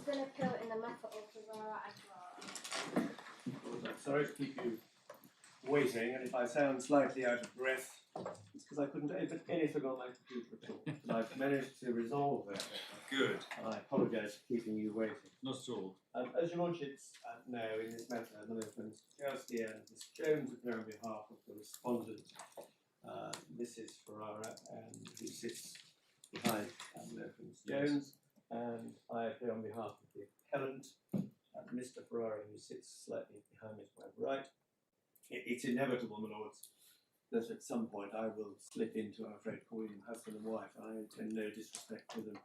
is an appeal in the matter of Ferrara and Ferrara. I'm sorry to keep you waiting, and if I sound slightly out of breath, it's because I couldn't open anything on my computer at all. But I've managed to resolve that. Good. And I apologise for keeping you waiting. Not at all. As your lordships know, in this matter, the Moylan's Chelsea and Miss Jones appear on behalf of the respondent, Mrs. Ferrara, and who sits behind Moylan's Jones, and I appear on behalf of the appellant, Mr. Ferrara, who sits slightly behind me to my right. It's inevitable, my lords, that at some point I will slip into, I'm afraid, calling them husband and wife. I intend no disrespect to them.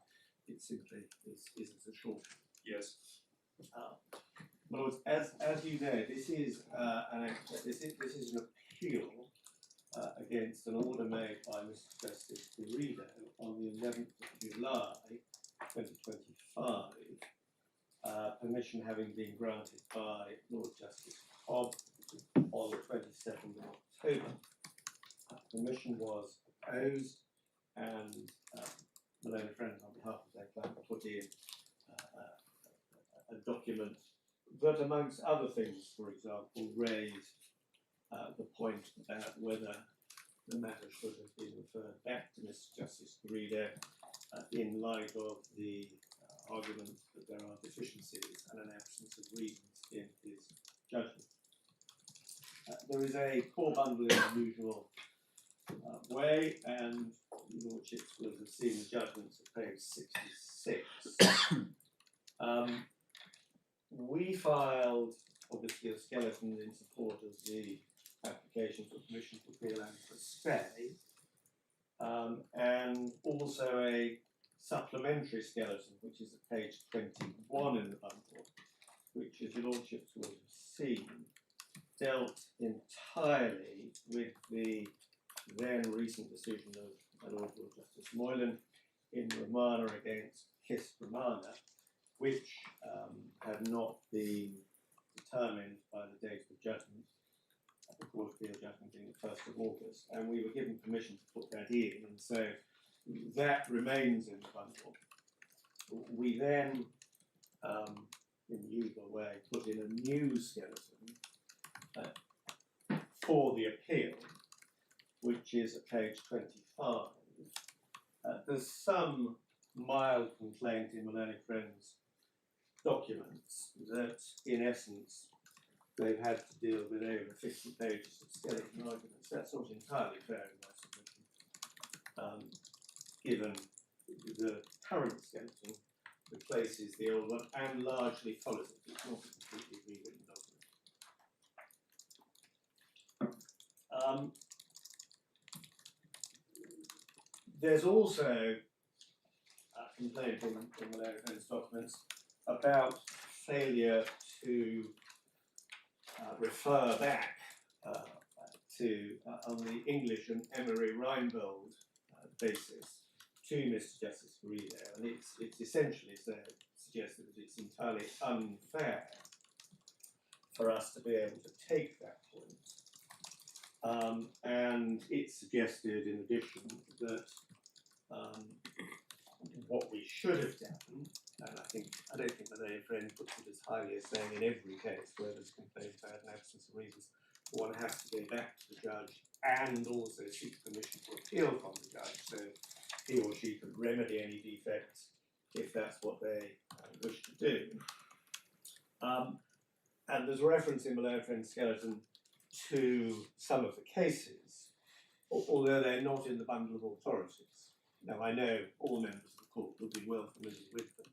It simply is a short. Yes. My lords, as you know, this is an appeal against an order made by Mr. Justice Ferrara on the 11th of July 2025, permission having been granted by Lord Justice Cobb on the 22nd of October. Permission was opposed, and Moylan and friends on behalf of their client put in a document that, amongst other things, for example, raised the point about whether the matter should have been referred back to Mr. Justice Ferrara in light of the argument that there are deficiencies and an absence of reasons in his judgment. There is a core bundle in the usual way, and your lordships will have seen the judgments at page 66. We filed, obviously, a skeleton in support of the application for permission to appeal and for stay, and also a supplementary skeleton, which is at page 21 in the bundle, which, as your lordships will have seen, dealt entirely with the then recent decision of my Lord Justice Moylan in Romana against Kiss Romana, which had not been determined by the date of judgment, the Court of Appeal judgment being the 1st of August, and we were given permission to put that in, and so that remains in the bundle. We then, in the usual way, put in a new skeleton for the appeal, which is at page 25. There's some mild complaint in Moylan Friends documents that, in essence, they've had to deal with over 50 pages of skeleton arguments. That's not entirely fair in my submission, given the current skeleton replaces the old one and largely follows it. It's not a completely rewritten document. There's also a complaint in Moylan Friends documents about failure to refer back to, on the English and Emery-Reinbold basis, to Mr. Justice Ferrara, and it's essentially suggested that it's entirely unfair for us to be able to take that point. And it's suggested, in addition, that what we should have done, and I don't think that any friend puts it as highly as saying in every case where there's complaint about an absence of reasons, one has to go back to the judge and also seek permission to appeal from the judge, so he or she could remedy any defects if that's what they wish to do. And there's a reference in Moylan Friends' skeleton to some of the cases, although they're not in the bundle of authorities. Now, I know all members of the court will be well familiar with them.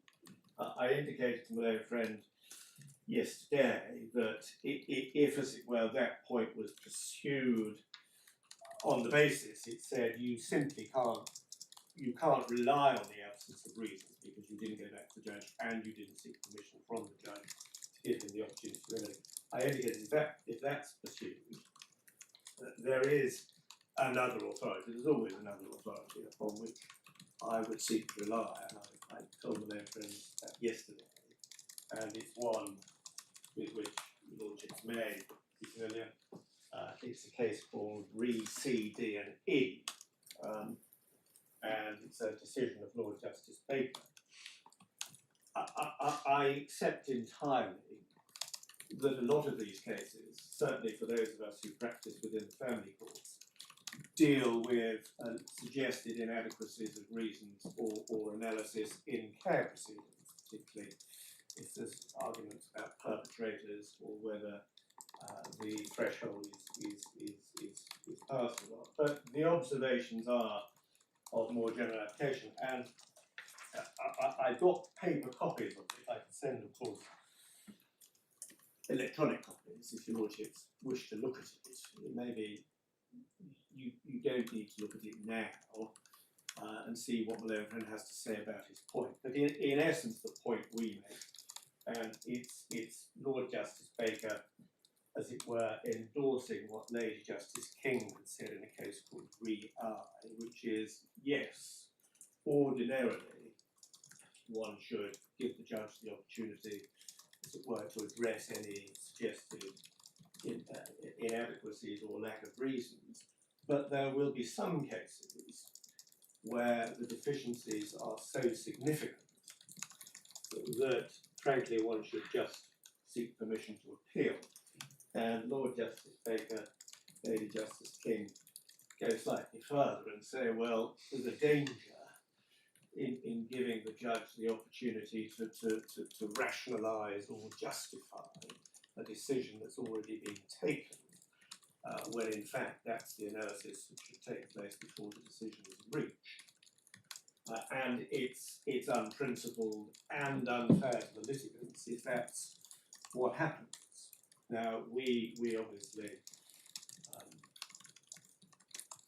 I indicated to Moylan Friend yesterday that if, as it were, that point was pursued on the basis, it said you simply can't rely on the absence of reasons because you didn't go back to the judge and you didn't seek permission from the judge to give him the opportunity to remedy. I indicated that if that's pursued, there is another authority. There's always another authority upon which I would seek to rely, and I told Moylan Friends that yesterday, and it's one with which lordships may be familiar. It's a case called Re C, D, and E, and it's a decision of Lord Justice Baker. I accept entirely that a lot of these cases, certainly for those of us who practice within the family courts, deal with suggested inadequacies of reasons or analysis in care proceedings, particularly if there's arguments about perpetrators or whether the threshold is passed or not. But the observations are of more general application, and I've got paper copies of it. I can send, of course, electronic copies if your lordships wish to look at it. Maybe you don't need to look at it now and see what Moylan has to say about his point. But in essence, the point we make, and it's Lord Justice Baker, as it were, endorsing what Lady Justice King had said in a case called Re-I, which is, yes, ordinarily one should give the judge the opportunity, as it were, to address any suggested inadequacies or lack of reasons, but there will be some cases where the deficiencies are so significant that, frankly, one should just seek permission to appeal. And Lord Justice Baker, Lady Justice King go slightly further and say, well, there's a danger in giving the judge the opportunity to rationalise or justify a decision that's already been taken, when in fact that's the analysis that should take place before the decision is reached. And it's unprincipled and unfair to the litigants if that's what happens. Now, we obviously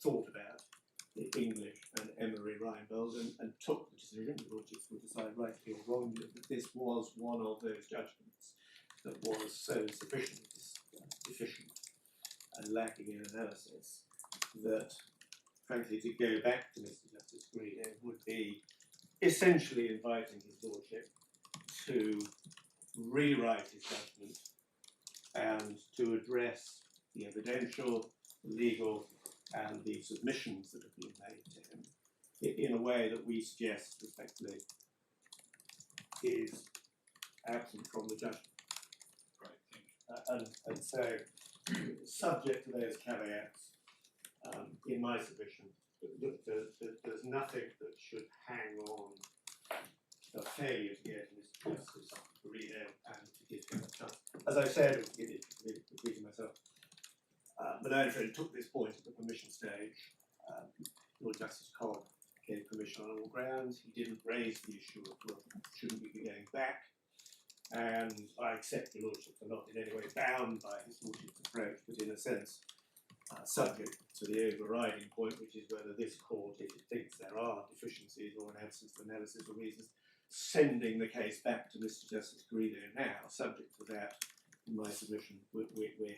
thought about English and Emery Reinbold and took the decision, the lordships will decide rightly or wrongly, that this was one of those judgments that was so sufficiently deficient and lacking in analysis that, frankly, to go back to Mr. Justice Greeno would be essentially inviting his lordship to rewrite his judgment and to address the evidential, legal, and the submissions that have been made to him in a way that we suggest, respectfully, is absent from the judgment. Right, thank you. And so, subject to those caveats, in my submission, there's nothing that should hang on a failure to get Mr. Justice Greeno and to give him a chance. As I said, repeating myself, Moylan took this point at the permission stage. Lord Justice Cobb gave permission on all grounds. He didn't raise the issue of, well, shouldn't we be going back? And I accept the lordships are not in any way bound by his lordship's approach, but in a sense, subject to the overriding point, which is whether this court, if it thinks there are deficiencies or an absence of analysis or reasons, sending the case back to Mr. Justice Greeno now, subject to that, in my submission, we're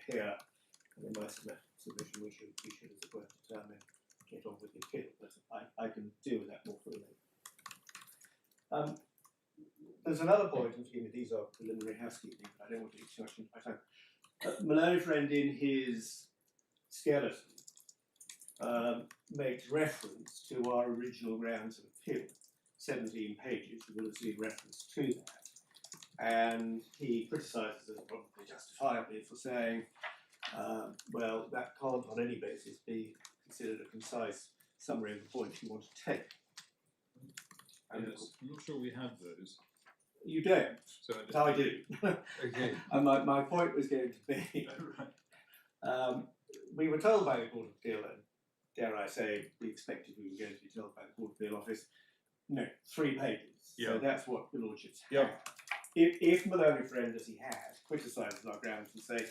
here, and in my submission we should, as it were, determine, get on with the appeal, but I can deal with that more fully. There's another point, and forgive me, these are preliminary housekeeping, but I don't want to take too much into my time. Moylan, in his skeleton, makes reference to our original grounds of appeal, 17 pages, you will have seen reference to that. And he criticises us, probably justifiably, for saying, well, that can't on any basis be considered a concise summary of the points you want to take. And yes, I'm not sure we have those. You don't, So but I do. Okay. And my point was going to be, we were told by the Court of Appeal, and dare I say, we expected we were going to be told by the Court of Appeal office, no, 3 pages. Yeah. So that's what the lordships Yeah. have. If Moylan, friend, as he has, criticises our grounds and say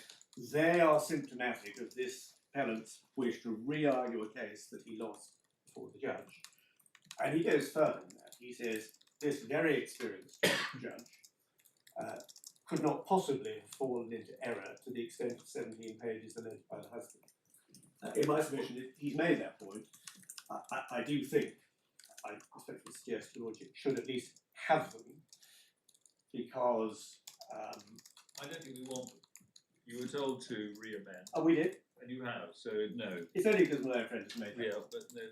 they are symptomatic of this appellant's wish to re-argue a case that he lost before the judge, and he goes further than that. He says this very experienced judge could not possibly have fallen into error to the extent of 17 pages alleged by the husband. In my submission, he's made that point. I do think, I respectfully suggest the lordship should at least have them, because I don't think we want them. You were told to re-amend, oh, we did. and you have, so no. It's only because Moylan friend has made that. Yeah, but no,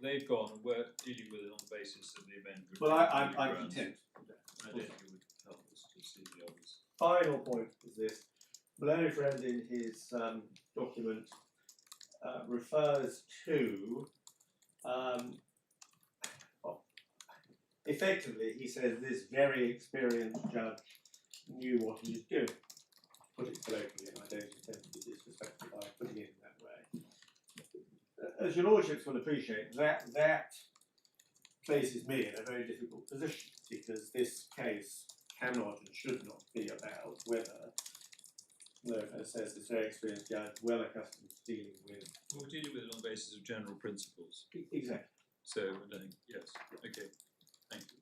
they've gone and we're dealing with it on the basis of the amendment. Well, I'm content. I don't think it would help. see the others. Final point is this. Maloney Friend in his document refers to, effectively, he says this very experienced judge knew what he was doing. Put it colloquially, and I don't intend to be disrespectful by putting it in that way. As your lordships will appreciate, that places me in a very difficult position, because this case cannot and should not be about whether, as says this very experienced judge, well accustomed to dealing with. Well, we're dealing with it on the basis of general principles. Exactly. So, I think, yes, okay, thank you.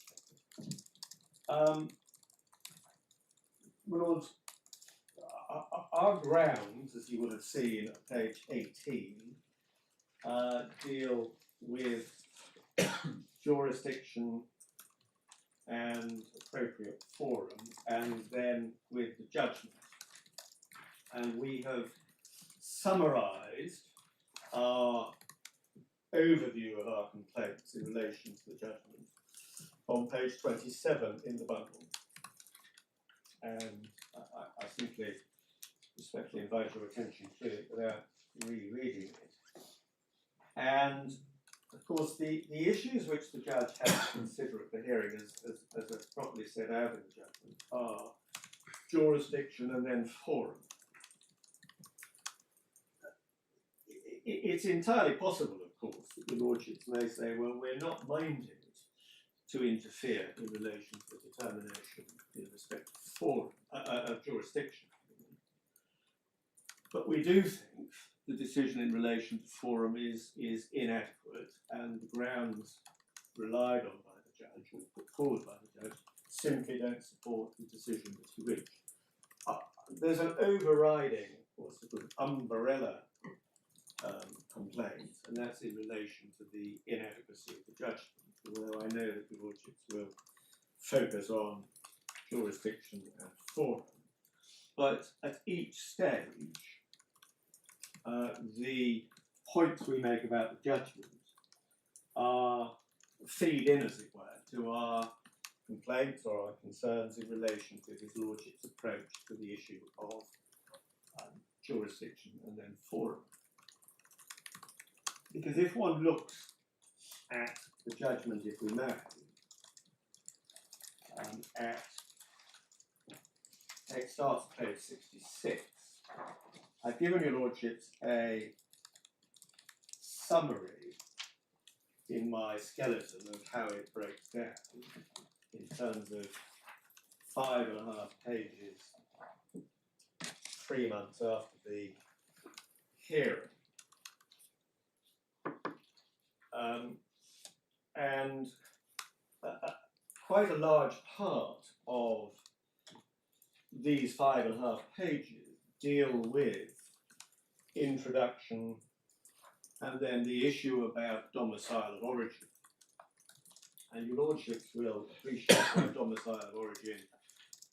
My lords, our grounds, as you will have seen at page 18, deal with jurisdiction and appropriate forum, and then with the judgment. And we have summarised our overview of our complaints in relation to the judgment on page 27 in the bundle. And I simply respectfully invite your attention to it without rereading it. And of course, the issues which the judge has to consider at the hearing, as properly set out in the judgment, are jurisdiction and then forum. It's entirely possible, of course, that the lordships may say, well, we're not minded to interfere in relation to the determination in respect of forum, of jurisdiction. But we do think the decision in relation to forum is inadequate, and the grounds relied on by the judge, or put forward by the judge, simply don't support the decision that he reached. There's an overriding, or sort of umbrella complaint, and that's in relation to the inadequacy of the judgment, although I know that the lordships will focus on jurisdiction and forum. But at each stage, the points we make about the judgment are feed in, as it were, to our complaints or our concerns in relation to his lordship's approach to the issue of jurisdiction and then forum. Because if one looks at the judgment, if we may, it starts at page 66. I've given your lordships a summary in my skeleton of how it breaks down in terms of 5.5 pages 3 months after the hearing. And quite a large part of these 5.5 pages deal with introduction and then the issue about domicile of origin. And your lordships will appreciate that domicile of origin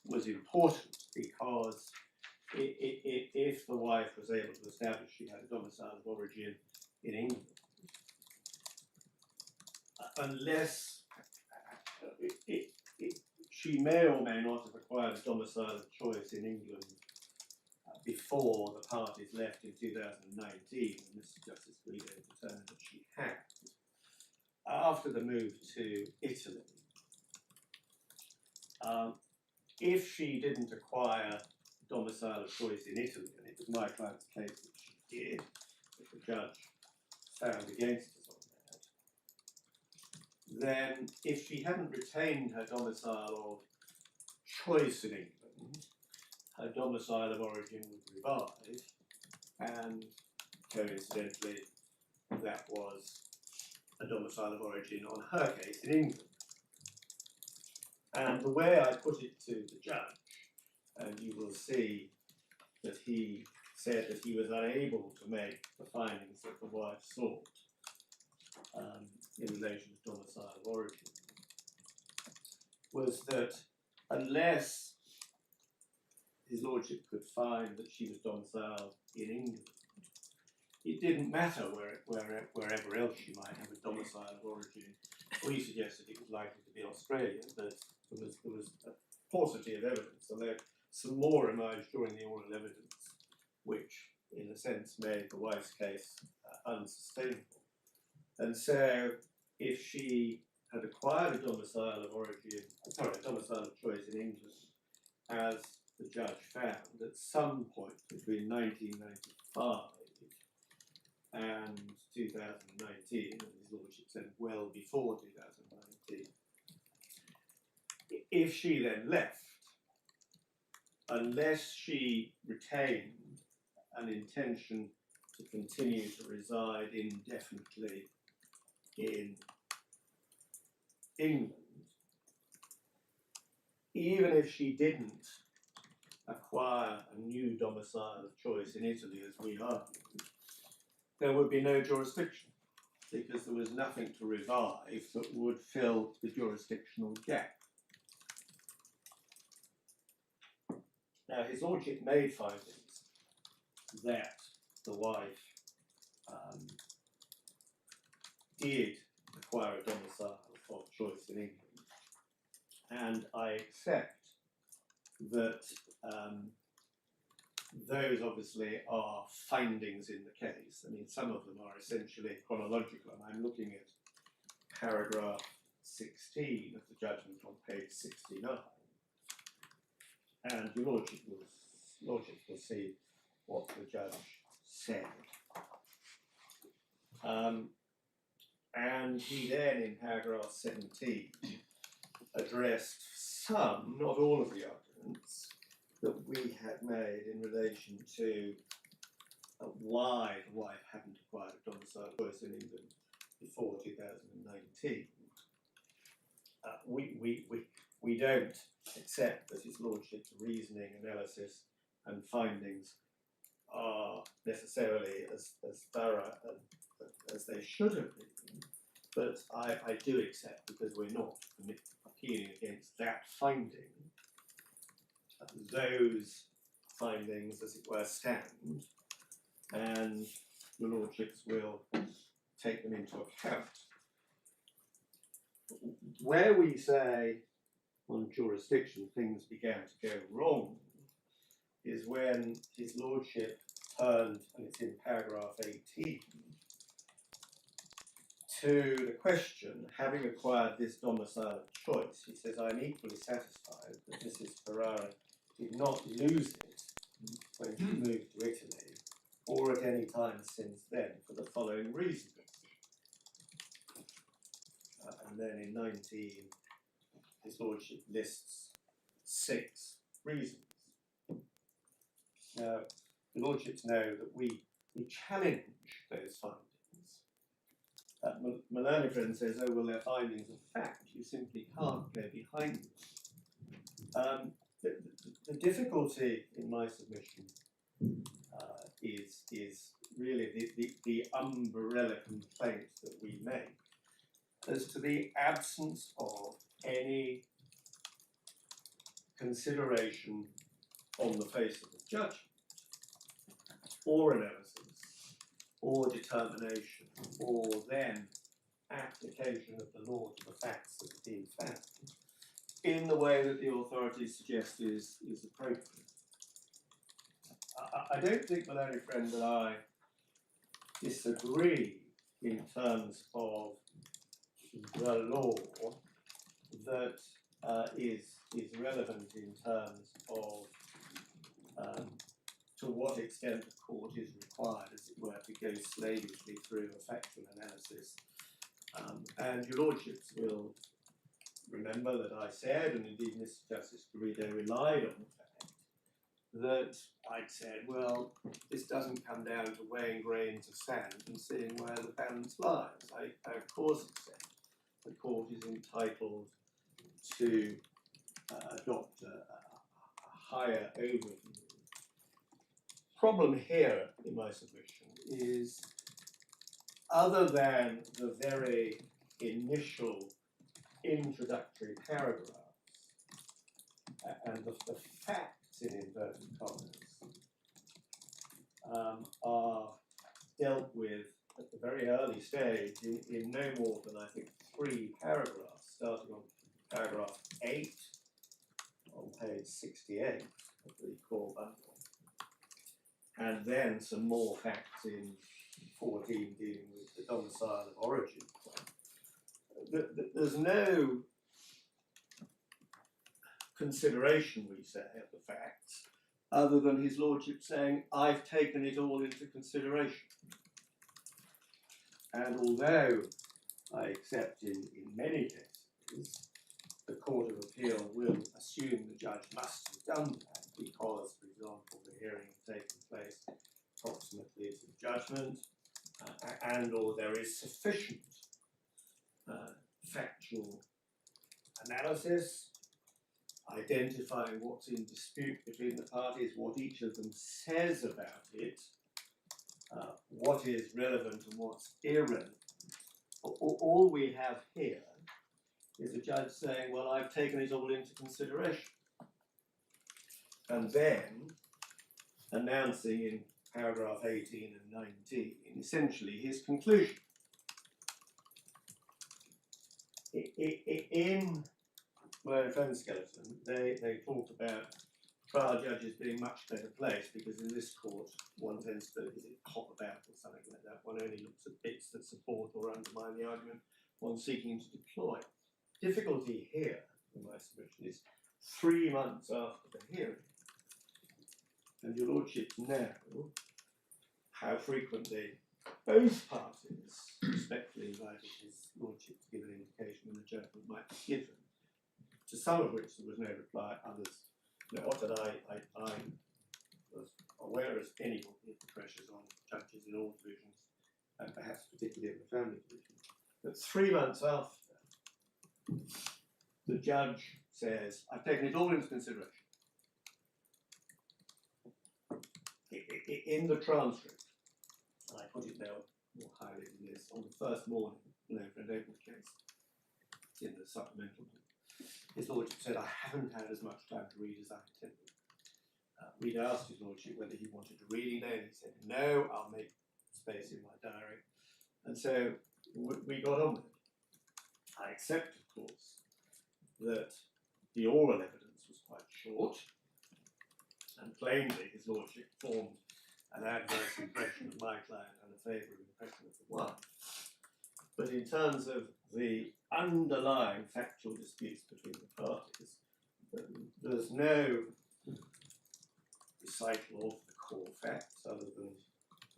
was important, because if the wife was able to establish she had a domicile of origin in England, unless she may or may not have acquired a domicile of choice in England before the parties left in 2019, and Mr. Justice Guido determined that she had. After the move to Italy, if she didn't acquire domicile of choice in Italy, and it was my client's case that she did, but the judge found against us on that, then if she hadn't retained her domicile of choice in England, her domicile of origin would revive, and coincidentally, that was a domicile of origin on her case in England. And the way I put it to the judge, and you will see that he said that he was unable to make the findings that the wife sought in relation to domicile of origin, was that unless his lordship could find that she was domiciled in England, it didn't matter wherever else she might have a domicile of origin. We suggested it was likely to be Australia, but there was paucity of evidence, although some more emerged during the oral evidence, which, in a sense, made the wife's case unsustainable. And so, if she had acquired a domicile of origin, a domicile of choice in England, as the judge found at some point between 1995 and 2019, and his lordship said well before 2019, if she then left, unless she retained an intention to continue to reside indefinitely in England, even if she didn't acquire a new domicile of choice in Italy, as we argue, there would be no jurisdiction, because there was nothing to revive that would fill the jurisdictional gap. Now, his lordship made findings that the wife did acquire a domicile of choice in England, and I accept that those obviously are findings in the case. I mean, some of them are essentially chronological, and I'm looking at paragraph 16 of the judgment on page 69. And your lordship will see what the judge said. And he then, in paragraph 17, addressed some, not all of the arguments that we had made in relation to why the wife hadn't acquired a domicile choice in England before 2019. We don't accept that his lordship's reasoning, analysis and findings are necessarily as thorough as they should have been, but I do accept, because we're not appealing against that finding, those findings, as it were, stand, and your lordships will take them into account. Where we say on jurisdiction things began to go wrong is when his lordship turned, and it's in paragraph 18, to the question, having acquired this domicile of choice, he says, I'm equally satisfied that Mrs. Ferrara did not lose it when she moved to Italy, or at any time since then, for the following reasons. And then in 19, his lordship lists 6 reasons. Now, the lordships know that we challenge those findings. Moylan friend says, oh, well, they're findings of fact. You simply can't go behind them. The difficulty in my submission is really the umbrella complaint that we make as to the absence of any consideration on the face of the judgment, or analysis, or determination, or then application of the law to the facts that have been found, in the way that the authorities suggest is appropriate. I don't think, Moylan friend, that I disagree in terms of the law that is relevant in terms of to what extent the court is required, as it were, to go slavishly through a factual analysis. And your lordships will remember that I said, and indeed Mr. Justice Garrido relied on the fact, that I'd said, well, this doesn't come down to weighing grains of sand and seeing where the balance lies. I of course accept the court is entitled to adopt a higher overview. Problem here, in my submission, is other than the very initial introductory paragraphs and the facts, in inverted commas, are dealt with at the very early stage in no more than, I think, 3 paragraphs, starting on paragraph 8 on page 68 of the core bundle. And then some more facts in 14 dealing with the domicile of origin. There's no consideration, we say, of the facts, other than his lordship saying, I've taken it all into consideration. And although I accept in many cases, the Court of Appeal will assume the judge must have done that because, for example, the hearing has taken place approximately to judgment, and or there is sufficient factual analysis, identifying what's in dispute between the parties, what each of them says about it, what is relevant and what's irrelevant. All we have here is a judge saying, well, I've taken it all into consideration. And then announcing in paragraph 18 and 19, essentially his conclusion. In Moylan Skeleton, they talk about trial judges being much better placed because in this court, one tends to, is it hop about or something like that? One only looks at bits that support or undermine the argument one seeking to deploy. Difficulty here, in my submission, is 3 months after the hearing. And your lordships know how frequently both parties respectfully invited his lordship to give an indication when the judgment might be given, to some of which there was no reply, others not, and I was aware as anybody of the pressures on judges in all divisions, and perhaps particularly in the family division. But 3 months after, the judge says, I've taken it all into consideration. In the transcript, and I put it there more highly than this, on the first morning, when they opened the case, it's in the supplemental. His lordship said, I haven't had as much time to read as I intended. We'd asked his lordship whether he wanted a reading day, and he said, no, I'll make space in my diary. And so we got on with it. I accept, of course, that the oral evidence was quite short, and plainly his lordship formed an adverse impression of my client and a favourable impression of the one. But in terms of the underlying factual disputes between the parties, there's no recital of the core facts other than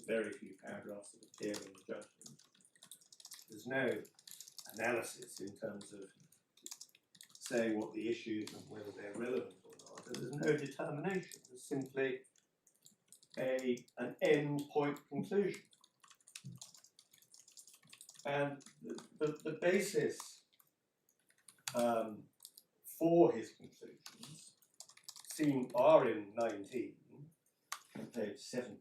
very few paragraphs that appear in the judgment. There's no analysis in terms of saying what the issues and whether they're relevant or not. And there's no determination. There's simply an end point conclusion. And the basis for his conclusions are in 19 and page 70.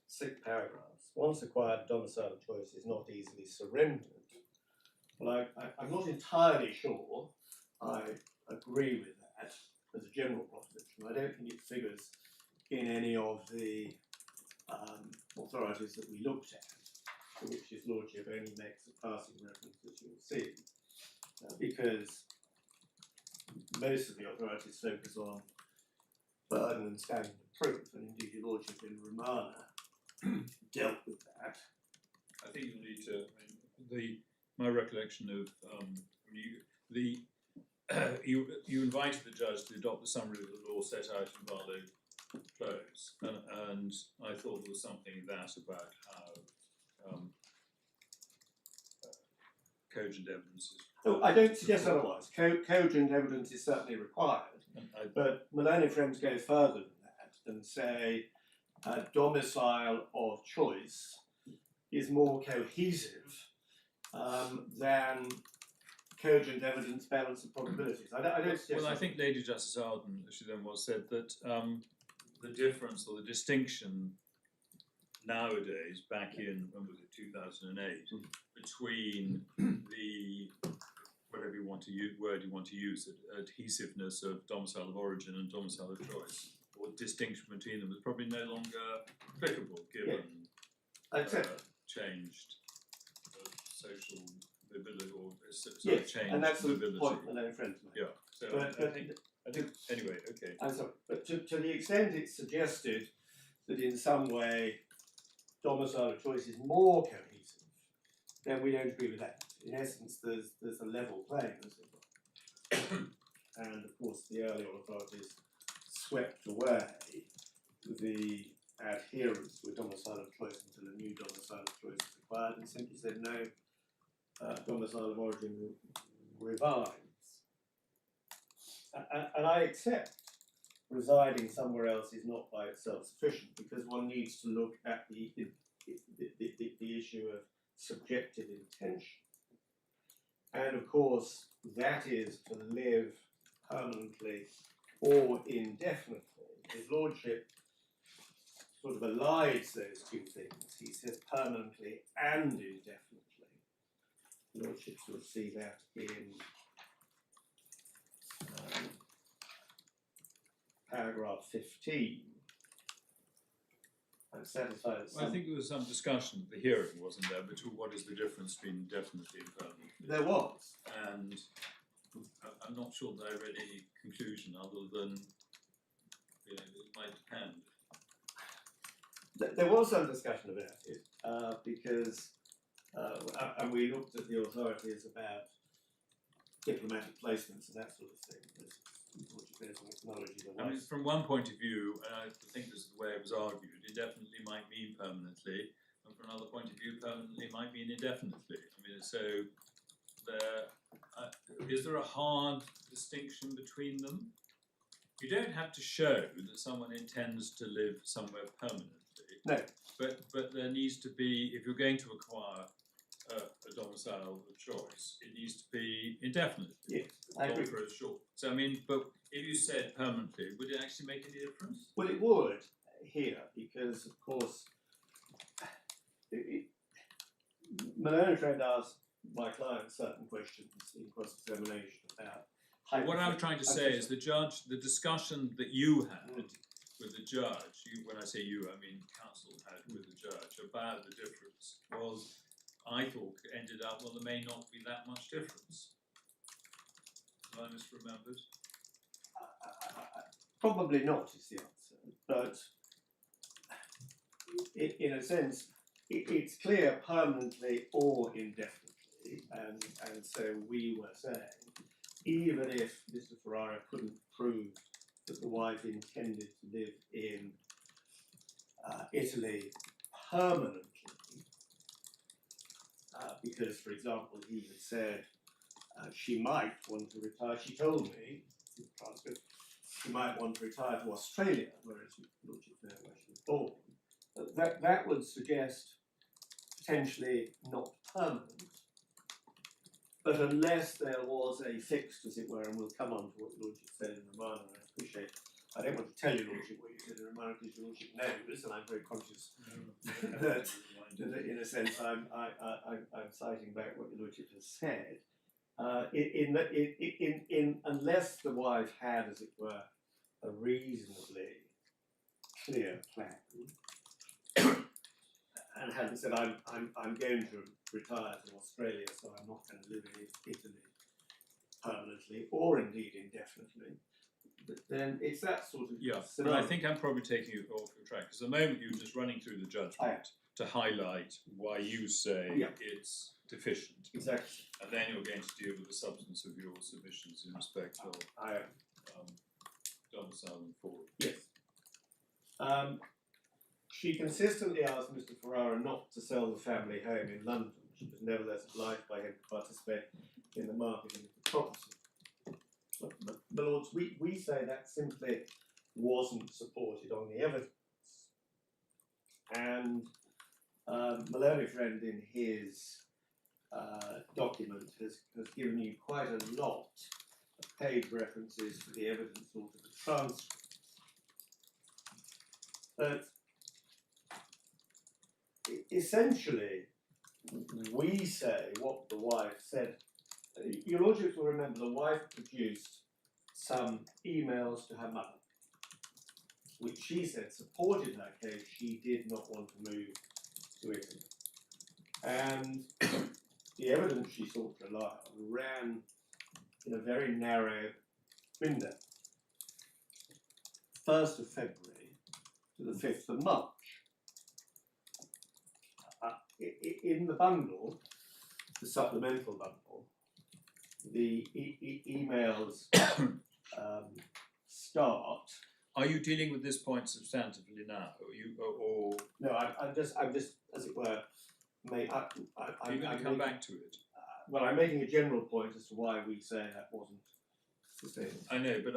6 paragraphs. Once acquired, domicile of choice is not easily surrendered. Well, I'm not entirely sure I agree with that as a general proposition. I don't think it figures in any of the authorities that we looked at, to which his lordship only makes a passing reference, as you'll see, because most of the authorities focus on burden and standard of proof, and indeed your lordship in Romana dealt with that. I think you need to. My recollection of you invited the judge to adopt the summary of the law set out in Barlow Close, and I thought there was something in that about how cogent evidence is. Oh, I don't suggest otherwise. Cogent evidence is certainly required, but Moylan and Friends go further than that and say a domicile of choice is more cohesive than cogent evidence balance of probabilities. I don't suggest. Well, I think Lady Justice Arden, as she then was, said that the difference or the distinction nowadays, back in, when was it, 2008, between the, whatever you want to use, word you want to use, adhesiveness of domicile of origin and domicile of choice, or distinction between them is probably no longer applicable given changed social mobility or yes, changed and that's mobility. the point Moylan and Friends made. Yeah. So But- I think anyway. Okay. I'm sorry, but to the extent it's suggested that in some way domicile of choice is more cohesive, then we don't agree with that. In essence, there's a level playing, as it were. And of course, the earlier authorities swept away the adherence to a domicile of choice until a new domicile of choice was required, and simply said no, domicile of origin revives. And I accept residing somewhere else is not by itself sufficient, because one needs to look at the issue of subjective intention. And of course, that is to live permanently or indefinitely. His lordship sort of elides those two things. He says permanently and indefinitely. Lordships will see that in paragraph 15. I'm satisfied that Well, I think there was some discussion at the hearing, wasn't there, between what is the difference between indefinitely and permanently. there was. And I'm not sure that I read any conclusion other than, it might depend. There was some discussion about it, because, and we looked at the authorities about diplomatic placements and that sort of thing. There's an acknowledging the I mean, voice. from one point of view, and I think this is the way it was argued, indefinitely might mean permanently, and from another point of view, permanently might mean indefinitely. I mean, so is there a hard distinction between them? You don't have to show that someone intends to live somewhere permanently. No. But there needs to be, if you're going to acquire a domicile of choice, it needs to be indefinite. Yes, I not agree. for a short. So I mean, but if you said permanently, would it actually make any difference? Well, it would here, because of course, Malone tried to ask my client certain questions in cross-examination about. What I'm trying to say is the judge, the discussion that you had with the judge, when I say you, I mean counsel had with the judge about the difference was, I thought, ended up, well, there may not be that much difference. Have I misremembered? Probably not is the answer, but in a sense, it's clear permanently or indefinitely, and so we were saying, even if Mr. Ferrara couldn't prove that the wife intended to live in Italy permanently, because, for example, he had said she might want to retire. She told me, in the transcript, she might want to retire to Australia, whereas you know where she was born. That would suggest potentially not permanent, but unless there was a fixed, as it were, and we'll come on to what Lordship said in Romano, I appreciate. I don't want to tell you, Lordship, what you said in Romano, because your Lordship knows, and I'm very conscious that in a sense I'm citing back what your Lordship has said. Unless the wife had, as it were, a reasonably clear plan, and hadn't said, I'm going to retire to Australia, so I'm not going to live in Italy permanently, or indeed indefinitely, then it's that sort of But scenario. I think I'm probably taking you off your track, because at the moment you were just running through the judgment to highlight why you say it's deficient. Exactly. And then you're going to deal with the substance of your submissions in respect of domicile and forward. Yes. She consistently asked Mr. Ferrara not to sell the family home in London. She was nevertheless obliged by him to participate in the marketing of the property. But, my lords, we say that simply wasn't supported on the evidence. And Maloney friend in his document has given you quite a lot of page references to the evidence or to the transcripts. But essentially, we say what the wife said. Your Lordships will remember the wife produced some emails to her mother, which she said supported her case. She did not want to move to Italy. And the evidence she sought to rely on ran in a very narrow window, 1st of February to the 5th of March. In the bundle, the supplemental bundle, the emails start. Are you dealing with this point substantively now, or No, I'm just, as it were, are you going to come back to it? Well, I'm making a general point as to why we say that wasn't sustainable. I know, but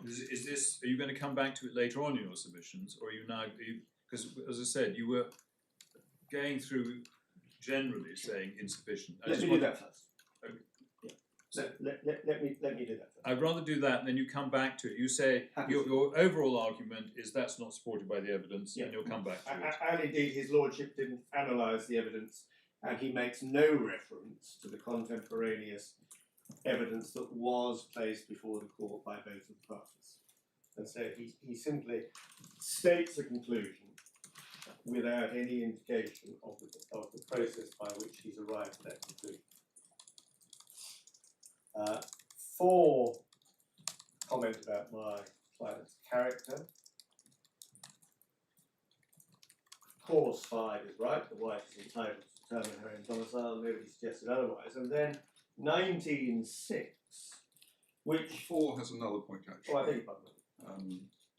is this? Are you going to come back to it later on in your submissions, or are you now? Because as I said, you were going through generally saying insufficient. Let me do that first. Okay. Yeah. So let me do that first. I'd rather do that, and then you come back to it. You say your overall argument is that's not supported by the evidence, and you'll come back to it. And indeed, his lordship didn't analyse the evidence, and he makes no reference to the contemporaneous evidence that was placed before the court by both of the parties. And so he simply states a conclusion without any indication of the process by which he's arrived at that conclusion. 4, comment about my client's character. Of course, 5 is right, the wife is entitled to determine her own domicile, nobody suggested otherwise. And then 19.6, which... 4 has another point actually. Oh, I think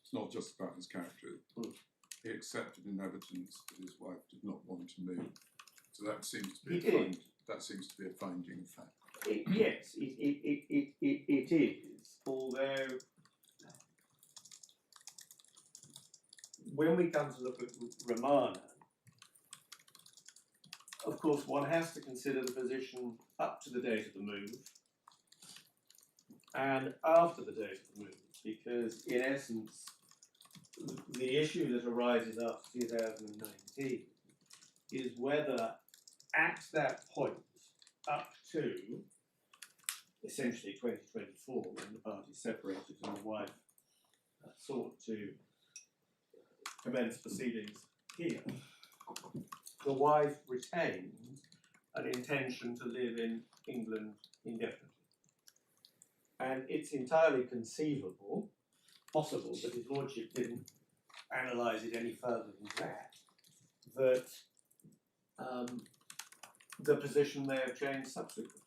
it's not just about his character. He accepted in evidence that his wife did not want to move. So that seems to be a finding of fact. Yes, it is, although when we come to look at Romana, of course one has to consider the position up to the date of the move and after the date of the move, because in essence the issue that arises after 2019 is whether at that point up to essentially 2024, when the parties separated and the wife sought to commence proceedings here, the wife retained an intention to live in England indefinitely. And it's entirely conceivable, possible, that his lordship didn't analyse it any further than that the position may have changed subsequently.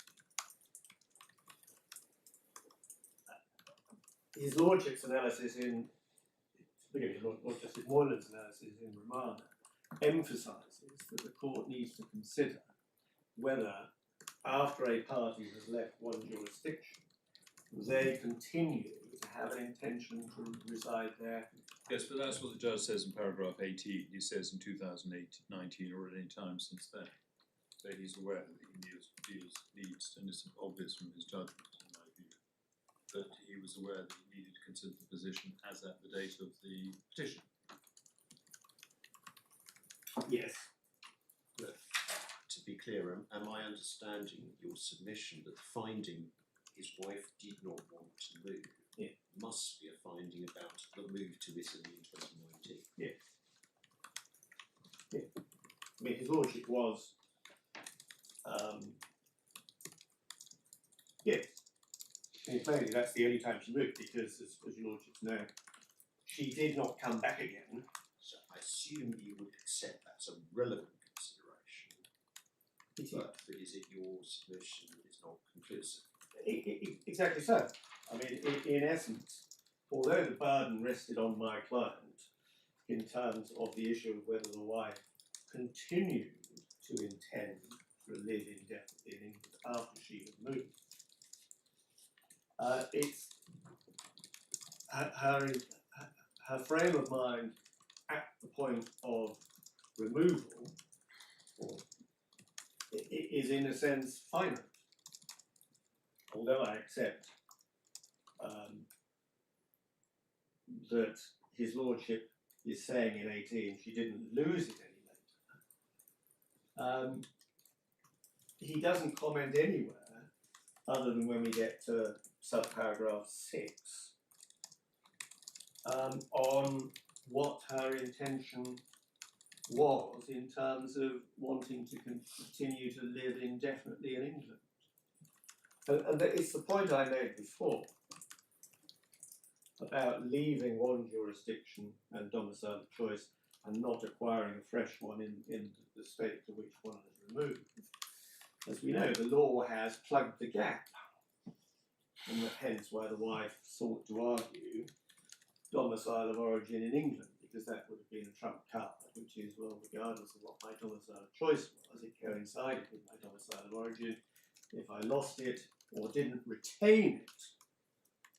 His lordship's analysis in, Lord Justice Moylan's analysis in Romana emphasises that the court needs to consider whether, after a party has left one jurisdiction, they continue to have an intention to reside there. Yes, but that's what the judge says in paragraph 18. He says in 2019 or at any time since then, that he's aware that he needs, and it's obvious from his judgment, in my view, that he was aware that he needed to consider the position as at the date of the petition. Yes. But to be clear, am I understanding your submission that the finding his wife did not want to move must be a finding about the move to Italy in 2019? Yes. Yeah. I mean, his lordship was, yes. And plainly, that's the only time she moved, because, as your lordships know, she did not come back again. So I assume you would accept that's a relevant consideration. But is it your submission that is not conclusive? Exactly so. I mean, in essence, although the burden rested on my client in terms of the issue of whether the wife continued to intend to live indefinitely in England after she had moved, it's her frame of mind at the point of removal is in a sense finite. Although I accept that his lordship is saying in 18 she didn't lose it any later, he doesn't comment anywhere other than when we get to subparagraph 6 on what her intention was in terms of wanting to continue to live indefinitely in England. And it's the point I made before. about leaving one jurisdiction and domicile of choice and not acquiring a fresh one in the state to which one is removed. As we know, the law has plugged the gap, and hence why the wife sought to argue domicile of origin in England, because that would have been a trump card, which is, well, regardless of what my domicile of choice was, it coincided with my domicile of origin. If I lost it or didn't retain it,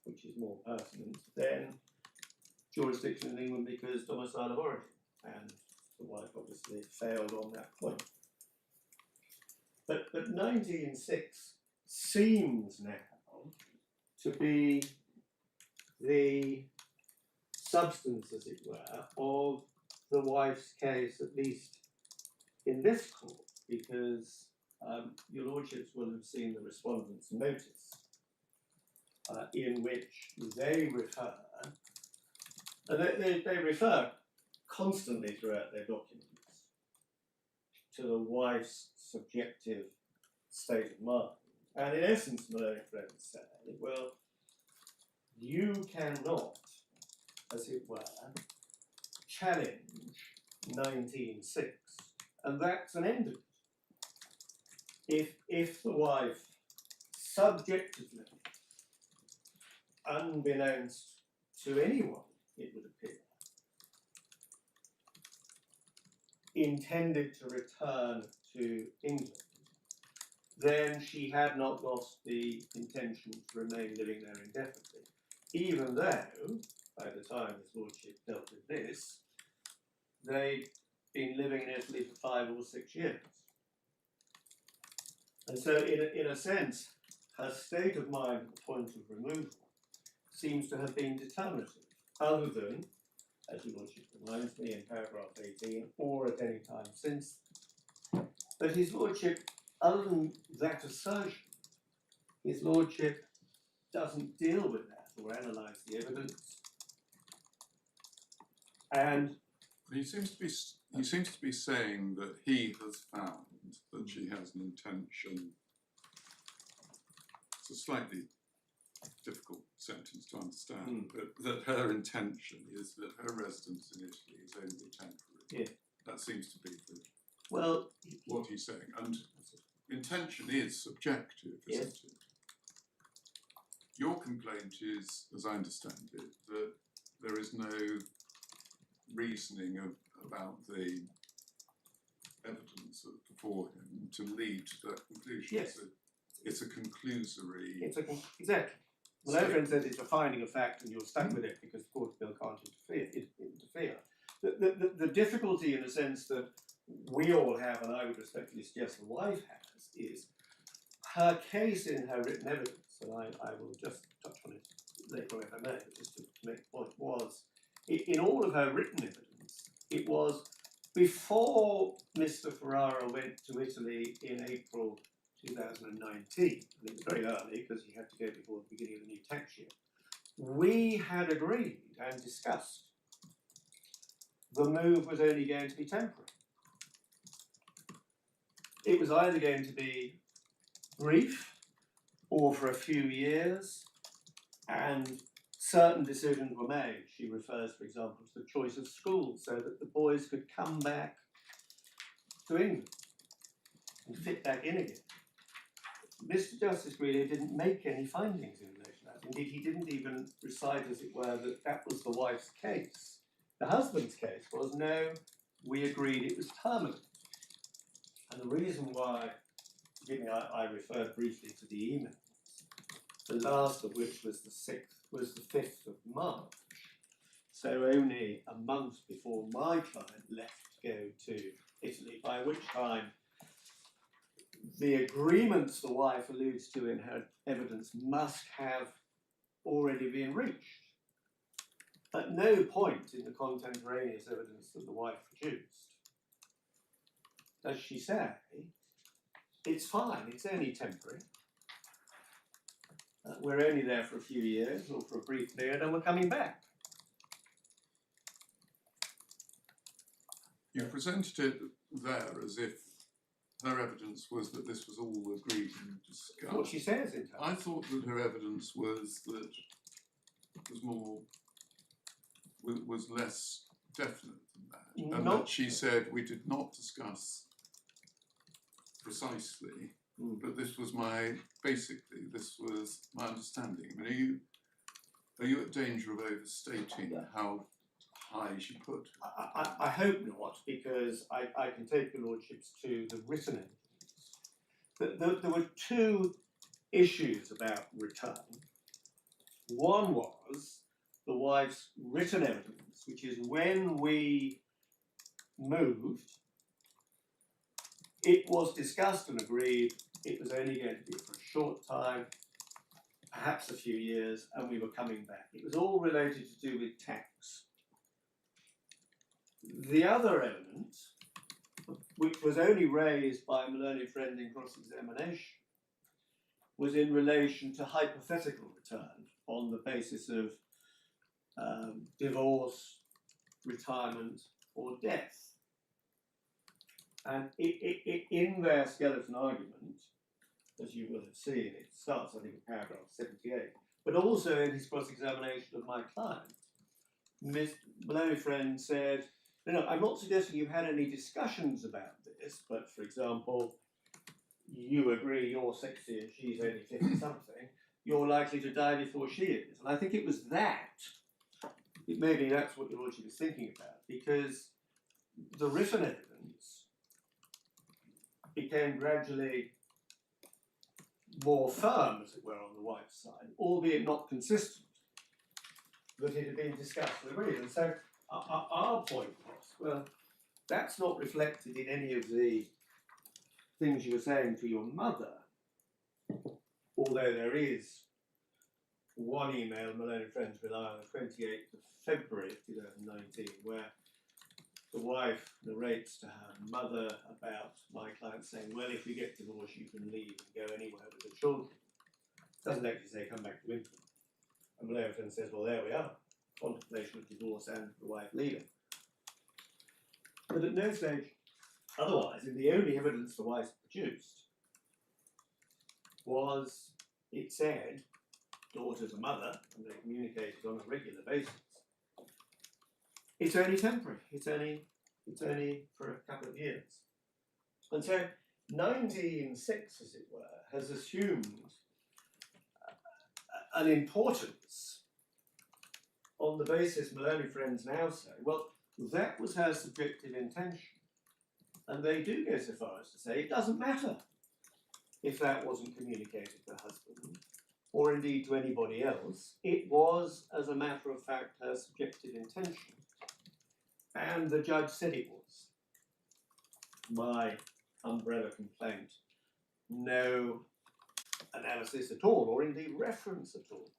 which is more pertinent, then jurisdiction in England because domicile of origin, and the wife obviously failed on that point. But 1906 seems now to be the substance, as it were, of the wife's case, at least in this court, because your lordships will have seen the respondent's notice, in which they refer, they refer constantly throughout their documents to the wife's subjective state of mind. And in essence, my own friends say, well, you cannot, as it were, challenge 1906, and that's an end of it. If the wife subjectively, unbeknownst to anyone, it would appear, intended to return to England, then she had not lost the intention to remain living there indefinitely, even though, by the time his lordship dealt with this, they'd been living in Italy for 5 or 6 years. And so, in a sense, her state of mind at the point of removal seems to have been determinative, other than, as your lordship reminds me in paragraph 18, or at any time since. But his lordship, other than that assertion, his lordship doesn't deal with that or analyse the evidence. And he seems to be saying that he has found that she has an intention. It's a slightly difficult sentence to understand, but that her intention is that her residence in Italy is only temporary. Yeah. That seems to be what he's saying. And intention is subjective, isn't it? Your complaint is, as I understand it, that there is no reasoning about the evidence before him to lead to that conclusion. Yes. It's a conclusory. Exactly. Well, everyone says it's a finding of fact and you're stuck with it because the court of bill can't interfere. The difficulty, in the sense that we all have, and I would respectfully suggest the wife has, is her case in her written evidence, and I will just touch on it later if I may, but just to make the point, was in all of her written evidence, it was before Mr. Ferrara went to Italy in April 2019, and it was very early because he had to go before the beginning of the new tax year. We had agreed and discussed the move was only going to be temporary. It was either going to be brief or for a few years, and certain decisions were made. She refers, for example, to the choice of schools so that the boys could come back to England and fit back in again. Mr. Justice Greeley didn't make any findings in relation to that. Indeed, he didn't even recite, as it were, that that was the wife's case. The husband's case was, no, we agreed it was permanent. And the reason why, forgive me, I referred briefly to the emails, the last of which was the 5th of March. So only a month before my client left to go to Italy, by which time the agreements the wife alludes to in her evidence must have already been reached. At no point in the contemporaneous evidence that the wife produced does she say, it's fine, it's only temporary. We're only there for a few years or for a brief period and we're coming back. You presented it there as if her evidence was that this was all agreed and discussed. What she says in her. I thought that her evidence was that was more, was less definite than that. And Not- that she said we did not discuss precisely, but this was this was my understanding. I mean, are you at danger of overstating how high she put? I hope not, because I can take your lordships to the written evidence. There were two issues about return. One was the wife's written evidence, which is when we moved, it was discussed and agreed it was only going to be for a short time, perhaps a few years, and we were coming back. It was all related to do with tax. The other element, which was only raised by my learned friend in cross-examination, was in relation to hypothetical return on the basis of divorce, retirement, or death. And in their skeleton argument, as you will have seen, it starts, I think, in paragraph 78, but also in his cross-examination of my client, Ms. Maloney Friend said, no, I'm not suggesting you had any discussions about this, but for example, you agree you're 60 and she's only 50 something, you're likely to die before she is. And I think it was that, maybe that's what your lordship was thinking about, because the written evidence became gradually more firm, as it were, on the wife's side, albeit not consistent, that it had been discussed and agreed. And so our point was, well, that's not reflected in any of the things you were saying to your mother, although there is one email Maloney Friends rely on the 28th of February 2019, where the wife narrates to her mother about my client saying, well, if we get divorced, you can leave and go anywhere with the children. Doesn't actually say come back to England. And Maloney Friends says, well, there we are, contemplation of divorce and the wife leaving. But at no stage otherwise, and the only evidence the wife produced was, it said, daughter to mother, and they communicated on a regular basis. It's only temporary. It's only for a couple of years. And so 1906, as it were, has assumed an importance on the basis Maloney Friends now say, well, that was her subjective intention. And they do go so far as to say it doesn't matter if that wasn't communicated to her husband, or indeed to anybody else. It was, as a matter of fact, her subjective intention. And the judge said it was. My umbrella complaint, no analysis at all, or indeed reference at all,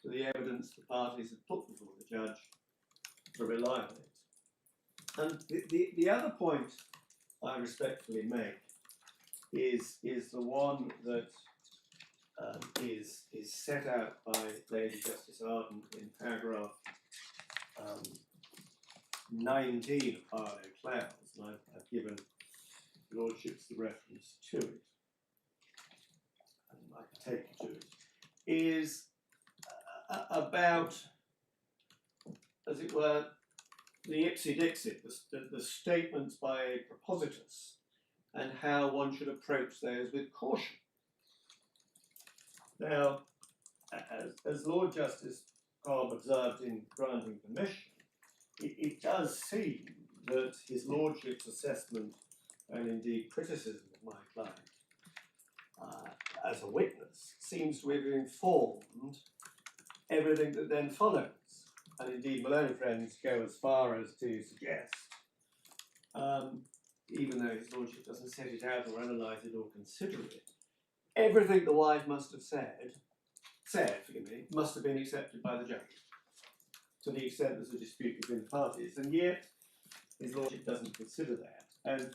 to the evidence the parties had put before the judge to rely on it. And the other point I respectfully make is the one that is set out by Lady Justice Arnold in paragraph 19 of Harlow Clouds, and I've given lordships the reference to it, and I can take you to it, is about, as it were, the ipsy-dixit, the statements by propositus, and how one should approach those with caution. Now, as Lord Justice Cobb observed in granting permission, it does seem that his lordship's assessment and indeed criticism of my client as a witness seems to have informed everything that then follows. And indeed, Maloney Friends go as far as to suggest, even though his lordship doesn't set it out or analyse it or consider it, everything the wife must have said, must have been accepted by the judge, to the extent there's a dispute between the parties, and yet his lordship doesn't consider that. And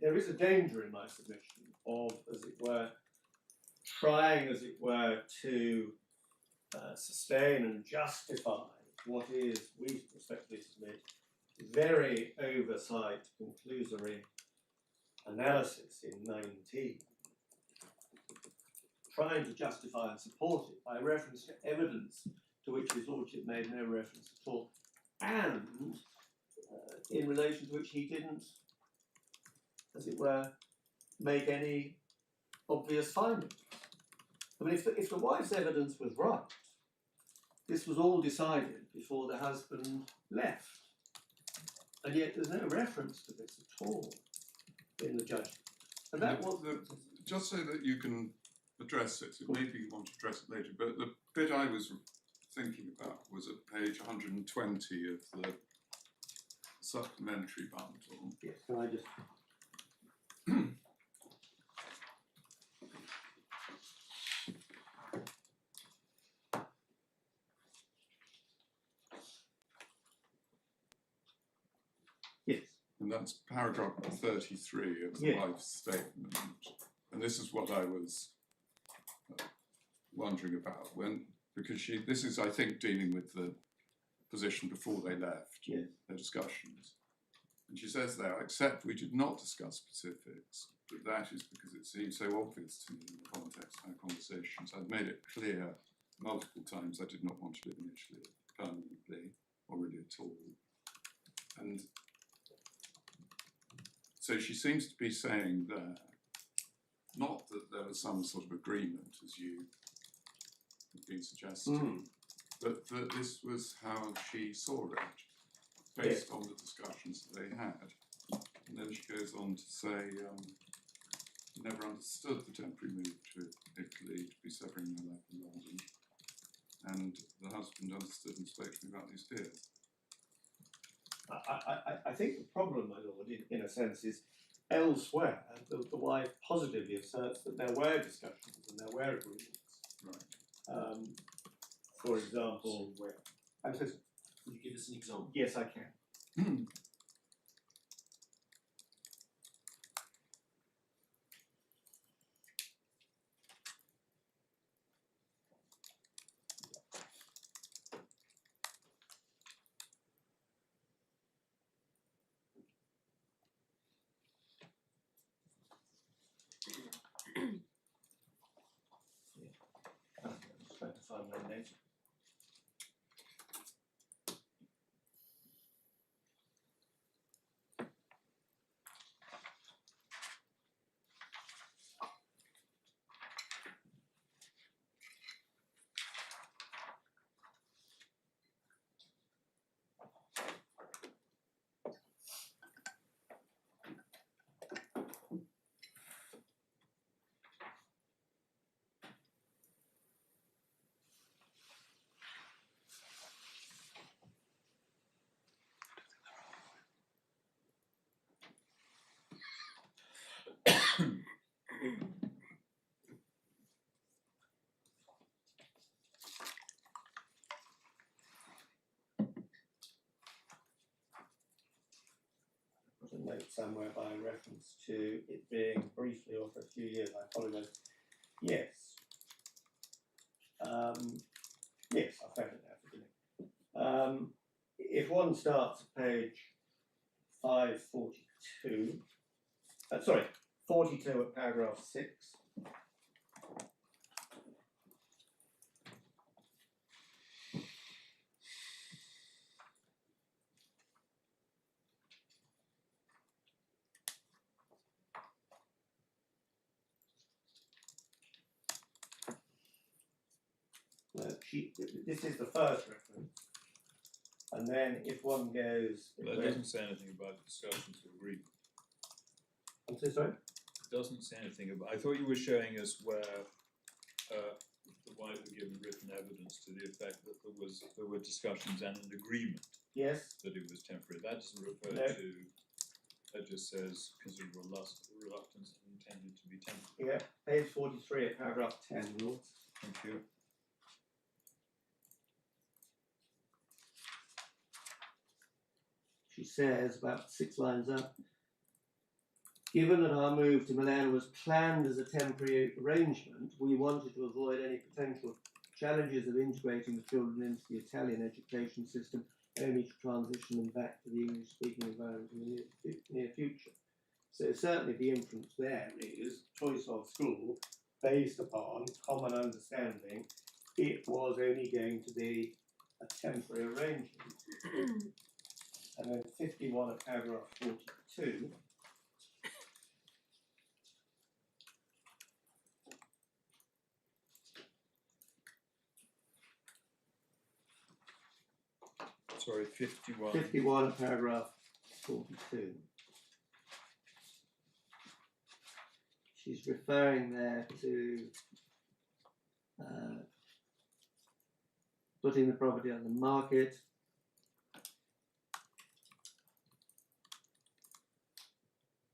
there is a danger in my submission of, as it were, trying, as it were, to sustain and justify what is, we respectfully submit, very oversight, conclusory analysis in 19, trying to justify and support it by reference to evidence to which his lordship made no reference at all, and in relation to which he didn't, as it were, make any obvious findings. I mean, if the wife's evidence was right, this was all decided before the husband left. And yet there's no reference to this at all in the judgment. And that was just so that you can address it, maybe you want to address it later, but the bit I was thinking about was at page 120 of the supplementary bundle. yes, can I just yes. And that's paragraph 33 of the Yeah. wife's statement. And this is what I was wondering about because this is, I think, dealing with the position before they left, Yes. their discussions. And she says there, except we did not discuss specifics, but that is because it seems so obvious to me in the context of our conversations. I've made it clear multiple times I did not want to live in Italy permanently, or really at all. And so she seems to be saying there, not that there was some sort of agreement, as you have been suggesting, but that this was how she saw it, based on the discussions that they had. And then she goes on to say, never understood the temporary move to Italy to be severing their life in London. And the husband understood and spoke to me about these fears. I think the problem, my lord, in a sense, is elsewhere the wife positively asserts that there were discussions and there were agreements. Right. For example, Where? I'm so sorry. Can you give us an example? Yes, I can. I'm just trying to find my notes. A note somewhere by reference to it being briefly or for a few years. I apologise. Yes. Yes, I found it now. Forgive me. If one starts at page 542, 42 at paragraph 6. This is the first reference, and then if one goes, But it doesn't say anything about discussions or agreement. I'm so sorry. It doesn't say anything about. I thought you were showing us where the wife had given written evidence to the effect that there were discussions and an agreement Yes. that it was temporary. That doesn't refer No. to. That just says considerable reluctance and intended to be temporary. Yeah. Page 43 at paragraph 10, Lord. Thank you. She says, about 6 lines up, given that our move to Milan was planned as a temporary arrangement, we wanted to avoid any potential challenges of integrating the children into the Italian education system, only to transition them back to the English-speaking environment in the near future. So certainly the inference there is choice of school based upon common understanding, it was only going to be a temporary arrangement. And then 51 of paragraph 42. Sorry, 51. 51 of paragraph 42. She's referring there to putting the property on the market.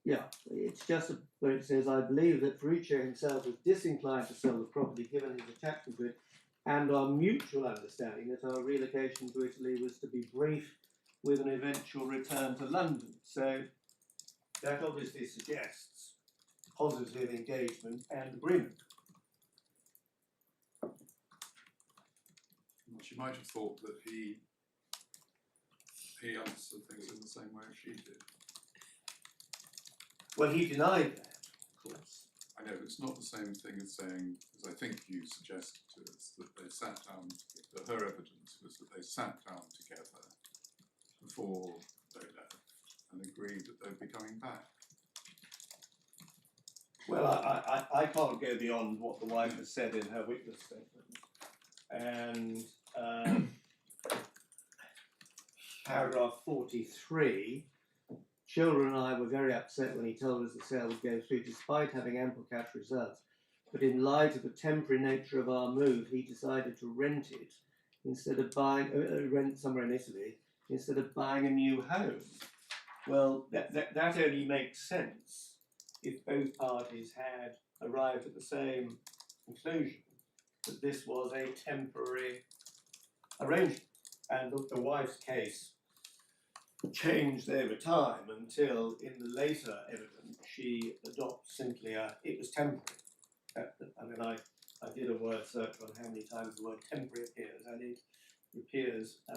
Yeah, it's just where it says, I believe that Ferruccio himself was disinclined to sell the property given his attachment to it, and our mutual understanding that our relocation to Italy was to be brief with an eventual return to London. So that obviously suggests positive engagement and agreement. Well, she might have thought that he understood things in the same way as she did. Well, he denied that, of course. I know it's not the same thing as saying, as I think you suggested to us, that they sat down, that her evidence was that they sat down together before they left and agreed that they'd be coming back. Well, I can't go beyond what the wife has said in her witness statement. And paragraph 43, children and I were very upset when he told us the sale would go through despite having ample cash reserves. But in light of the temporary nature of our move, he decided to rent it instead of buying, rent somewhere in Italy, instead of buying a new home. Well, that only makes sense if both parties had arrived at the same conclusion, that this was a temporary arrangement. And the wife's case changed over time until, in the later evidence, she adopts simply it was temporary. I mean, I did a word search on how many times the word temporary appears, and it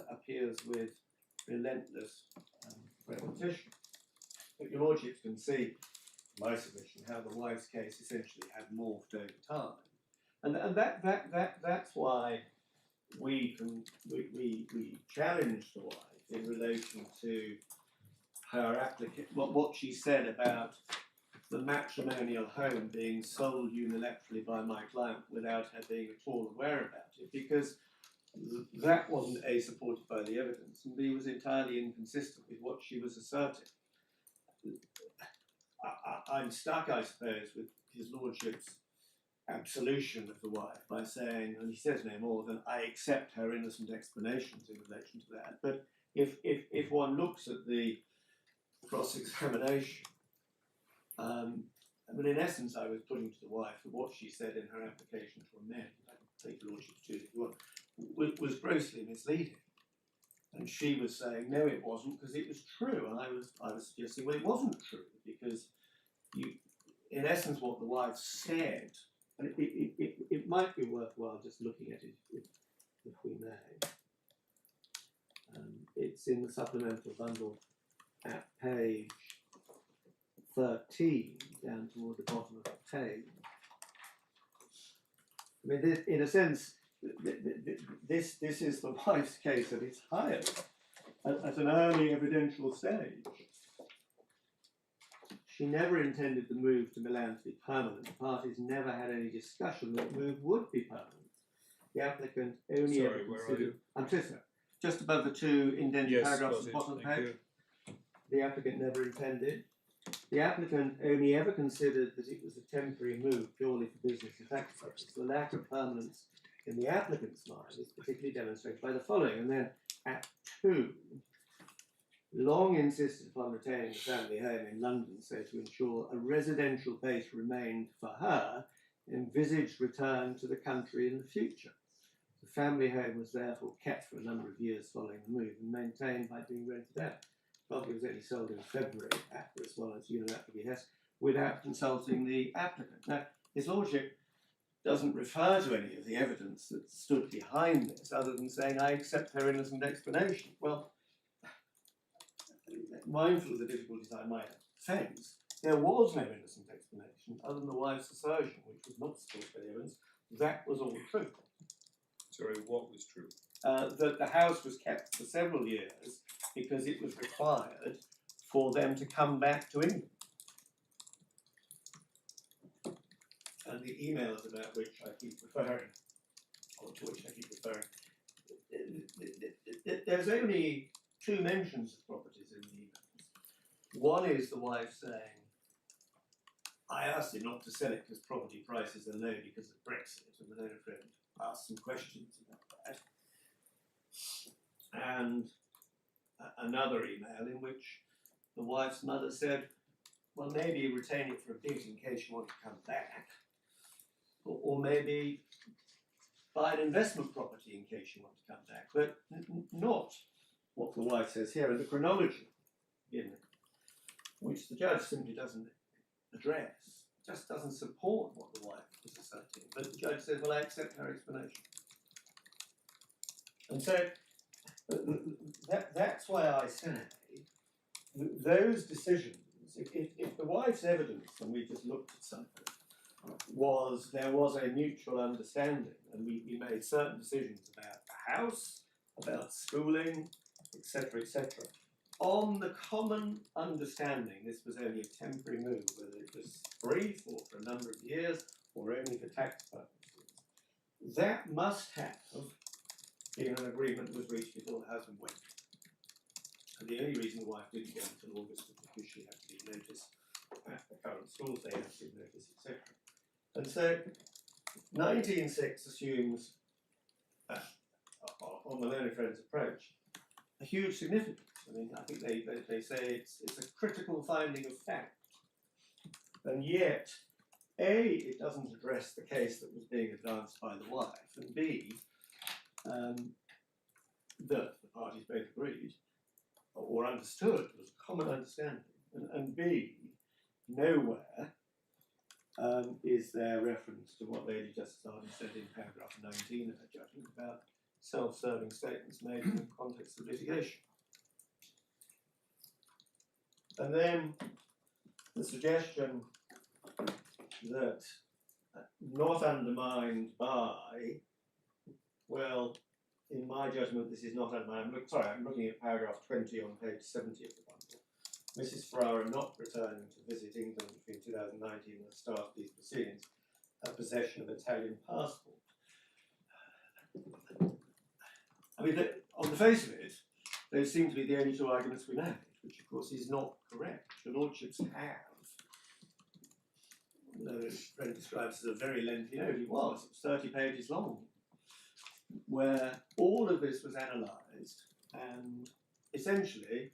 appears with relentless repetition. But your lordships can see, in my submission, how the wife's case essentially had morphed over time, and that's why we challenged the wife in relation to her applicant, what she said about the matrimonial home being sold unilaterally by my client without her being at all aware about it, because that wasn't A, supported by the evidence, and B, was entirely inconsistent with what she was asserting. I'm stuck, I suppose, with his lordship's absolution of the wife by saying, and he says no more than, I accept her innocent explanations in relation to that. But if one looks at the cross-examination, I mean, in essence, I was putting to the wife that what she said in her application to amend, I can take the lordship to if you want, was grossly misleading. And she was saying, no, it wasn't, because it was true. And I was suggesting, well, it wasn't true, because in essence, what the wife said, and it might be worthwhile just looking at it if we may. It's in the supplemental bundle at page 13, down toward the bottom of the page. I mean, this, in a sense, this is the wife's case at its highest, at an early evidential stage. She never intended the move to Milan to be permanent. The parties never had any discussion that the move would be permanent. The applicant only ever considered... I'm just above the two indented paragraphs at the bottom of the page. The applicant never intended. The applicant only ever considered that it was a temporary move purely for business and tax purposes. The lack of permanence in the applicant's mind is particularly demonstrated by the following. And then at 2, long insisted upon retaining the family home in London so to ensure a residential base remained for her, envisaged return to the country in the future. The family home was therefore kept for a number of years following the move and maintained by being rented out. The property was only sold in February at Respondent's unilateral behest without consulting the applicant. Now, his lordship doesn't refer to any of the evidence that stood behind this other than saying, I accept her innocent explanation. Well, mindful of the difficulties I might face, there was no innocent explanation other than the wife's assertion, which was not supported by the evidence. That was all true. Sorry, what was true? That the house was kept for several years because it was required for them to come back to England. And the emails about which I keep referring, or to which I keep referring, there's only two mentions of properties in the emails. One is the wife saying, I asked him not to sell it because property prices are low because of Brexit, and the owner friend asked some questions about that. And another email in which the wife's mother said, well, maybe retain it for a bit in case you want to come back, or maybe buy an investment property in case you want to come back, but not what the wife says here, and the chronology in it, which the judge simply doesn't address, just doesn't support what the wife is asserting. But the judge says, well, I accept her explanation. And so that's why I say those decisions, if the wife's evidence, and we just looked at something, was there was a mutual understanding, and we made certain decisions about the house, about schooling, etc., etc. On the common understanding, this was only a temporary move, whether it was brief or for a number of years or only for tax purposes. That must have been an agreement that was reached before the husband went. And the only reason the wife didn't go until August was because she had to give notice at the current schools, they had to give notice, etc. And so 19.6 assumes, on the learned friend's approach, a huge significance. I mean, I think they say it's a critical finding of fact. And yet, A, it doesn't address the case that was being advanced by the wife, and B, that the parties both agreed or understood, was a common understanding, and B, nowhere is there reference to what Lady Justice Arnold said in paragraph 19 of her judgment about self-serving statements made in the context of litigation. And then the suggestion that not undermined by, well, in my judgment, this is not undermined. I'm looking at paragraph 20 on page 70 of the bundle. Mrs. Ferrara not returning to visit England between 2019 and the start of these proceedings, her possession of Italian passport. I mean, on the face of it, those seem to be the only two arguments we made, which of course is not correct. Your lordships have, the friend describes as a very lengthy note, it was 30 pages long, where all of this was analysed, and essentially,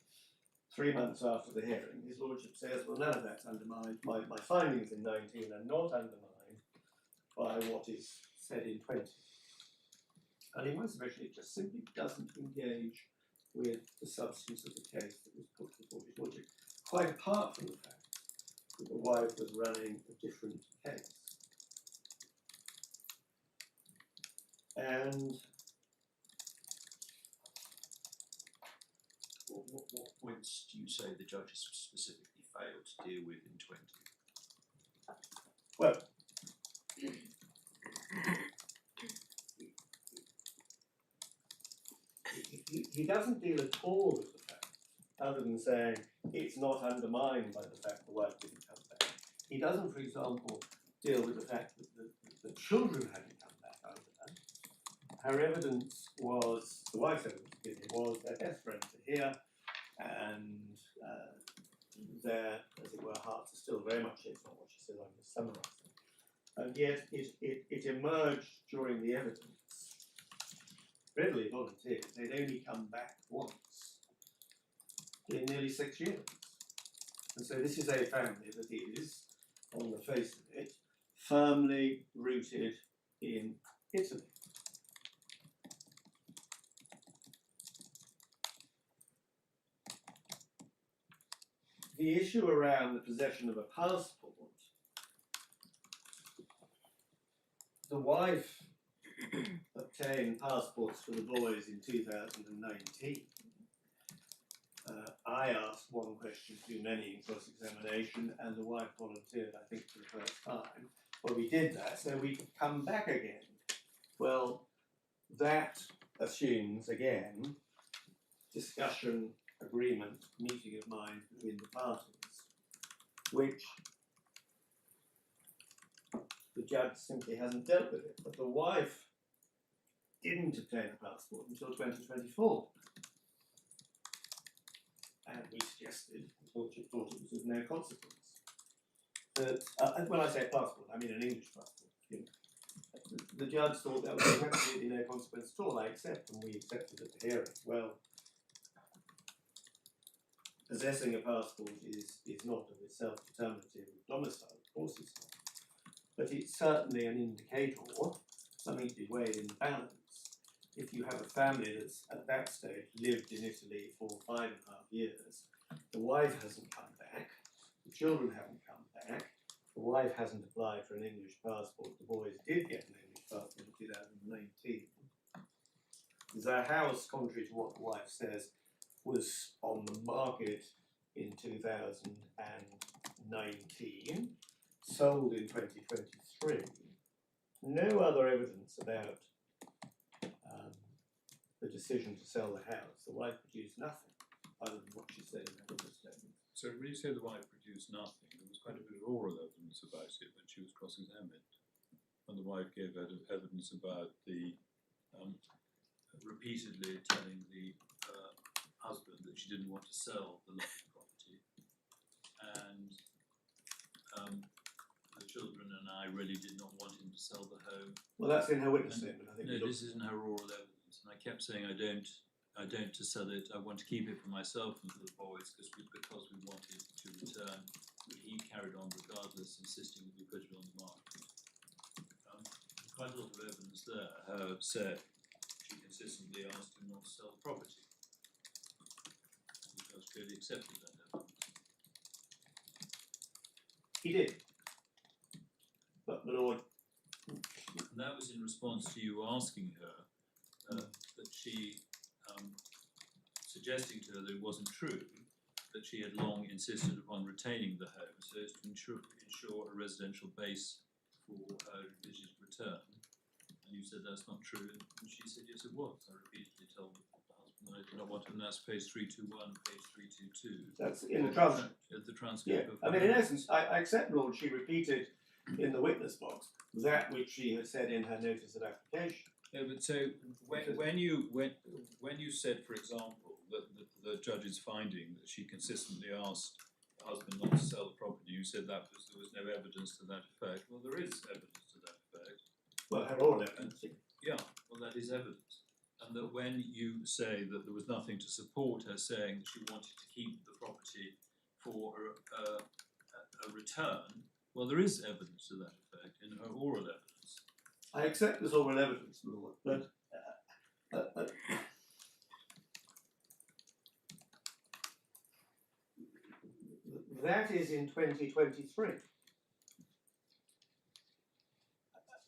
3 months after the hearing, his lordship says, well, none of that's undermined. My findings in 19 are not undermined by what is said in 20. And in my submission, it just simply doesn't engage with the substance of the case that was put before his lordship, quite apart from the fact that the wife was running a different case. And what points do you say the judges specifically failed to deal with in 20? well, he doesn't deal at all with the fact, other than saying it's not undermined by the fact the wife didn't come back. He doesn't, for example, deal with the fact that the children hadn't come back either. Her evidence was, the wife's evidence was their best friends are here, and their, as it were, hearts are still very much in on what she said. I'm just summarising. And yet it emerged during the evidence, readily volunteered, they'd only come back once in nearly 6 years. And so this is a family that is, on the face of it, firmly rooted in Italy. The issue around the possession of a passport, the wife obtained passports for the boys in 2019. I asked one question too many in cross-examination, and the wife volunteered, I think, for the first time. Well, we did that so we could come back again. Well, that assumes, again, discussion, agreement, meeting of minds between the parties, which the judge simply hasn't dealt with it. But the wife didn't obtain a passport until 2024. And we suggested, thought it was of no consequence. That, when I say passport, I mean an English passport. You know. The judge thought that was absolutely no consequence at all. I accept, and we accepted at the hearing. Well, possessing a passport is not of itself determinative of domicile, of course it's not. But it's certainly an indicator, something to be weighed in the balance. If you have a family that's at that stage lived in Italy for 5.5 years, the wife hasn't come back, the children haven't come back, the wife hasn't applied for an English passport, the boys did get an English passport in 2019. The house, contrary to what the wife says, was on the market in 2019, sold in 2023. No other evidence about the decision to sell the house. The wife produced nothing other than what she said in her witness statement. So when you say the wife produced nothing, there was quite a bit of oral evidence about it when she was cross-examined. And the wife gave evidence about the repeatedly telling the husband that she didn't want to sell the London property, and the children and I really did not want him to sell the home. Well, that's in her witness statement, I think. No, this isn't her oral evidence. And I kept saying, I don't to sell it. I want to keep it for myself and for the boys because we wanted to return. But he carried on regardless, insisting that we put it on the market. Quite a lot of evidence there. Her said she consistently asked him not to sell the property. The judge clearly accepted that evidence. He did. But the Lord. And that was in response to you asking her that she, suggesting to her that it wasn't true, that she had long insisted upon retaining the home so as to ensure a residential base for her envisaged return. And you said that's not true, and she said yes it was. I repeatedly told the husband I did not want to, and that's page 321, page 322. That's in the transcript. The transcript. Yeah, I mean, in essence, I accept, Lord, she repeated in the witness box that which she had said in her notice of application. Yeah, but so when you said, for example, that the judge's finding that she consistently asked the husband not to sell the property, you said there was no evidence to that effect. Well, there is evidence to that effect. Well, her oral evidence. Yeah, well, that is evidence. And that when you say that there was nothing to support her saying that she wanted to keep the property for a return, well, there is evidence to that effect in her oral evidence. I accept this oral evidence, Lord, but that is in 2023.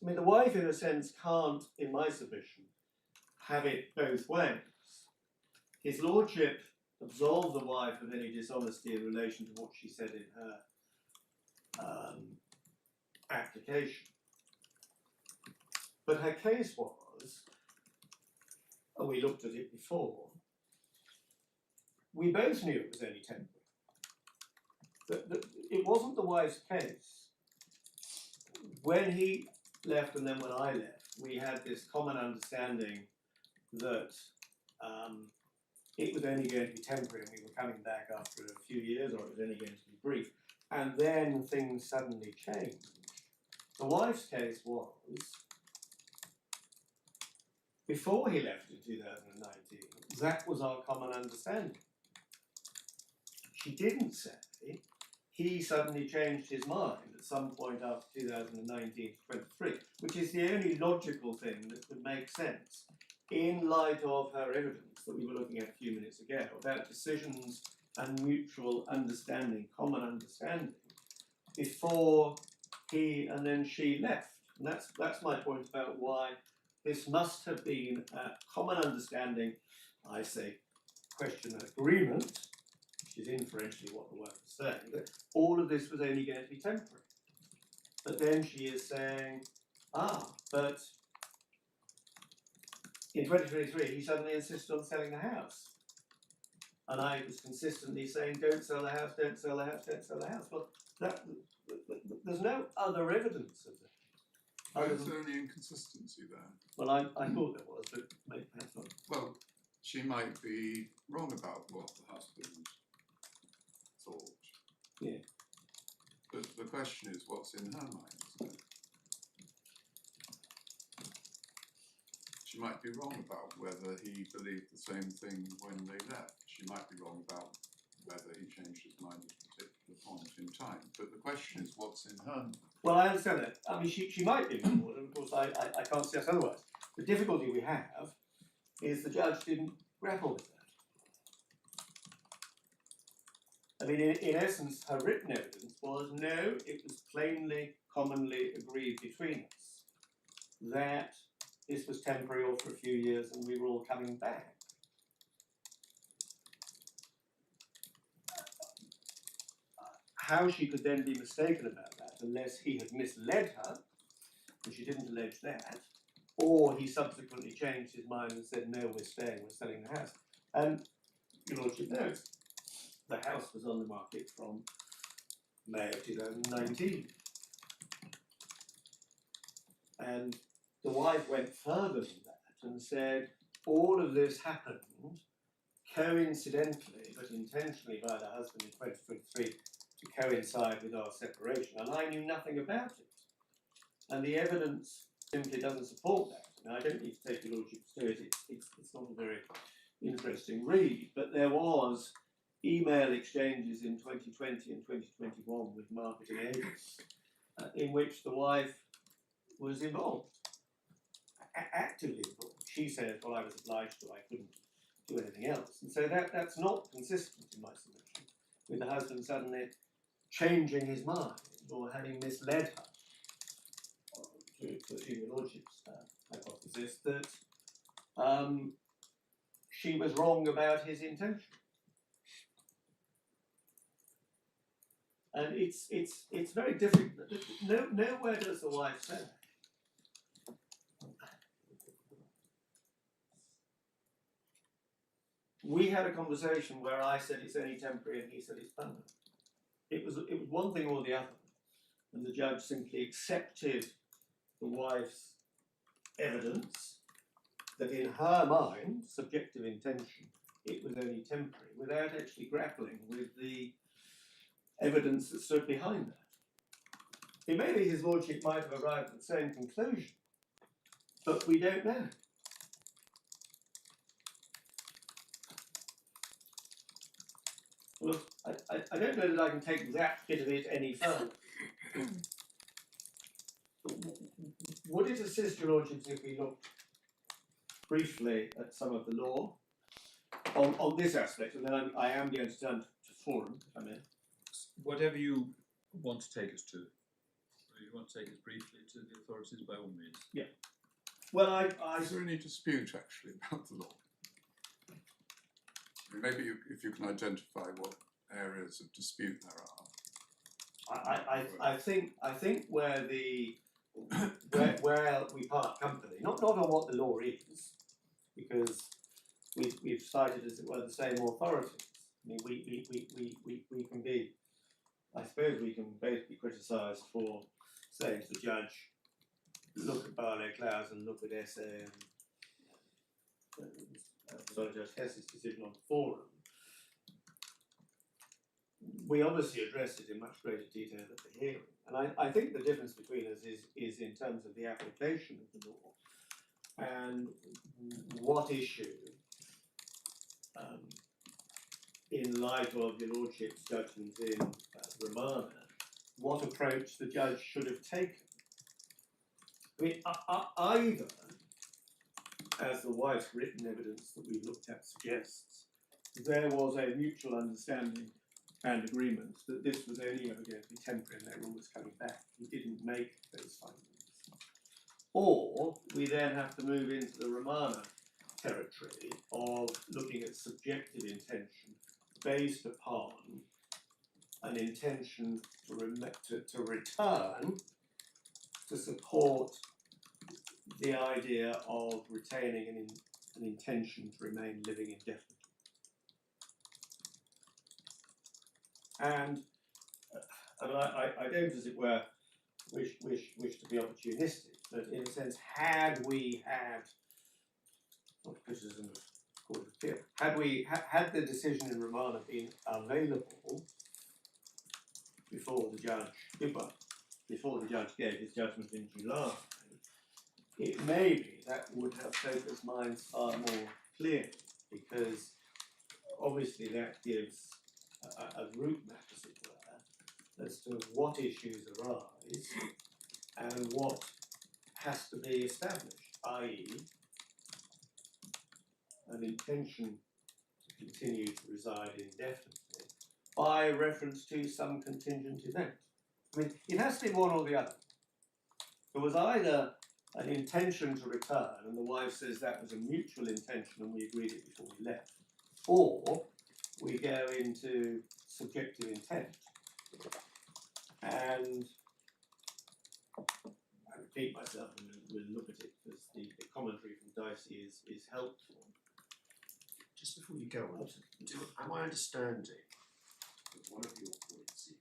I mean, the wife, in a sense, can't, in my submission, have it both ways. His lordship absolved the wife of any dishonesty in relation to what she said in her application. But her case was, and we looked at it before, we both knew it was only temporary. That it wasn't the wife's case. When he left and then when I left, we had this common understanding that it was only going to be temporary and we were coming back after a few years, or it was only going to be brief. And then things suddenly changed. The wife's case was, before he left in 2019, that was our common understanding. She didn't say he suddenly changed his mind at some point after 2019 to 23, which is the only logical thing that would make sense in light of her evidence that we were looking at a few minutes ago about decisions and mutual understanding, common understanding, before he and then she left. And that's my point about why this must have been a common understanding, I say, question agreement, which is inferentially what the wife is saying, that all of this was only going to be temporary. But then she is saying, but in 2023 he suddenly insisted on selling the house. And I was consistently saying, don't sell the house, don't sell the house, don't sell the house. Well, there's no other evidence of that. Is there any inconsistency there? Well, I thought there was, but maybe perhaps not. Well, she might be wrong about what the husband thought. Yeah. But the question is what's in her mind, isn't it? She might be wrong about whether he believed the same thing when they left. She might be wrong about whether he changed his mind at a particular point in time. But the question is what's in her mind. Well, I understand that. I mean, she might be wrong, and of course I can't suggest otherwise. The difficulty we have is the judge didn't grapple with that. I mean, in essence, her written evidence was no, it was plainly, commonly agreed between us that this was temporary or for a few years and we were all coming back. How she could then be mistaken about that, unless he had misled her, and she didn't allege that, or he subsequently changed his mind and said, no, we're staying, we're selling the house. And your lordship knows, the house was on the market from May of 2019. And the wife went further than that and said, all of this happened coincidentally, but intentionally by the husband in 2023 to coincide with our separation, and I knew nothing about it. And the evidence simply doesn't support that. Now, I don't need to take your lordship to it, it's not a very interesting read, but there was email exchanges in 2020 and 2021 with marketing agents in which the wife was involved, actively involved. She says, well, I was obliged to, I couldn't do anything else. And so that's not consistent in my submission with the husband suddenly changing his mind or having misled her to your lordship's hypothesis that she was wrong about his intention. And it's very difficult. Nowhere does the wife say that. We had a conversation where I said it's only temporary and he said it's permanent. It was one thing or the other, and the judge simply accepted the wife's evidence that in her mind, subjective intention, it was only temporary, without actually grappling with the evidence that stood behind that. It may be his lordship might have arrived at the same conclusion, but we don't know. Well, I don't know that I can take that bit of it any further. Would it assist your lordships if we look briefly at some of the law on this aspect, and then I am going to turn to forum, if I may. Whatever you want to take us to. If you want to take us briefly to the authorities, by all means. Yeah. Well, Is there any dispute actually about the law? Maybe if you can identify what areas of dispute there are. I think where where we part company, not on what the law is, because we've cited, as it were, the same authorities. I mean, we can be, I suppose we can both be criticised for saying to the judge, look at Barlow Clouds and look at SA and Judge Hess's decision on the forum. We obviously addressed it in much greater detail at the hearing, and I think the difference between us is in terms of the application of the law and what issue, in light of your lordship's judgment in Romana, what approach the judge should have taken. I mean, either, as the wife's written evidence that we looked at suggests, there was a mutual understanding and agreement that this was only ever going to be temporary and they were always coming back. He didn't make those findings. Or we then have to move into the Romana territory of looking at subjective intention based upon an intention to return to support the idea of retaining an intention to remain living indefinitely. And I don't, as it were, wish to be opportunistic, but in a sense, had we had, not criticism of Court of Appeal, had the decision in Romana been available before the judge gave his judgment in July, it may be that would have focused minds far more clearly, because obviously that gives a route map, as it were, as to what issues arise and what has to be established, i.e. an intention to continue to reside indefinitely by reference to some contingent event. I mean, it has to be one or the other. There was either an intention to return, and the wife says that was a mutual intention and we agreed it before we left, or we go into subjective intent. And I repeat myself, and we'll look at it because the commentary from Dicey is helpful. Just before you go on, am I understanding that one of your points is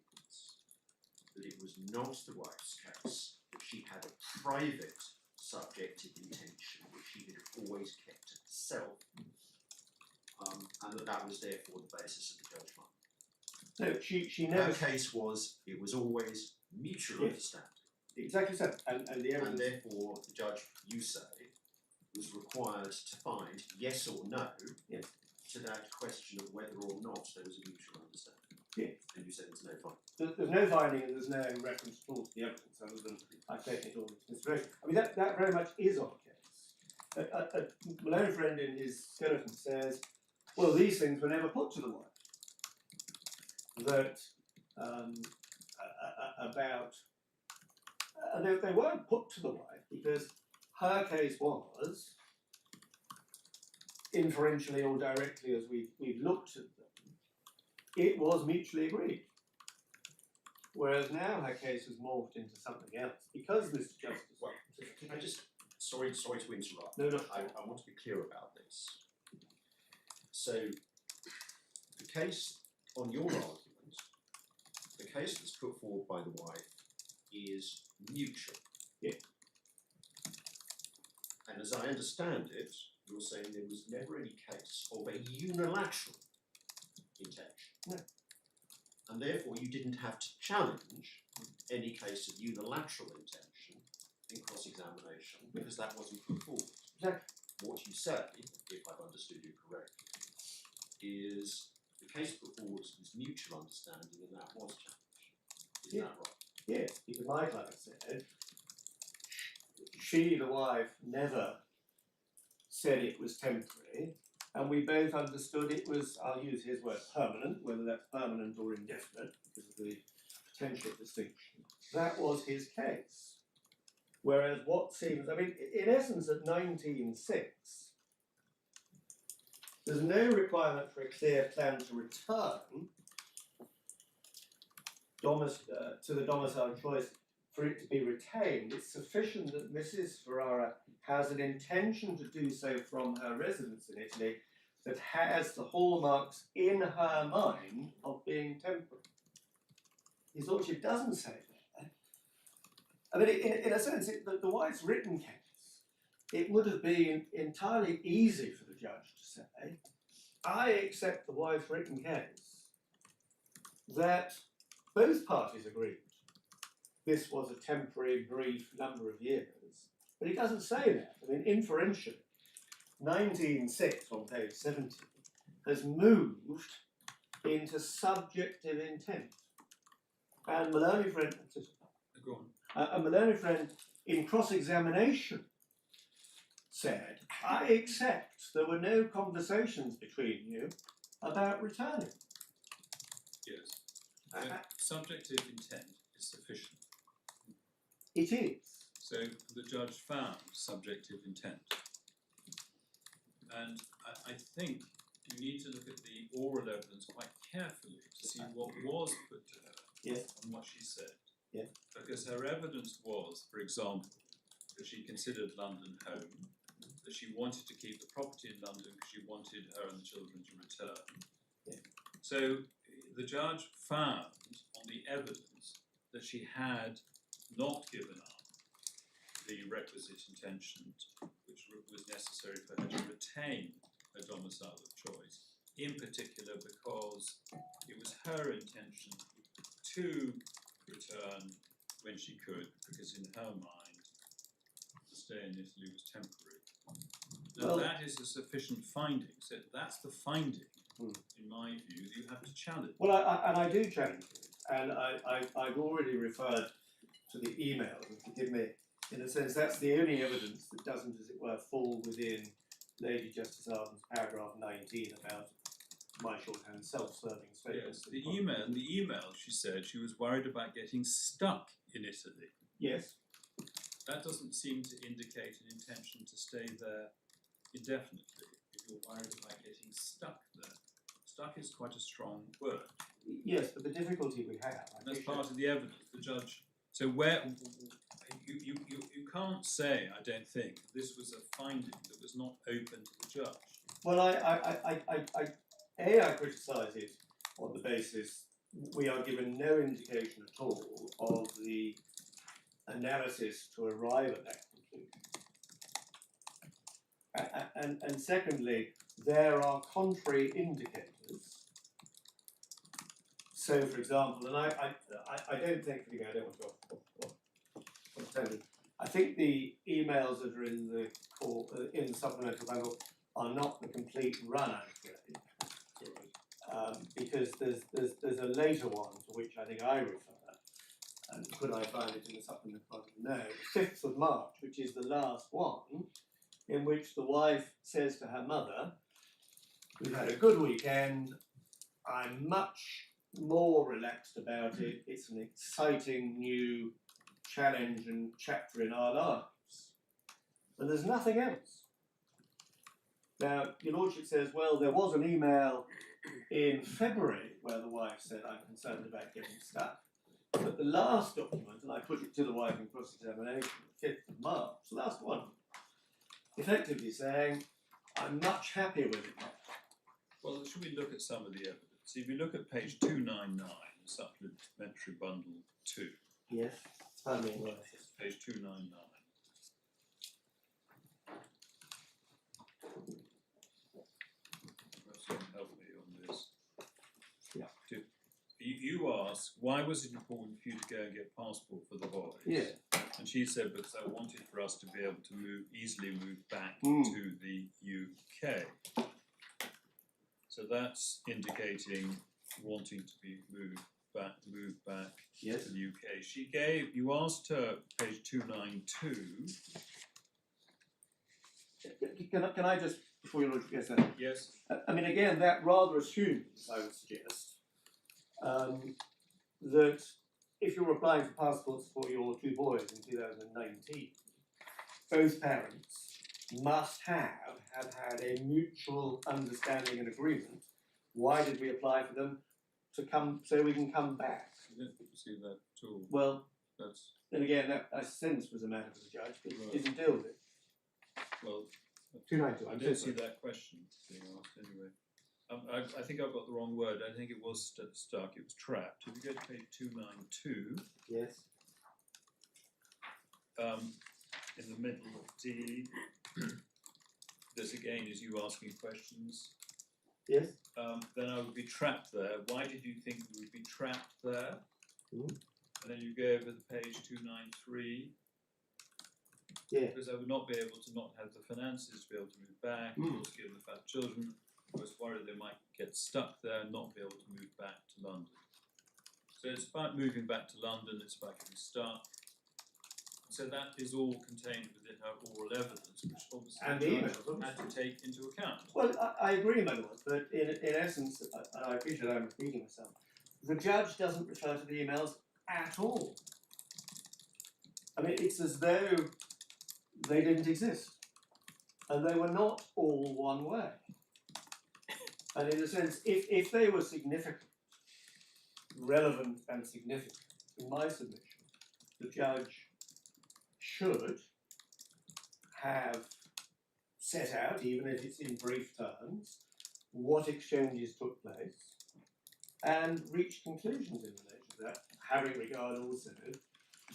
that it was not the wife's case, that she had a private subjective intention which she had always kept to herself, and that was therefore the basis of the judgment? No, she never. Her case was, it was always mutual understanding. Exactly so, and the evidence. And therefore, the judge, you say, was required to find yes or no to that question of whether or not there was a mutual understanding. Yes. And you said there's no finding. There's no finding and there's no reference at all to the evidence other than I've taken it all into consideration. I mean, that very much is our case. A Malone friend in his skeleton says, well, these things were never put to the wife. That they weren't put to the wife because her case was, inferentially or directly as we've looked at them, it was mutually agreed. Whereas now her case has morphed into something else because Mr. Justice. Well, can I just, sorry to interrupt. No. I want to be clear about this. So, the case, on your argument, the case that's put forward by the wife is mutual. Yeah. And as I understand it, you're saying there was never any case of a unilateral intention. No. And therefore you didn't have to challenge any case of unilateral intention in cross-examination because that wasn't put forward. Exactly. What you say, if I've understood you correctly, is the case put forward was mutual understanding and that was challenged. Is that right? Yes, because my client said she, the wife, never said it was temporary, and we both understood it was, I'll use his word, permanent, whether that's permanent or indefinite, because of the potential distinction. That was his case. Whereas what seems, I mean, in essence, at 19.6, there's no requirement for a clear plan to return to the domicile choice for it to be retained. It's sufficient that Mrs. Ferrara has an intention to do so from her residence in Italy that has the hallmarks in her mind of being temporary. His Lordship doesn't say that. I mean, in a sense, the wife's written case, it would have been entirely easy for the judge to say, I accept the wife's written case that both parties agreed this was a temporary, brief number of years. But he doesn't say that. I mean, inferentially, 19.6 on page 70 has moved into subjective intent. And Maloney friend, Go on. a Maloney friend in cross-examination said, I accept there were no conversations between you about returning. Yes. Subjective intent is sufficient. It is. So the judge found subjective intent. And I think you need to look at the oral evidence quite carefully to see what was put to her Yes. and what she said. Yeah. Because her evidence was, for example, that she considered London home, that she wanted to keep the property in London because she wanted her and the children to return. Yeah. So the judge found on the evidence that she had not given up the requisite intention which was necessary for her to retain her domicile of choice, in particular because it was her intention to return when she could, because in her mind the stay in Italy was temporary. Now Well- that is a sufficient finding, so that's the finding, in my view, that you have to challenge. Well, I do challenge it, and I've already referred to the email, and forgive me, in a sense, that's the only evidence that doesn't, as it were, fall within Lady Justice Arden's paragraph 19 about my shorthand self-serving statements. Yes, the email, she said she was worried about getting stuck in Italy. Yes, That doesn't seem to indicate an intention to stay there indefinitely, if you're worried about getting stuck there. Stuck is quite a strong word. yes, but the difficulty we have, And that's part of the evidence, the judge. So where you can't say, I don't think, this was a finding that was not open to the judge. Well, I criticise it on the basis we are given no indication at all of the analysis to arrive at that conclusion. And secondly, there are contrary indicators. So, for example, and I don't think, again, I don't want to go off tangent. I think the emails that are in the in the supplemental manual are not the complete run, I'm afraid, because there's a later one to which I think I refer, and could I find it in the supplemental manual? No, the 5th of March, which is the last one, in which the wife says to her mother, "We've had a good weekend. I'm much more relaxed about it. It's an exciting new challenge and chapter in our lives." And there's nothing else. Now, your lordship says, well, there was an email in February where the wife said, "I'm concerned about getting stuck." But the last document, and I put it to the wife in cross-examination, the 5th of March, the last one, effectively saying, "I'm much happier with it now." Well, should we look at some of the evidence? If you look at page 299, supplementary bundle 2, Yes, timing worth. page 299. Perhaps you can help me on this. Yeah. You ask, why was it important for you to go and get a passport for the boys? Yeah. And she said, because I wanted for us to be able to easily move back Mm. to the UK. So that's indicating wanting to be moved back Yes. to the UK. You asked her, page 292, Can I just, before you look at that, yes, I mean, again, that rather assumes, I would suggest, that if you're applying for passports for your 2 boys in 2019, both parents must have had a mutual understanding and agreement. Why did we apply for them? To come, so we can come back. I didn't see that at all. Well, That's, then again, that I sense was a matter for the judge, but Right. didn't deal with it. well, 292, I don't see that question being asked anyway. I think I've got the wrong word. I think it was stuck, it was trapped. If you go to page 292, Yes. in the middle of D, this again is you asking questions. Yes. Then I would be trapped there. Why did you think we would be trapped there? Mm. And then you go over to page 293. Yeah. Because I would not be able to not have the finances to be able to move back, Mm. also given the fact children, I was worried they might get stuck there and not be able to move back to London. So it's about moving back to London, it's about getting stuck. So that is all contained within her oral evidence, which obviously And the the judge emails, had to take into account. Well, I agree, my lord, but in essence, and I appreciate I'm repeating myself, the judge doesn't refer to the emails at all. I mean, it's as though they didn't exist. And they were not all one way. And in a sense, if they were significant, relevant and significant, in my submission, the judge should have set out, even if it's in brief terms, what exchanges took place and reached conclusions in relation to that, having regard also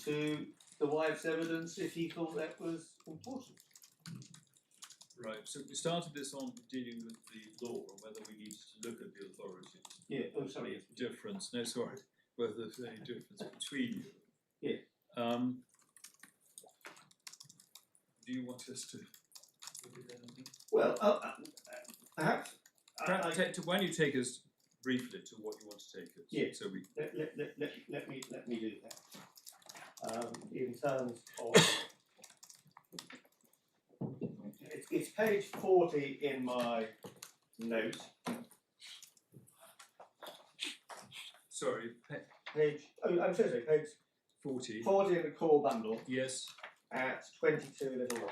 to the wife's evidence if he thought that was important. Right, so we started this on dealing with the law and whether we needed to look at the authorities. Yeah, oh, sorry, yes. Difference, no, sorry, whether there's any difference between you. Yeah. Do you want us to look at anything? Well, perhaps Why don't you take us briefly to what you want to take us? Yeah. So we, let me do that. In terms of it's page 40 in my note. sorry, Page I'm so sorry, page 40. 40 in the core bundle Yes. at 22 little 1.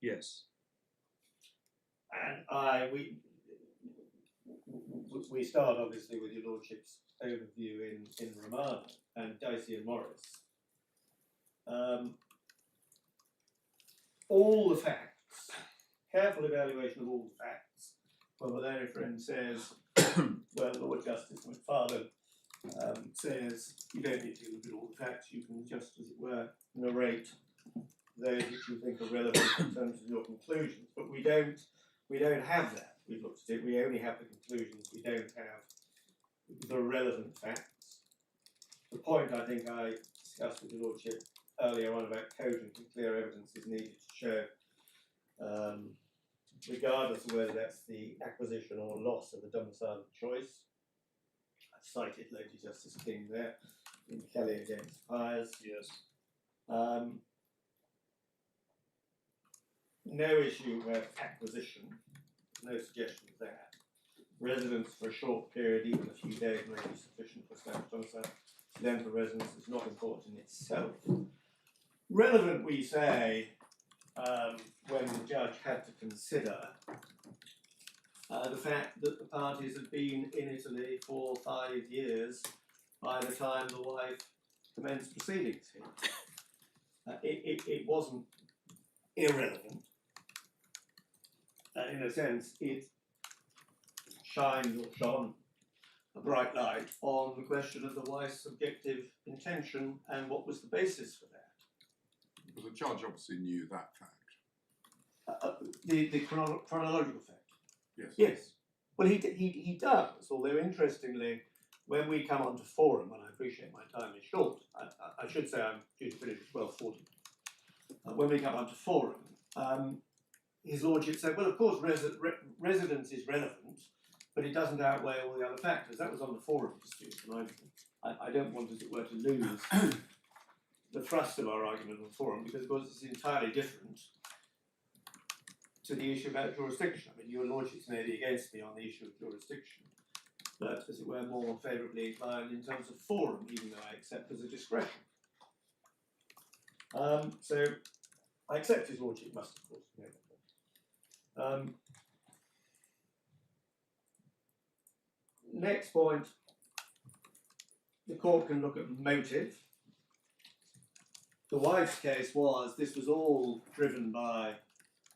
Yes. And we start obviously with your lordship's overview in Romano and Dicey and Morris. All the facts, careful evaluation of all the facts. Well, my learned friend says, well, Lord Justice McFarlane says you don't need to look at all the facts. You can just, as it were, narrate those which you think are relevant in terms of your conclusions. But we don't have that. We've looked at it. We only have the conclusions. We don't have the relevant facts. The point I think I discussed with the lordship earlier on about cogent and clear evidence is needed to show, regardless of whether that's the acquisition or loss of a domicile of choice. I've cited Lady Justice King there in Kelly against Pyers. Yes. No issue with acquisition, no suggestion of that. Residence for a short period, even a few days, may be sufficient for established domicile. Incidental residence is not important in itself. Relevant, we say, when the judge had to consider the fact that the parties had been in Italy for 5 years by the time the wife commenced proceedings here. It wasn't irrelevant. In a sense, it shined or shone a bright light on the question of the wife's subjective intention and what was the basis for that. But the judge obviously knew that fact. The chronological fact. Yes. Yes. Well, he does, although interestingly, when we come onto forum, and I appreciate my time is short, I should say I'm due to finish at 12:40. When we come onto forum, his lordship said, well, of course, residence is relevant, but it doesn't outweigh all the other factors. That was on the forum dispute, and I don't want, as it were, to lose the thrust of our argument on the forum, because, of course, it's entirely different to the issue about jurisdiction. I mean, your lordships may be against me on the issue of jurisdiction, but, as it were, more favourably inclined in terms of forum, even though I accept as a discretion. So, I accept his lordship must, of course, know that. Next point, the court can look at motive. The wife's case was, this was all driven by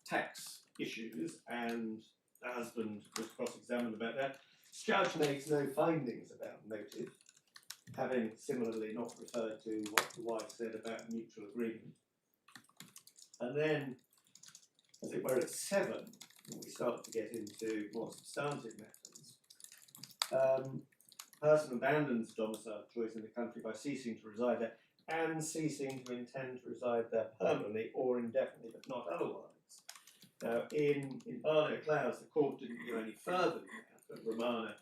tax issues, and the husband was cross-examined about that. The judge makes no findings about motive, having similarly not referred to what the wife said about mutual agreement. And then, as it were, at 7, when we start to get into more substantive matters, person abandons domicile of choice in the country by ceasing to reside there and ceasing to intend to reside there permanently or indefinitely, but not otherwise. Now, in Barlow Clouds, the court didn't go any further than that, but Romano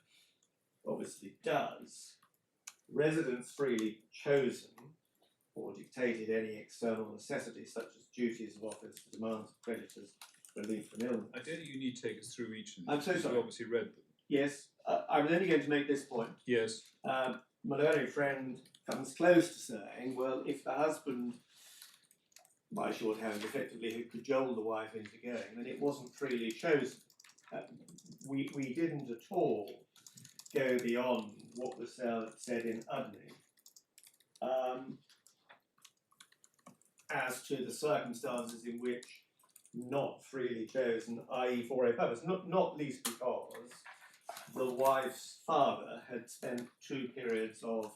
obviously does. Residence freely chosen or dictated any external necessity, such as duties of office, demands of creditors, relief from illness. I don't think you need to take us through each of them. I'm so sorry. You obviously read them. Yes, I was only going to make this point. Yes. my learned friend comes close to saying, well, if the husband, by shorthand, effectively had cajoled the wife into going, then it wasn't freely chosen. We didn't at all go beyond what was said in Udney as to the circumstances in which not freely chosen, i.e. for a purpose, not least because the wife's father had spent 2 periods of,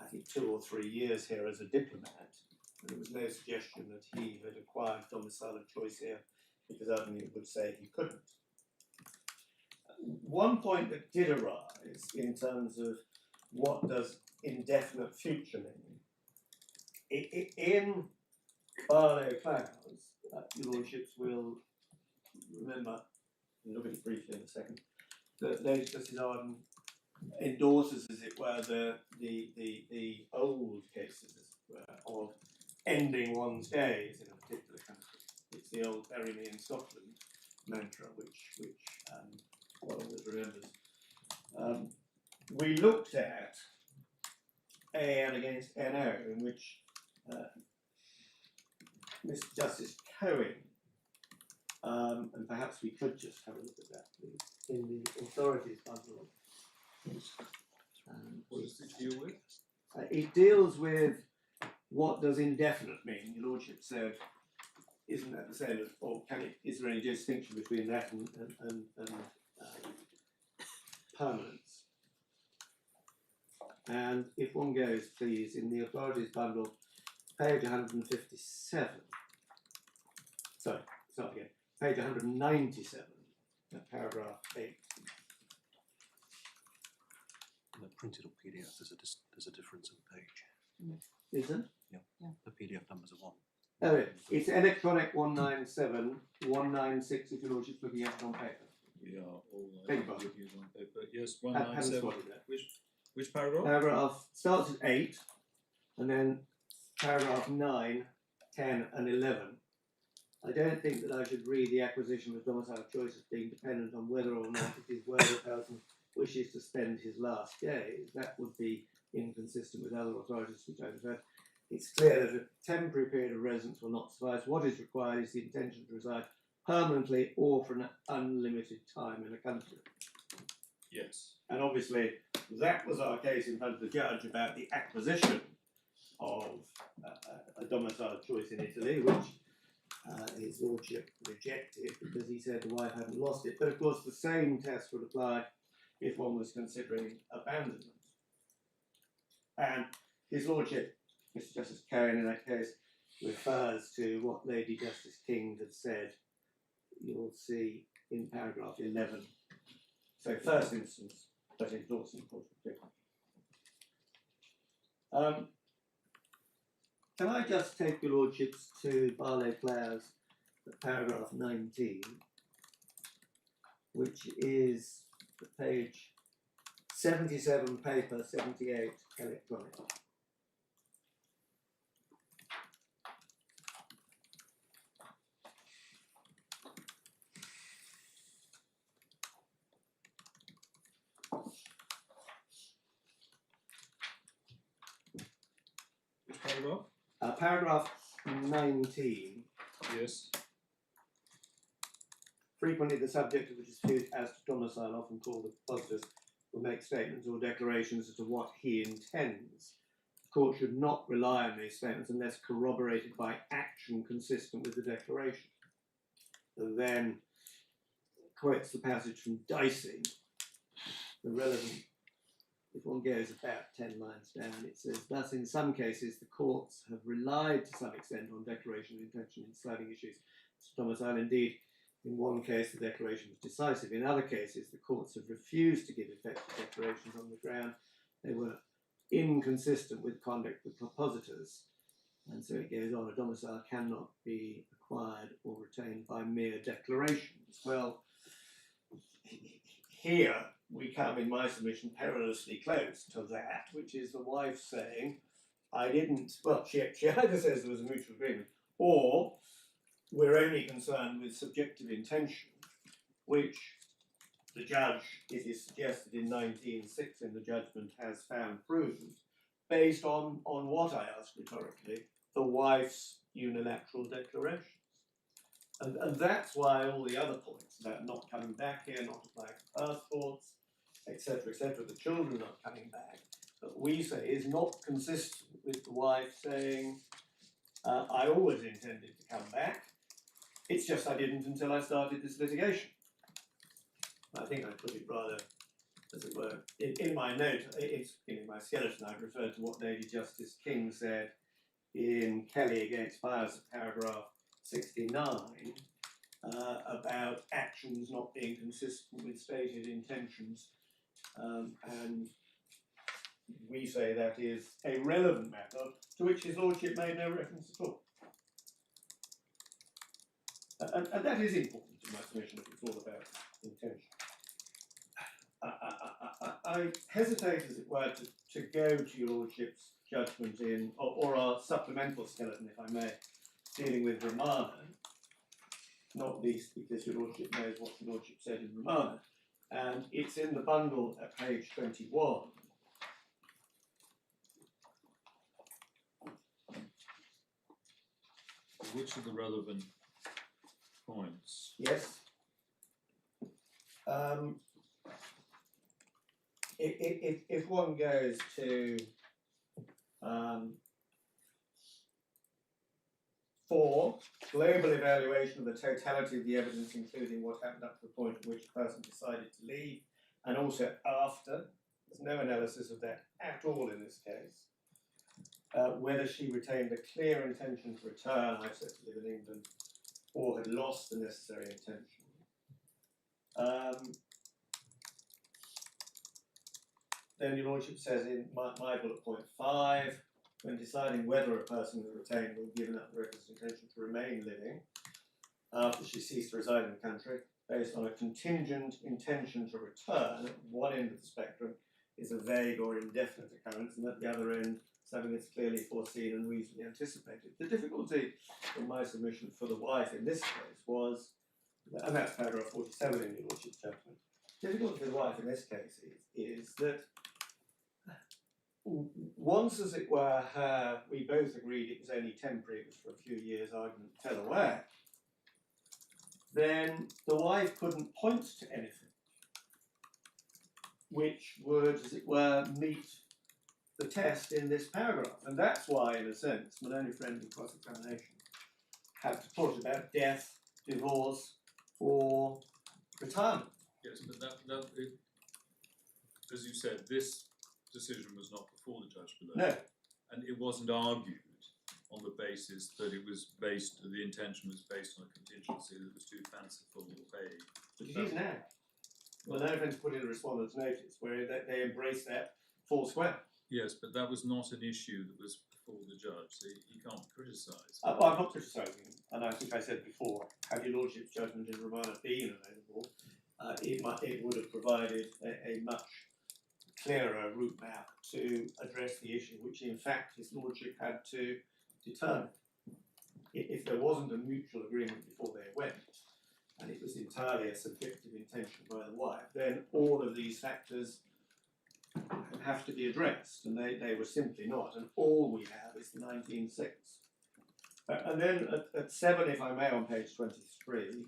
I think, 2 or 3 years here as a diplomat, and there was no suggestion that he had acquired domicile of choice here, because Udney would say he couldn't. One point that did arise in terms of what does indefinite future mean, in Barlow Clouds, your lordships will remember, and look at it briefly in a second, that Lady Justice Arden endorses, as it were, the old cases, as it were, of ending one's days in a particular country. It's the old bury me in Scotland mantra, which one always remembers. We looked at AN against NO, in which Mr. Justice Cohen, and perhaps we could just have a look at that, please, in the authorities bundle. What does it deal with? It deals with what does indefinite mean. Your lordship said, isn't that the same as, or is there any distinction between that and permanence? And if one goes, please, in the authorities bundle, page 157. Sorry, start again. Page 197, paragraph 8. In the printed or PDF, there's a difference in page. Is there? Yeah. The PDF numbers are 1. Oh, it's electronic 197, 196 if your lordship's looking at it on paper. We are all Beg your pardon. looking at it on paper. Yes, Haven't 197. spotted that. Which paragraph? Paragraph starts at 8, and then paragraph 9, 10, and 11. I don't think that I should read the acquisition of domicile of choice as being dependent on whether or not it is where the person wishes to spend his last days. That would be inconsistent with other authorities which I've heard. It's clear that a temporary period of residence will not suffice. What is required is the intention to reside permanently or for an unlimited time in a country. Yes. And obviously, that was our case in front of the judge about the acquisition of a domicile of choice in Italy, which his lordship rejected because he said the wife hadn't lost it. But of course, the same test would apply if one was considering abandonment. And his lordship, Mr. Justice Cohen, in that case, refers to what Lady Justice King had said. You'll see in paragraph 11. So first instance, but endorsing portrait. Can I just take your lordships to Barlow Clouds, paragraph 19, which is page 77 paper, 78 electronic. Which paragraph? Paragraph 19. Yes. Frequently the subject of the dispute as to domicile, often called the depositors, will make statements or declarations as to what he intends. The court should not rely on these statements unless corroborated by action consistent with the declaration. And then quotes the passage from Dicey, the relevant, if one goes about 10 lines down, it says, thus in some cases the courts have relied to some extent on declaration of intention in deciding issues to domicile. Indeed, in one case the declaration was decisive. In other cases the courts have refused to give effect to declarations on the ground they were inconsistent with conduct of propositors. And so it goes on, a domicile cannot be acquired or retained by mere declarations. Well, here we come in my submission perilously close to that, which is the wife saying, I didn't, well, she either says there was a mutual agreement, or we're only concerned with subjective intention, which the judge, it is suggested in 19.6 in the judgment, has found proved, based on what, I ask rhetorically, the wife's unilateral declarations. And that's why all the other points about not coming back here, not applying for passports, etc., the children not coming back, that we say is not consistent with the wife saying, I always intended to come back, it's just I didn't until I started this litigation. I think I put it rather, as it were, in my note, it's in my skeleton, I've referred to what Lady Justice King said in Kelly against Byers, paragraph 69, about actions not being consistent with stated intentions, and we say that is a relevant matter to which his lordship made no reference at all. And that is important in my submission if it's all about intention. I hesitate, as it were, to go to your lordship's judgment in, or our supplemental skeleton, if I may, dealing with Romana, not least because your lordship knows what your lordship said in Romana, and it's in the bundle at page 21. Which are the relevant points? Yes. If one goes to 4, global evaluation of the totality of the evidence, including what happened up to the point at which a person decided to leave, and also after. There's no analysis of that at all in this case. Whether she retained a clear intention to return, I've said to live in England, or had lost the necessary intention. Then your lordship says in my bullet point 5, when deciding whether a person is retained or given up the requisite intention to remain living after she ceased to reside in the country, based on a contingent intention to return, at one end of the spectrum is a vague or indefinite occurrence, and at the other end, something that's clearly foreseen and reasonably anticipated. The difficulty in my submission for the wife in this case was, and that's paragraph 47 in your lordship's judgment, the difficulty for the wife in this case is that once, as it were, we both agreed it was only temporary, it was for a few years, argument fell away, then the wife couldn't point to anything which would, as it were, meet the test in this paragraph. And that's why, in a sense, Maloney Friend in cross-examination had to put about death, divorce, or retirement. Yes, but as you said, this decision was not before the judge below. No. And it wasn't argued on the basis that it was based, the intention was based on a contingency that was too fanciful or vague. But it is now. Maloney Friend's put in a respondent's notice where they embrace that full square. Yes, but that was not an issue that was before the judge, so you can't criticise. Well, I'm not criticising, and I think I said before, had your lordship's judgment in Romana been available, it would have provided a much clearer route map to address the issue, which in fact his lordship had to determine. If there wasn't a mutual agreement before they went, and it was entirely a subjective intention by the wife, then all of these factors have to be addressed, and they were simply not, and all we have is the 19.6. And then at 7, if I may, on page 23,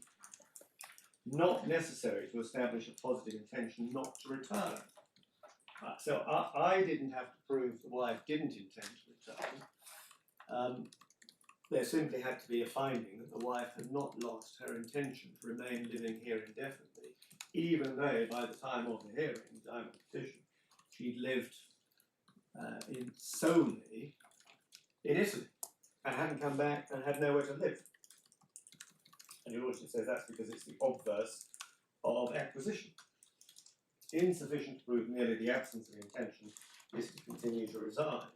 not necessary to establish a positive intention not to return. So I didn't have to prove the wife didn't intend to return. There simply had to be a finding that the wife had not lost her intention to remain living here indefinitely, even though by the time of the hearing, the time of the petition, she'd lived solely in Italy and hadn't come back and had nowhere to live. And your lordship says that's because it's the obverse of acquisition. Insufficient to prove merely the absence of intention is to continue to reside.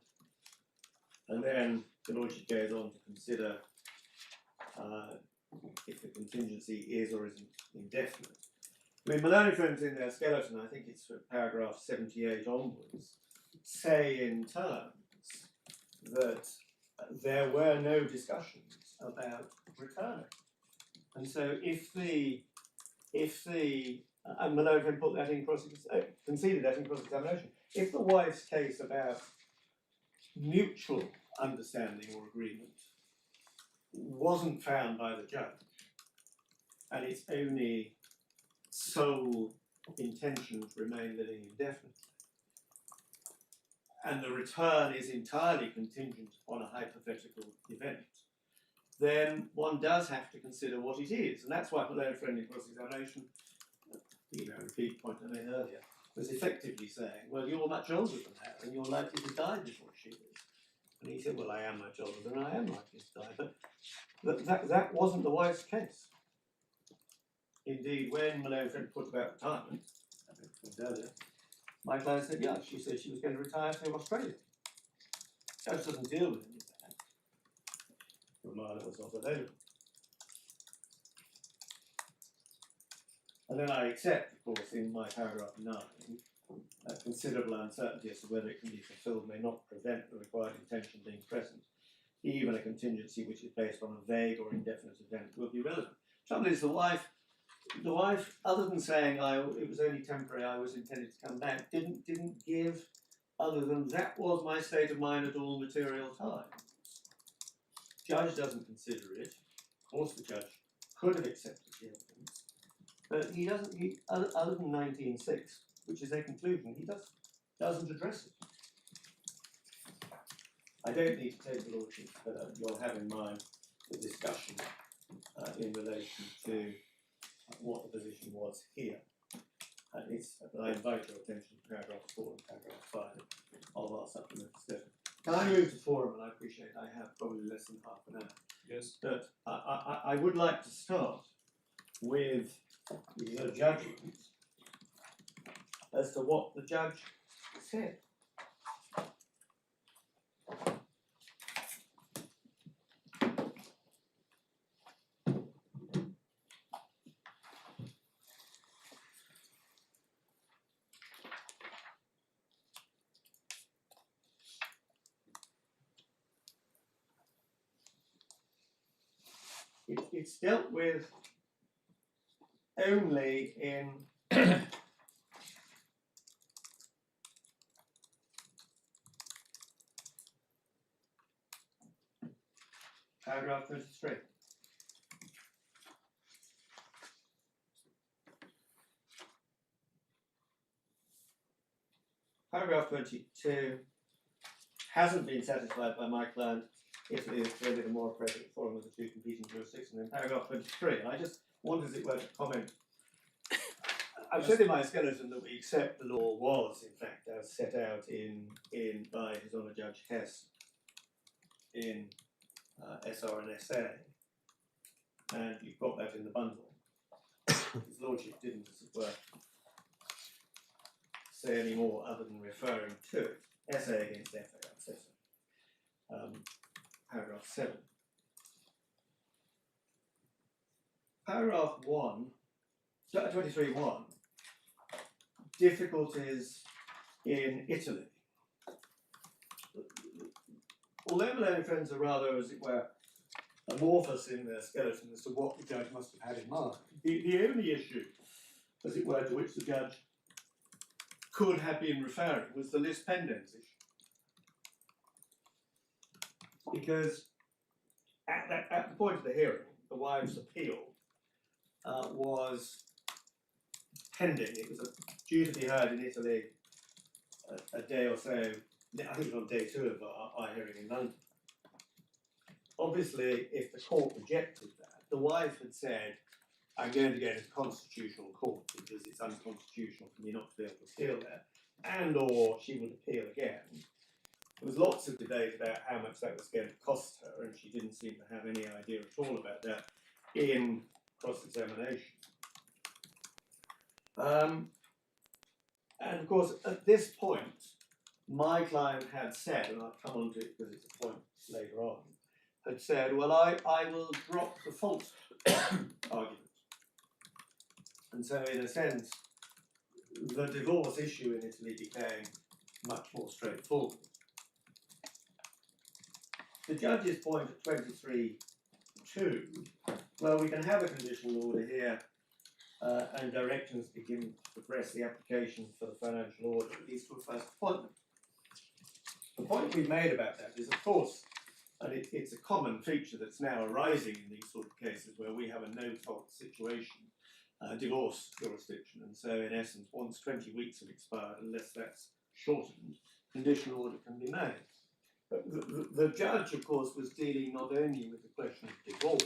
And then the lordship goes on to consider if the contingency is or isn't indefinite. I mean, Maloney Friends in their skeleton, I think it's paragraph 78 onwards, say in terms that there were no discussions about returning. And so if the And Moylan put that in conceded that in cross-examination. If the wife's case about mutual understanding or agreement wasn't found by the judge, and its only sole intention to remain living indefinitely, and the return is entirely contingent upon a hypothetical event, then one does have to consider what it is. And that's why Moylan in cross-examination, repeat the point I made earlier, was effectively saying, well, you're much older than her, and you're likely to die before she is. And he said, well, I am much older than I am likely to die. But that wasn't the wife's case. Indeed, when Moylan put about retirement, I mentioned earlier, my client said, yeah, she said she was going to retire to Australia. The judge doesn't deal with any of that. Reminder was not available. And then I accept, of course, in my paragraph 9, considerable uncertainty as to whether it can be fulfilled may not prevent the required intention being present. Even a contingency which is based on a vague or indefinite event will be relevant. Trouble is, the wife, other than saying it was only temporary, I was intended to come back, didn't give, other than that was my state of mind at all material times. Judge doesn't consider it. Of course, the judge could have accepted the evidence, but he doesn't. Other than 19.6, which is a conclusion, he doesn't address it. I don't need to take the lordship, but you'll have in mind the discussion in relation to what the position was here. I invite your attention to paragraph 4 and paragraph 5 of our supplementary discussion. Can I move to forum? And I appreciate I have probably less than half an hour. Yes. But I would like to start with the judgment as to what the judge said. It's dealt with only in paragraph 33. Paragraph 22 hasn't been satisfied by my client. Italy is clearly the more appropriate forum of the two competing jurisdictions. In paragraph 23, and I just want, as it were, to comment. I've said in my skeleton that we accept the law was, in fact, as set out by His Honour Judge Hess in SR and SA, and you've got that in the bundle. His Lordship didn't, as it were, say any more other than referring to it. SA against FA, etc. Paragraph 7. Paragraph 23.1, difficulties in Italy. Although Moylan and friends are rather, as it were, amorphous in their skeleton as to what the judge must have had in mind, the only issue, as it were, to which the judge could have been referring was the lis pendens issue. Because at the point of the hearing, the wife's appeal was pending. It was due to be heard in Italy a day or so, I think it was on day 2 of our hearing in London. Obviously, if the court rejected that, the wife had said, I'm going to go to constitutional court because it's unconstitutional for me not to be able to appeal there, and or she would appeal again. There was lots of debate about how much that was going to cost her, and she didn't seem to have any idea at all about that in cross-examination. And of course, at this point, my client had said, and I'll come on to it because it's a point later on, had said, well, I will drop the fault argument. And so, in a sense, the divorce issue in Italy became much more straightforward. The judge's point at 23.2, well, we can have a conditional order here and directions begin to progress the application for the financial order, it leads to a first appointment. The point we've made about that is, of course, and it's a common feature that's now arising in these sort of cases where we have a no-fault situation, divorce jurisdiction, and so in essence, once 20 weeks have expired, unless that's shortened, conditional order can be made. But the judge, of course, was dealing not only with the question of divorce,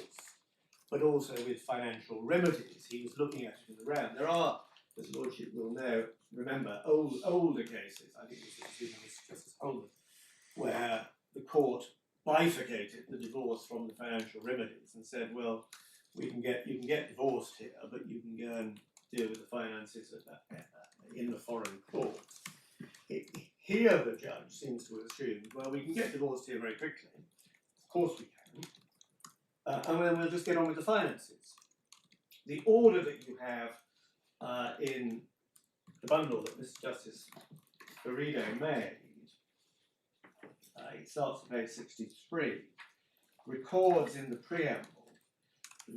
but also with financial remedies. He was looking at it in the round. There are, as Lordship will know, remember, older cases, I think this is Mr. Justice Holden, where the court bifurcated the divorce from the financial remedies and said, well, you can get divorced here, but you can go and deal with the finances in the foreign court. Here the judge seems to assume, well, we can get divorced here very quickly. Of course we can. And then we'll just get on with the finances. The order that you have in the bundle that Mr. Justice Ferrara made, it starts at page 63, records in the preamble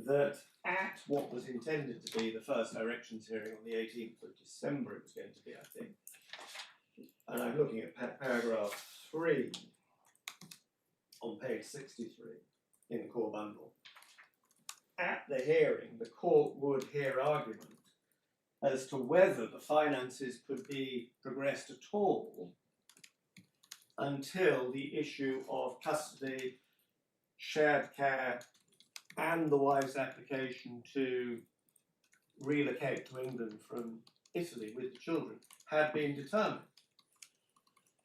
that at what was intended to be the first directions hearing on the 18th of December, it was going to be, I think, and I'm looking at paragraph 3 on page 63 in the core bundle. At the hearing, the court would hear argument as to whether the finances could be progressed at all until the issue of custody, shared care, and the wife's application to relocate to England from Italy with the children had been determined.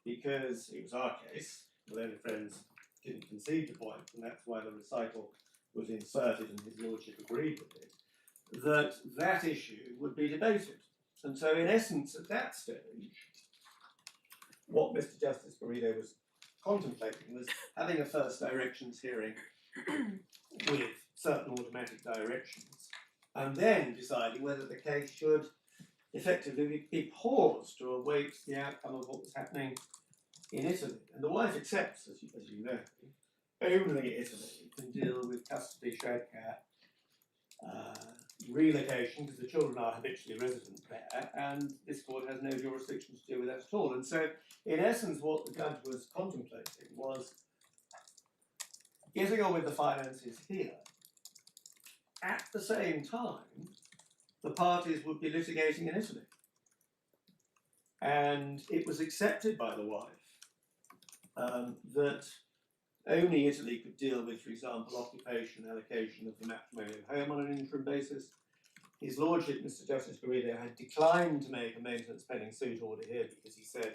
Because it was our case, the learned friends didn't concede the point, and that's why the recital was inserted and his lordship agreed with it, that issue would be debated. And so in essence, at that stage, what Mr. Justice Garrido was contemplating was having a first directions hearing with certain automatic directions, and then deciding whether the case should effectively be paused to await the outcome of what was happening in Italy. And the wife accepts, as you know, only Italy can deal with custody, shared care, relocation, because the children are habitually resident there, and this court has no jurisdiction to deal with that at all. And so, in essence, what the judge was contemplating was getting on with the finances here. At the same time, the parties would be litigating in Italy. And it was accepted by the wife that only Italy could deal with, for example, occupation, allocation of the matrimonial home on an interim basis. His lordship, Mr. Justice Garrido, had declined to make a maintenance pending suit order here because he said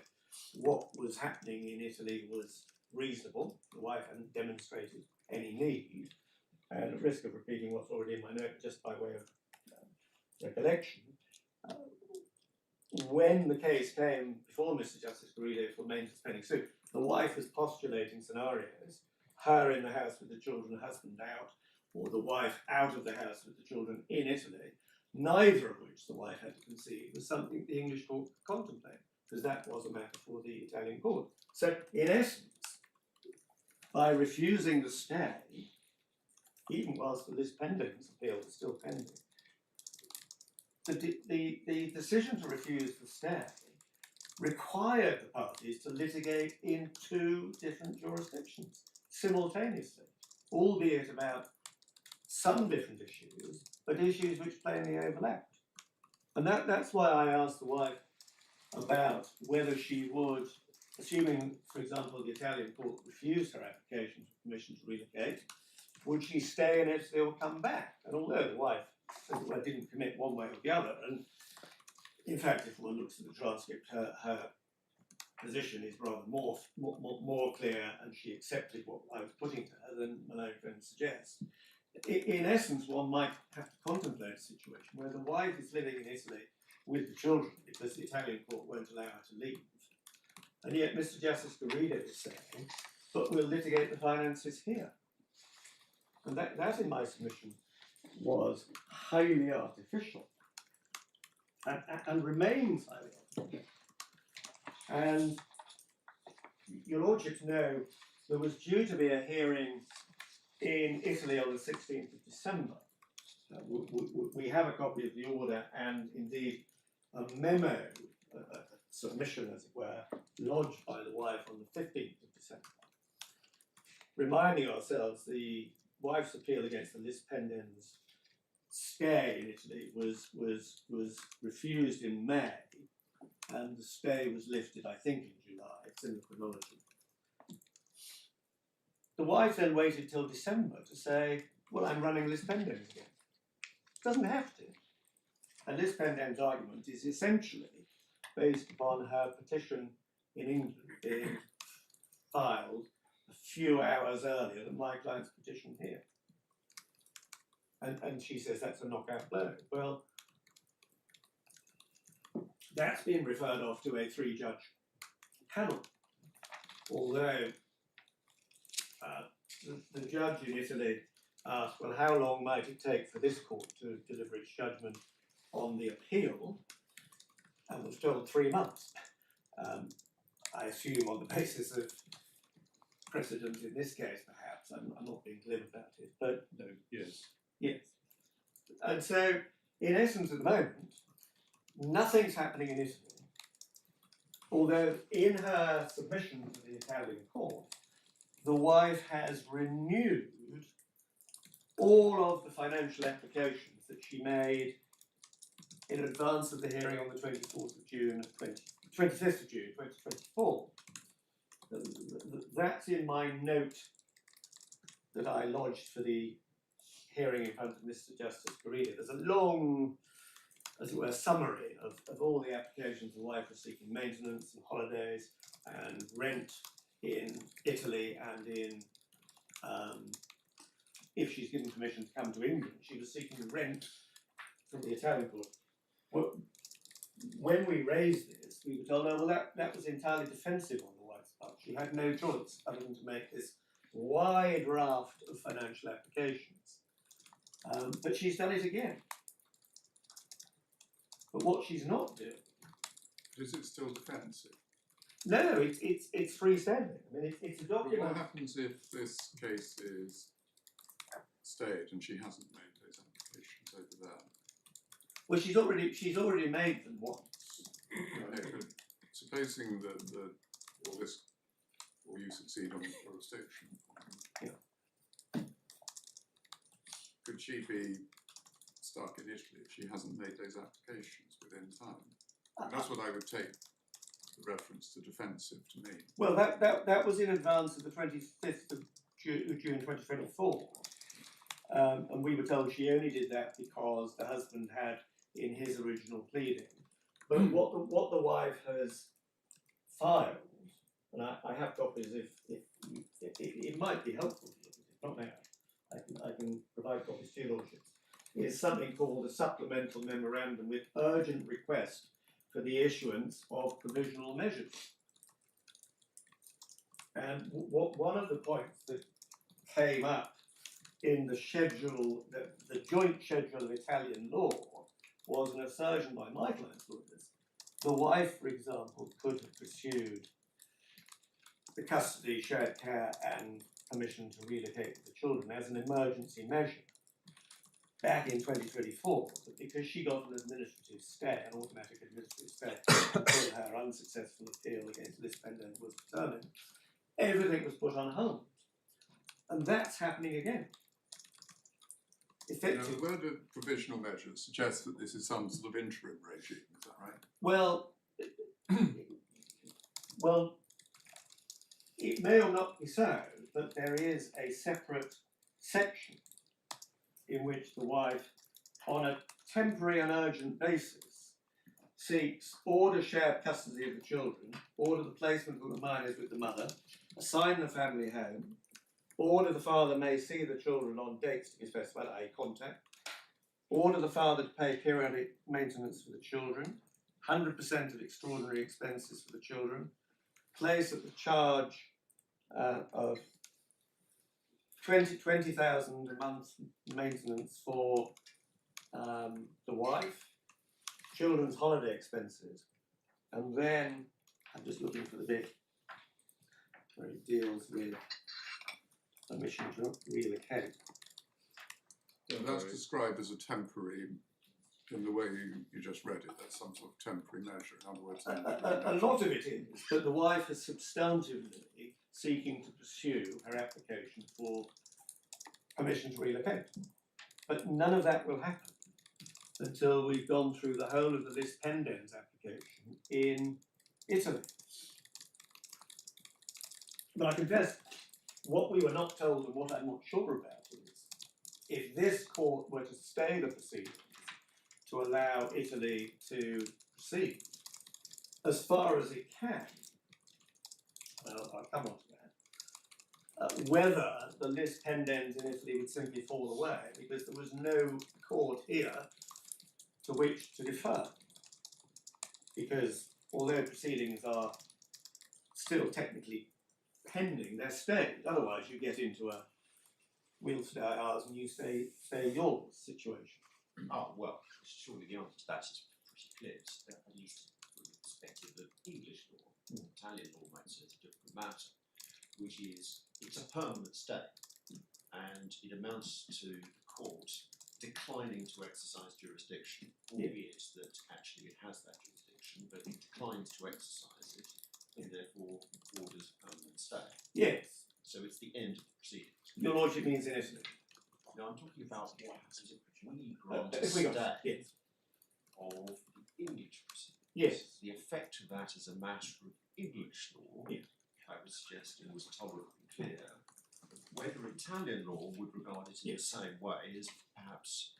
what was happening in Italy was reasonable. The wife hadn't demonstrated any need. And at risk of repeating what's already in my note, just by way of recollection, when the case came before Mr. Justice Garrido for maintenance pending suit, the wife was postulating scenarios, her in the house with the children, husband out, or the wife out of the house with the children in Italy, neither of which the wife had to concede was something the English court could contemplate, because that was a matter for the Italian court. So, in essence, by refusing the stay, even whilst the Liz Pending's appeal was still pending, the decision to refuse the stay required the parties to litigate in two different jurisdictions simultaneously, albeit about some different issues, but issues which plainly overlapped. And that's why I asked the wife about whether she would, assuming, for example, the Italian court refused her application for permission to relocate, would she stay in Italy or come back? And although the wife, as it were, didn't commit one way or the other, and in fact, if one looks at the transcript, her position is rather more clear, and she accepted what I was putting to her than my own friend suggests. In essence, one might have to contemplate a situation where the wife is living in Italy with the children because the Italian court won't allow her to leave. And yet Mr. Justice Garrido is saying, but we'll litigate the finances here. And that in my submission, was highly artificial and remains highly artificial. And your lordships know there was due to be a hearing in Italy on the 16th of December. we have a copy of the order and indeed a memo, a submission as it were, lodged by the wife on the 15th of December, reminding ourselves the wife's appeal against the lis pendens stay in Italy was refused in May, and the stay was lifted, I think, in July. It's in the chronology. The wife then waited till December to say, well, I'm running lis pendens again. Doesn't have to. And lis pendens argument is essentially based upon her petition in England being filed a few hours earlier than my client's petition here. And she says that's a knockout blow. Well, that's been referred off to a 3-judge panel. Although the judge in Italy asked, well, how long might it take for this court to deliver its judgment on the appeal? And was told 3 months. I assume on the basis of precedent in this case, perhaps. I'm not being glib about it, but No, yes. yes. And so, in essence, at the moment, nothing's happening in Italy. Although in her submission to the Italian court, the wife has renewed all of the financial applications that she made in advance of the hearing on the 25th of June 2024. That's in my note that I lodged for the hearing in front of Mr. Justice Guarino. There's a long, as it were, summary of all the applications the wife was seeking: maintenance and holidays and rent in Italy, and in, if she's given permission to come to England, she was seeking rent from the Italian court. Well, when we raised this, we were told, oh, well, that was entirely defensive on the wife's part. She had no choice other than to make this wide raft of financial applications. But she's done it again. But what she's not doing. Is it still defensive? No, it's freestanding. I mean, it's a But document. what happens if this case is stayed and she hasn't made those applications over there? Well, she's already made them once. Okay, but supposing that all this, or you succeed on the jurisdiction, could she be stuck in Italy if she hasn't made those applications within time? And that's what I would take the reference to defensive to me. Well, that was in advance of the 25th of June 2024. And we were told she only did that because the husband had in his original pleading. But what the wife has filed, and I have copies if it might be helpful to you, if not now, I can provide copies to your lordships, is something called a supplemental memorandum with urgent request for the issuance of provisional measures. And one of the points that came up in the schedule, the joint schedule of Italian law, was an assertion by my client's lawyers. The wife, for example, could have pursued the custody, shared care, and permission to relocate the children as an emergency measure back in 2024, but because she got an administrative stay, an automatic administrative stay, until her unsuccessful appeal against lis pendens was determined, everything was put on hold. And that's happening again. Now, the word of provisional measures suggests that this is some sort of interim regime, is that right? Well, well, it may or not be so, but there is a separate section in which the wife, on a temporary and urgent basis, seeks order shared custody of the children, order the placement of the minors with the mother, assign the family home, order the father may see the children on dates to be specified, i.e. contact, order the father to pay periodic maintenance for the children, 100% of extraordinary expenses for the children, place at the charge of 20,000 a month maintenance for the wife, children's holiday expenses, and then, I'm just looking for the bit where it deals with permission to relocate. Don't That's worry. described as a temporary, in the way you just read it, that's some sort of temporary measure, in other words. A lot of it is that the wife is substantively seeking to pursue her application for permission to relocate. But none of that will happen until we've gone through the whole of the lis pendens application in Italy. But I confess, what we were not told and what I'm not sure about is, if this court were to stay the proceedings to allow Italy to proceed, as far as it can, well, I'll come on to that, whether the lis pendens in Italy would simply fall away because there was no court here to which to defer. Because although proceedings are still technically pending, they're stayed. Otherwise, you get into a we'll stay ours and you stay yours situation. Oh, well, surely the answer to that is pretty clear, at least from the perspective of English law. Italian law might say it's a different matter, which is it's a permanent stay, and it amounts to the court declining to exercise jurisdiction, albeit that actually it has that jurisdiction, but it declines to exercise it, and therefore orders a permanent stay. Yes, So it's the end of the proceedings. your lordship means in Italy. Now I'm talking about what happens if we grant a If we stay got yes, of the English proceedings. yes, The effect of that is a matter of English law. Yeah. I would suggest it was tolerably clear. Whether Italian law would regard it in the same way is perhaps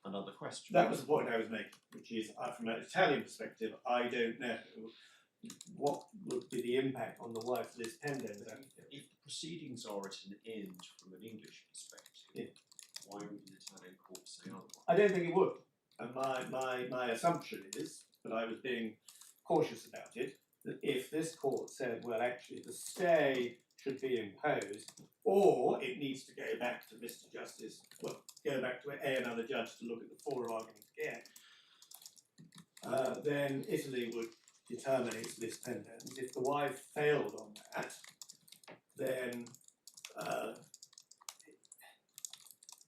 another question. that was the point I was making, which is from an Italian perspective, I don't know what would be the impact on the wife's lis pendens application. If the proceedings are at an end from an English perspective, why would an Italian court say otherwise? I don't think it would. And my assumption is, but I was being cautious about it, that if this court said, well, actually, the stay should be imposed, or it needs to go back to Mr. Justice, well, go back to another judge to look at the four arguments again, then Italy would determine its lis pendens. If the wife failed on that, then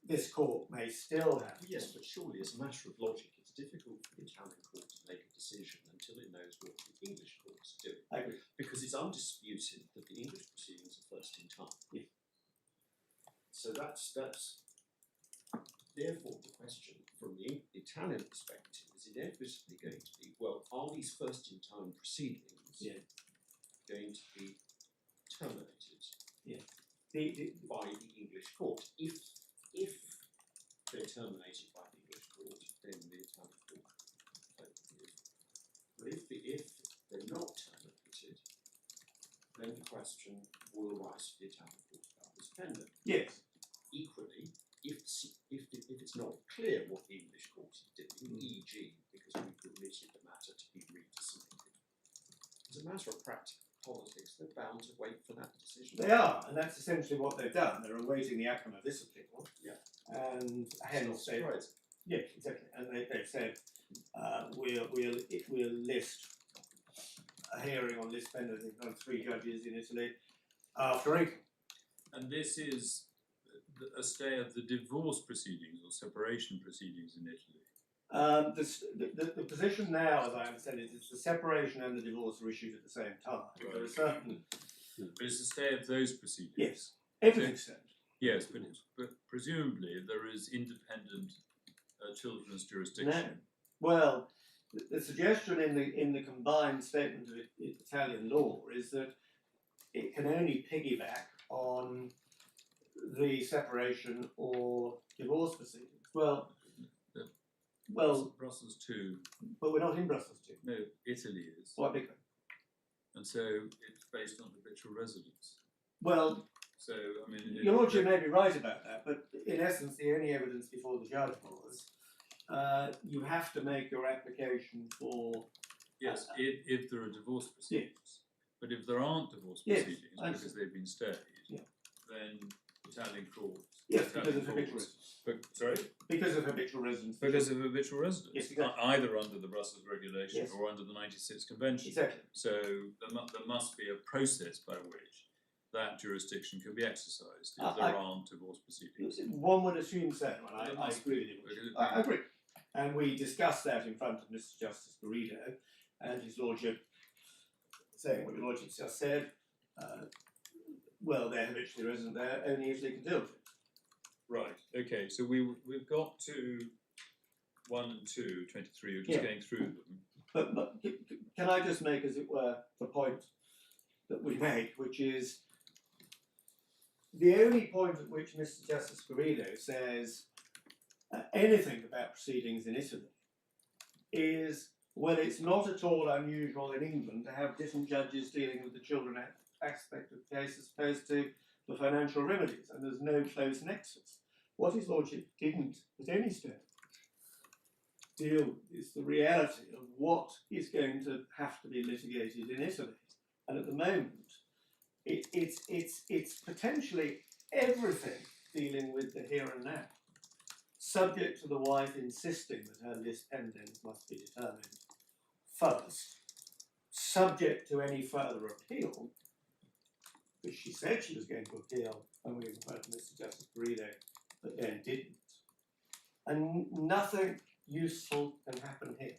this court may still have. Yes, but surely as a matter of logic, it's difficult for the Italian court to make a decision until it knows what the English courts do. I agree. Because it's undisputed that the English proceedings are first in time. Yeah. So that's therefore the question from the Italian perspective is inevitably going to be, well, are these first in time proceedings going to be terminated by the English court? If they're terminated by the English court, then the Italian court will take it. But if they're not terminated, then the question will arise for the Italian court about this pendant. Yes. Equally, if it's not clear what the English court is doing, e.g. because we've permitted the matter to be re-decided, as a matter of practical politics, they're bound to wait for that decision. They are, and that's essentially what they've done. They're awaiting the outcome of this appeal. Yeah. And hence they Surprising. yeah, exactly. And they've said we'll list a hearing on lis pendens in front of 3 judges in Italy after April. And this is a stay of the divorce proceedings or separation proceedings in Italy. The position now, as I understand it, is the separation and the divorce are issued at the same time. Right. There are certain But it's a stay of those proceedings. yes, everything's said. Yes, but presumably there is independent children's jurisdiction. No. Well, the suggestion in the combined statement of Italian law is that it can only piggyback on the separation or divorce proceedings. Well, Brussels 2, but we're not in Brussels too. no, Italy is. Quite big. And so it's based on habitual residence. Well, So, I mean... your lordship may be right about that, but in essence, the only evidence before the judge was you have to make your application for. Yes, if there are divorce proceedings. But if there aren't divorce Yes, proceedings I because they've been stayed, Yeah. then Italian courts. Yes, Italian because of habitual courts- residence. Sorry? Because of habitual residence. Because of habitual residence. Yes, exactly. Either under the Brussels regulation Yes. or under the 96 Convention. Exactly. So there must be a process by which that jurisdiction can be exercised if I- there aren't divorce proceedings. One would assume so, and There I must agree with be, you. because I agree. And we discussed that in front of Mr. Justice Garrido, and his lordship, saying what your lordship just said, well, they're habitually resident there, only if they can deal with it. Right, okay, so we've got to 1 and 2, 23, we're just Yeah. going through them. But can I just make, as it were, the point that we make, which is the only point at which Mr. Justice Garrido says anything about proceedings in Italy is, well, it's not at all unusual in England to have different judges dealing with the children aspect of the case as opposed to the financial remedies, and there's no close nexus. What his lordship didn't at any stage deal with is the reality of what is going to have to be litigated in Italy. And at the moment, it's potentially everything dealing with the here and now, subject to the wife insisting that her lis pendens must be determined first, subject to any further appeal, which she said she was going to appeal when we referred to Mr. Justice Garrido, but then didn't. And nothing useful can happen here.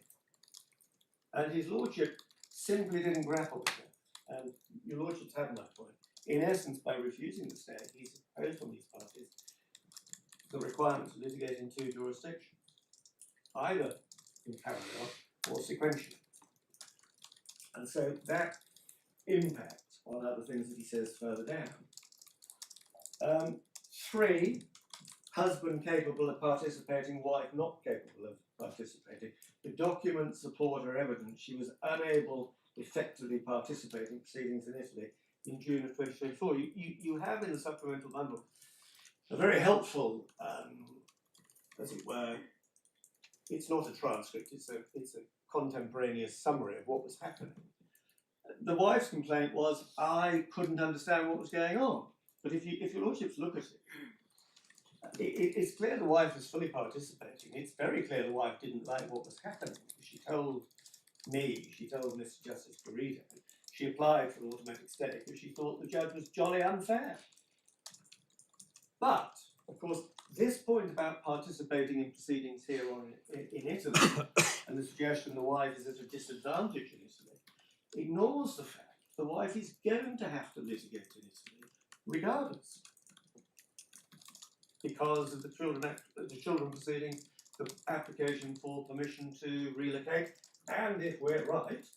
And his lordship simply didn't grapple with it. And your lordship's had my point. In essence, by refusing the stay, he's imposed on these parties the requirement to litigate in 2 jurisdictions, either in parallel or sequentially. And so that impacts on other things that he says further down. 3, husband capable of participating, wife not capable of participating. The documents support her evidence she was unable effectively participate in proceedings in Italy in June of 2024. You have in the supplemental bundle a very helpful, as it were, it's not a transcript, it's a contemporaneous summary of what was happening. The wife's complaint was, I couldn't understand what was going on. But if your lordships look at it, it's clear the wife was fully participating. It's very clear the wife didn't like what was happening. She told me, she told Mr. Justice Garrido, she applied for an automatic stay because she thought the judge was jolly unfair. But, of course, this point about participating in proceedings here or in Italy, and the suggestion the wife is at a disadvantage in Italy, ignores the fact the wife is going to have to litigate in Italy regardless, because of the children proceedings, the application for permission to relocate, and if we're right,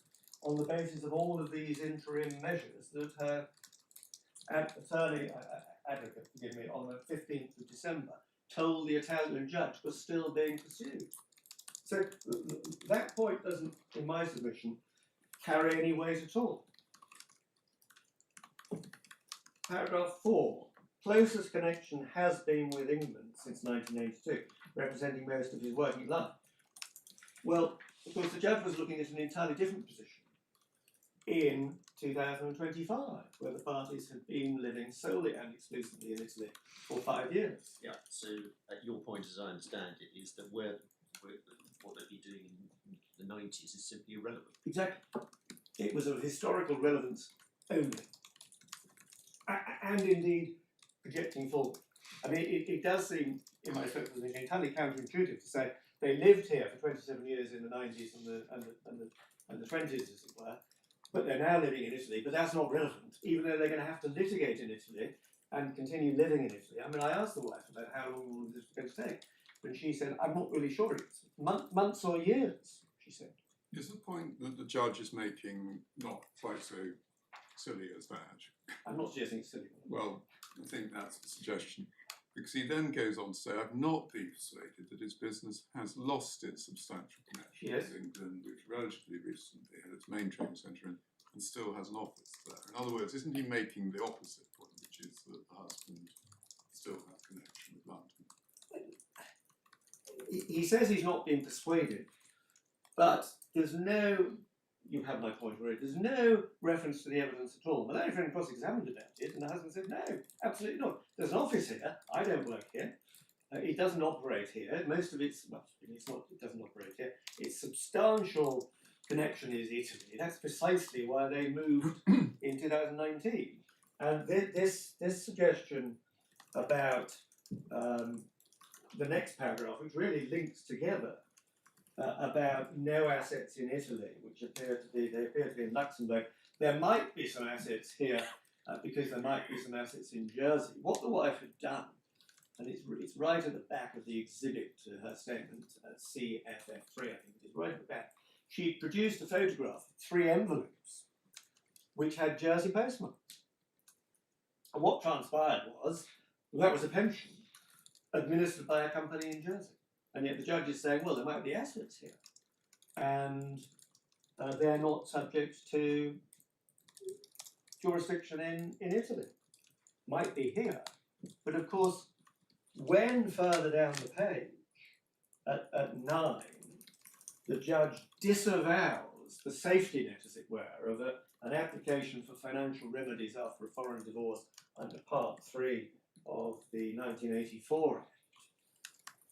on the basis of all of these interim measures that her advocate, forgive me, on the 15th of December told the Italian judge was still being pursued. So that point doesn't, in my submission, carry any weight at all. Paragraph 4. Closest connection has been with England since 1982, representing most of his working life. Well, of course, the judge was looking at an entirely different position in 2025, where the parties had been living solely and exclusively in Italy for 5 years. Yeah, so your point, as I understand it, is that what they'd be doing in the 90s is simply irrelevant. Exactly. It was of historical relevance only. And indeed, projecting forward. I mean, it does seem, in my position, entirely counterintuitive to say they lived here for 27 years in the 90s and the 20s, as it were, but they're now living in Italy, but that's not relevant, even though they're going to have to litigate in Italy and continue living in Italy. I mean, I asked the wife about how long all of this was going to take, and she said, I'm not really sure. It's months or years, she said. Is the point that the judge is making not quite so silly as that? I'm not suggesting it's silly. Well, I think that's the suggestion. Because he then goes on to say, I've not been persuaded that his business has lost its substantial connection Yes. with England, which relatively recently had its main training centre and still has an office there. In other words, isn't he making the opposite point, which is that the husband still has connection with London? He says he's not been persuaded, but there's no, you have my point already, there's no reference to the evidence at all. Malaria friend cross-examined about it, and the husband said, no, absolutely not. There's an office here, I don't work here, it doesn't operate here, most of it's, well, it's not, it doesn't operate here, its substantial connection is Italy. That's precisely why they moved in 2019. And this suggestion about the next paragraph, which really links together about no assets in Italy, which appear to be in Luxembourg. There might be some assets here because there might be some assets in Jersey. What the wife had done, and it's right at the back of the exhibit to her statement, CFF3, I think it is, right at the back. She produced a photograph of 3 envelopes which had Jersey postmarks. And what transpired was that was a pension administered by a company in Jersey. And yet the judge is saying, well, there might be assets here. And they're not subject to jurisdiction in Italy. Might be here. But of course, when further down the page, at 9, the judge disavows the safety net, as it were, of an application for financial remedies after a foreign divorce under Part 3 of the 1984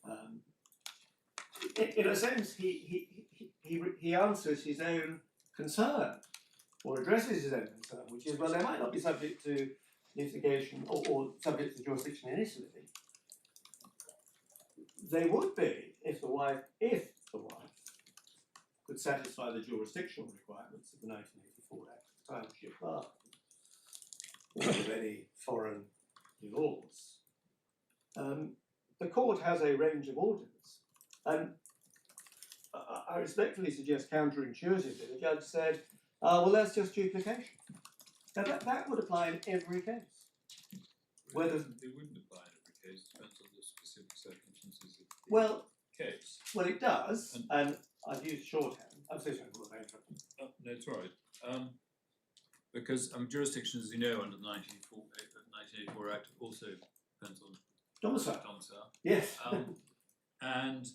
Act. In a sense, he answers his own concern, or addresses his own concern, which is, well, they might not be subject to litigation or subject to jurisdiction in Italy. They would be if the wife could satisfy the jurisdictional requirements of the 1984 Act at the time she applied, of any foreign divorce. The court has a range of orders, and I respectfully suggest counterintuitively, the judge said, well, that's just duplication. Now that would apply in every case. Whether It wouldn't apply in every case, it depends on the specific circumstances of the well, case. well, it does, and I've used shorthand. I'm so sorry for that. Oh, no, it's all right. Because jurisdiction, as you know, under the 1984 Act also depends on Domicile. domicile. Yes. And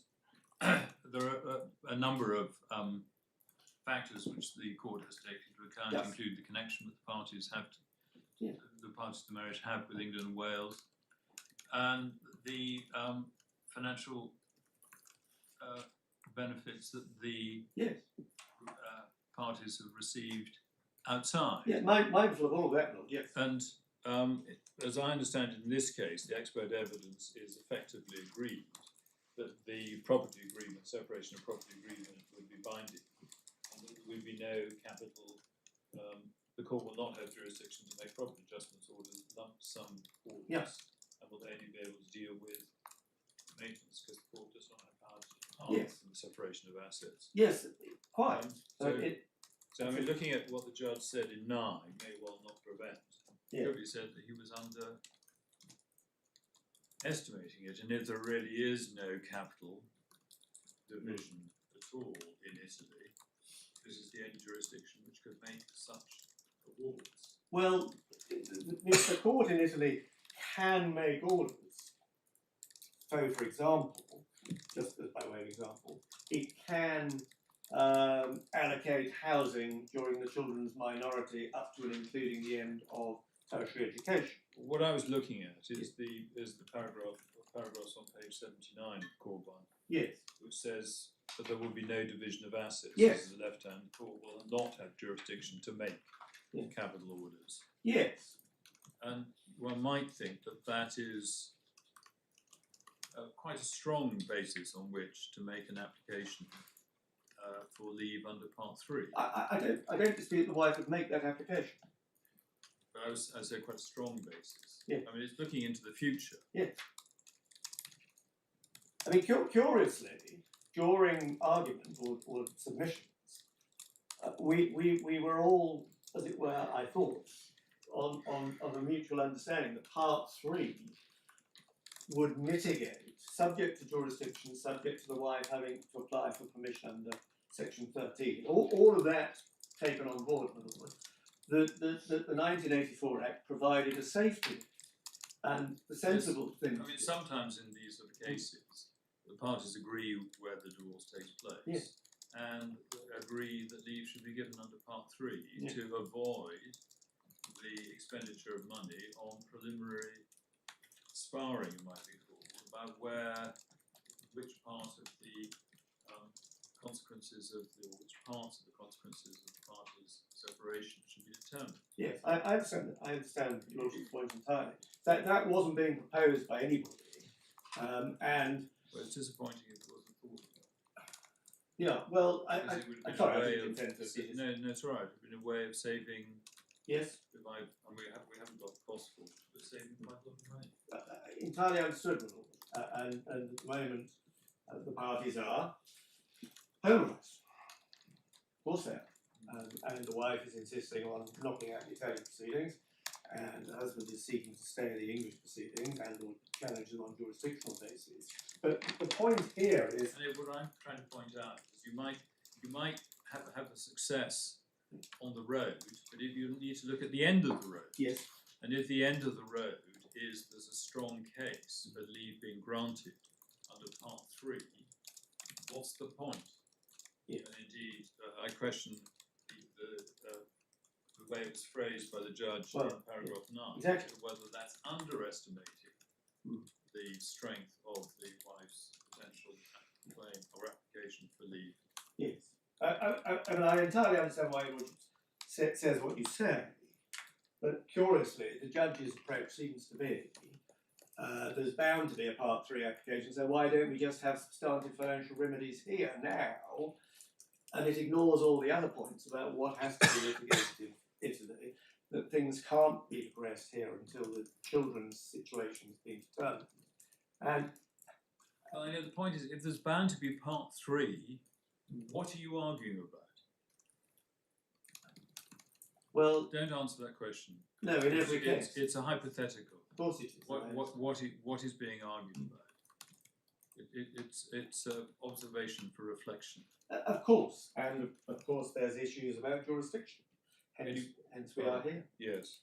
there are a number of factors which the court has taken into account, Yes. include the connection that the parties have to, Yeah. the parties to the marriage have with England and Wales, and the financial benefits that the Yes. parties have received outside. Yeah, mindful of all of that, Lord, yes. And as I understand it in this case, the expert evidence is effectively agreed that the property agreement, separation of property agreement, would be binding, and that there would be no capital. The court will not have jurisdiction to make property adjustments orders, lump sum orders, Yes. and will only be able to deal with maintenance because the court does not have power to Yes. the separation of assets. Yes, quite. So I mean, looking at what the judge said in 9 may well not prevent. Yeah. Probably said that he was underestimating it, and if there really is no capital division at all in Italy, this is the only jurisdiction which could make such awards. Well, the court in Italy can make orders. So, for example, just as by way of example, it can allocate housing during the children's minority up to and including the end of tertiary education. What I was looking at is the paragraphs on page 79 of Corban, Yes. which says that there will be no division of assets. Yes. This is the left hand. The court will not have jurisdiction to make Yeah. capital orders. Yes. And one might think that that is quite a strong basis on which to make an application for leave under Part 3. I don't dispute the wife would make that application. But I say quite a strong basis. Yeah. I mean, it's looking into the future. Yes. I mean, curiously, during argument or submissions, we were all, as it were, I thought, on a mutual understanding that Part 3 would mitigate, subject to jurisdiction, subject to the wife having to apply for permission under Section 13. All of that taken on board, in other words. The 1984 Act provided a safety net, and the sensible thing. I mean, sometimes in these sort of cases, the parties agree where the divorce takes place, Yes. and agree that leave should be given under Part 3 Yeah. to avoid the expenditure of money on preliminary sparring, it might be called, about which part of the consequences of the, or which parts of the consequences of the parties' separation should be determined. Yes, I understand. I understand your Lordship's point entirely. That wasn't being proposed by anybody, and Well, it's disappointing if it wasn't thought about. yeah. Well, Because it would have been sorry, a I way didn't of, intend to see this. no, it's all right. It would have been a way of saving. Yes, If and we haven't got the possible, but saving quite a lot of money. entirely understood, my Lord. And at the moment, the parties are homeless. Of course they are. And the wife is insisting on knocking out the Italian proceedings, and the husband is seeking to stay in the English proceedings and or challenge them on jurisdictional basis. But the point here is, And what I'm trying to point out is you might have a success on the road, but if you need to look at the end of the road, yes, and if the end of the road is there's a strong case for leave being granted under Part 3, what's the point? Yeah. And indeed, I question the way it was phrased by the judge in paragraph 9, exactly. whether that's underestimating Hmm. the strength of the wife's potential claim or application for leave. Yes. I mean, I entirely understand why you says what you say, but curiously, the judge's approach seems to be there's bound to be a Part 3 application, so why don't we just have substantive financial remedies here now? And it ignores all the other points about what has to be litigated in Italy, that things can't be progressed here until the children's situation has been determined. And Well, I know the point is, if there's bound to be Part 3, what are you arguing about? well, Don't answer that question. no, in every case, It's a hypothetical. of course it is. What is being argued about? It's observation for reflection. Of course, and of course there's issues about jurisdiction. Hence we are here. Yes.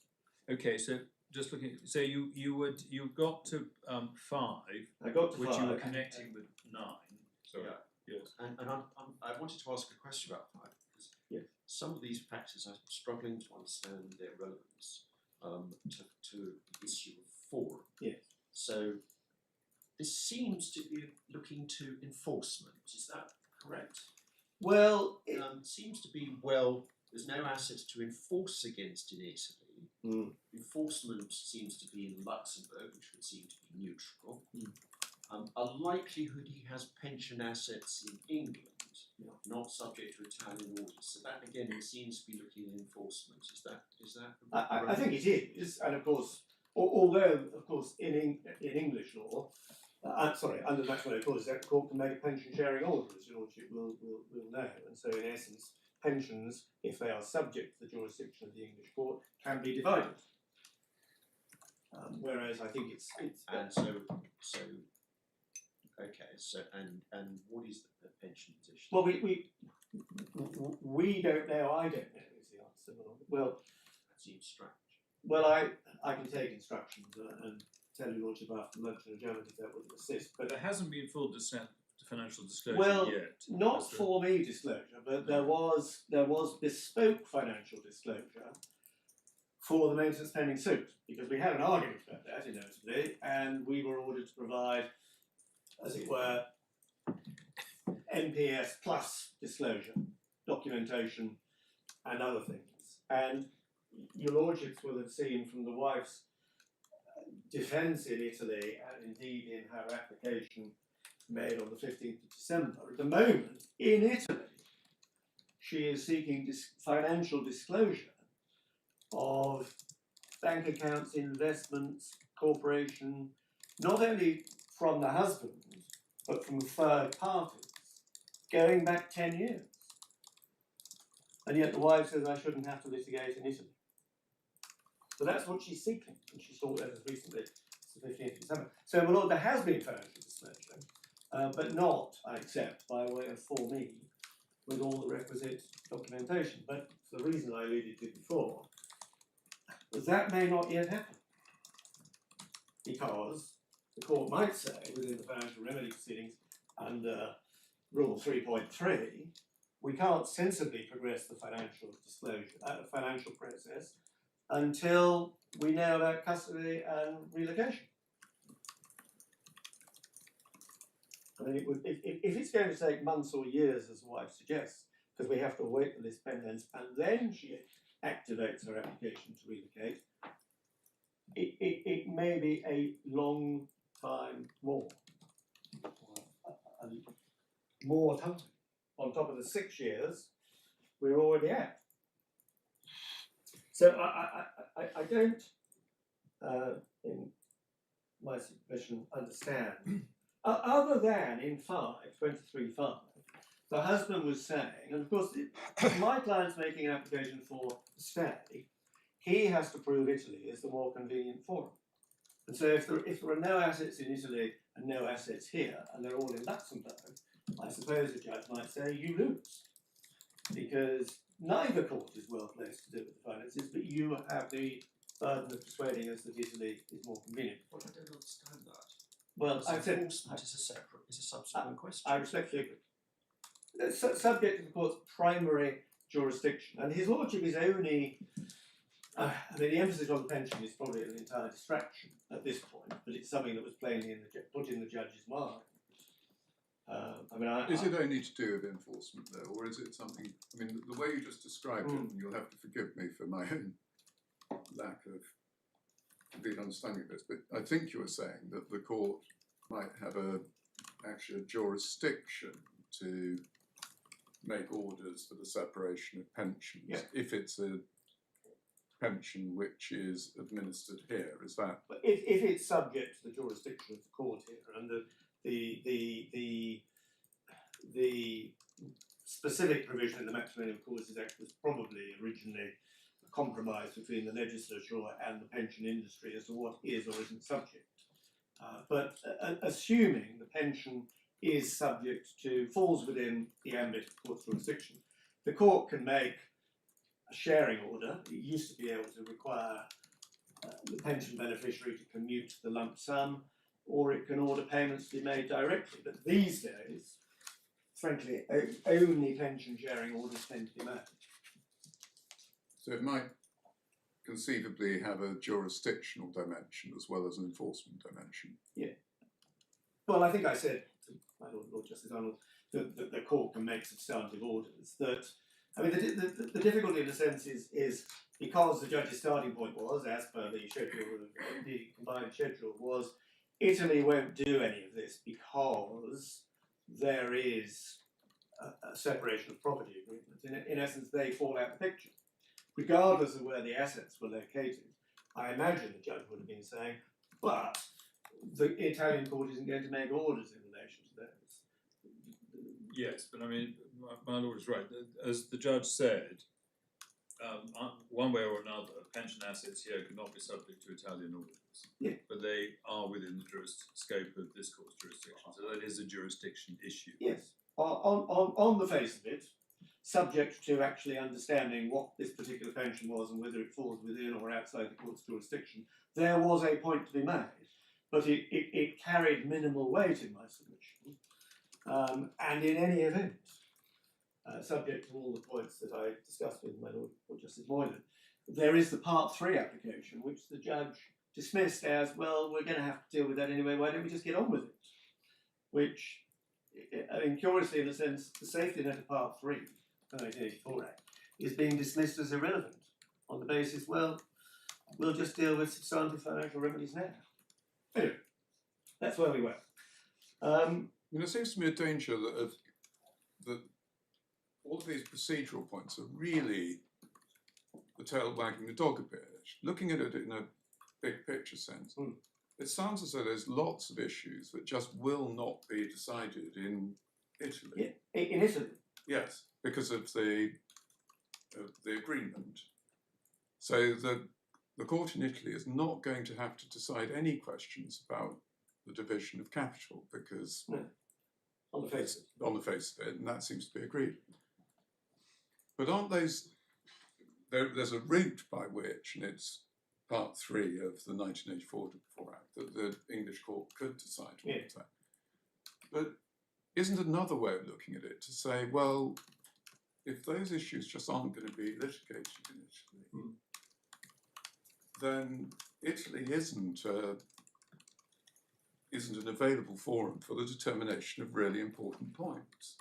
Okay, so just looking, so you got to 5, I got to which 5. you were connecting with 9. Sorry. Yeah. Yes. And I wanted to ask a question about 5 because Yes. some of these factors I'm struggling to understand their relevance to the issue of 4. Yes. So this seems to be looking to enforcement. Is that correct? Well, Seems to be, well, there's no assets to enforce against in Italy. Enforcement seems to be in Luxembourg, which would seem to be neutral. A likelihood he has pension assets in England, not subject to Italian audit. So that again seems to be looking at enforcement. Is that? I think it is, and of course, although of course in English law, under national law, of course, the court can make a pension sharing order, as your Lordship will know, and so in essence, pensions, if they are subject to the jurisdiction of the English court, can be divided. Whereas I think it's And so okay. So and what is the pension position? well, we don't know. I don't know is the answer. Well, That seems strange. well, I can take instructions and tell your Lordship after lunch in German if that would assist. But there hasn't been full financial disclosure Well, yet. not has there? for me disclosure, but there was bespoke financial disclosure for the maintenance pending suit, because we had an argument about that inevitably, and we were ordered to provide, as it were, NPS plus disclosure, documentation, and other things. And your Lordships will have seen from the wife's defence in Italy, and indeed in her application made on the 15th of December, at the moment, in Italy, she is seeking financial disclosure of bank accounts, investments, corporation, not only from the husband, but from third parties, going back 10 years. And yet the wife says I shouldn't have to litigate in Italy. So that's what she's seeking, and she sought that as recently as the 15th of December. So, my Lord, there has been financial disclosure, but not, I accept, by way of 4me, with all the requisite documentation. But for the reason I alluded to before, that may not yet happen. Because the court might say, within the financial remedy proceedings, under Rule 3.3, we can't sensibly progress the financial disclosure, financial process, until we know about custody and relocation. I mean, it would, if it's going to take months or years, as the wife suggests, because we have to wait for this pendants and then she activates her application to relocate, it may be a long time more. More time on top of the 6 years we're already at. So I don't, in my submission, understand. Other than in 23.5, the husband was saying, and of course, if my client's making an application for a stay, he has to prove Italy is the more convenient forum. And so if there are no assets in Italy and no assets here, and they're all in Luxembourg, I suppose the judge might say you lose, because neither court is well placed to deal with the finances, but you have the burden of persuading us that Italy is more convenient. Well, I don't understand that. Well, I've said Enforcement is a subsequent question. I respectfully agree. It's subject to the court's primary jurisdiction, and his lordship is only. I mean, the emphasis on the pension is probably an entire distraction at this point, but it's something that was plainly put in the judge's mind. I mean, Is it only to do with enforcement though, or is it something, I mean, the way you just described it, and you'll have to forgive me for my own lack of complete understanding of this, but I think you were saying that the court might have actually a jurisdiction to make orders for the separation of pensions, if it's a pension which is administered here, is that? But if it's subject to the jurisdiction of the court here, and the specific provision in the Matrimonial Causes Act was probably originally a compromise between the legislature and the pension industry as to what is or isn't subject. But assuming the pension is falls within the ambit of the court's jurisdiction, the court can make a sharing order. It used to be able to require the pension beneficiary to commute the lump sum, or it can order payments to be made directly. But these days, frankly, only pension sharing orders tend to be made. So it might conceivably have a jurisdictional dimension as well as an enforcement dimension. Yeah. Well, I think I said to my Lord Justice Arnold that the court can make substantive orders. That, I mean, the difficulty in a sense is because the judge's starting point was, as per the schedule, the combined schedule, was Italy won't do any of this because there is a separation of property agreement. In essence, they fall out of the picture. Regardless of where the assets were located, I imagine the judge would have been saying, but the Italian court isn't going to make orders in relation to those. Yes, but I mean, my lord is right. As the judge said, one way or another, pension assets here cannot be subject to Italian orders. Yeah. But they are within the scope of this court's jurisdiction. So that is a jurisdiction issue. Yes, on the face of it, subject to actually understanding what this particular pension was and whether it falls within or outside the court's jurisdiction, there was a point to be made, but it carried minimal weight in my submission. And in any event, subject to all the points that I discussed with my Lord Justice Moylan, there is the Part 3 application, which the judge dismissed as, well, we're going to have to deal with that anyway, why don't we just get on with it? Which, I mean, curiously in a sense, the safety net of Part 3, the 1984 Act, is being dismissed as irrelevant on the basis, well, we'll just deal with substantive financial remedies now. Anyway, that's where we were. There seems to be a danger that all of these procedural points are really the tail wagging the dog a bit. Looking at it in a big picture sense, it sounds as though there's lots of issues that just will not be decided in Italy. Yeah, in Italy? Yes, because of the agreement. So the court in Italy is not going to have to decide any questions about the division of capital because on the face of it, and that seems to be agreed. But aren't those? There's a route by which, and it's Part 3 of the 1984 Act, that the English court could decide all of that. But isn't another way of looking at it to say, well, if those issues just aren't going to be litigated in Italy, then Italy isn't isn't an available forum for the determination of really important points,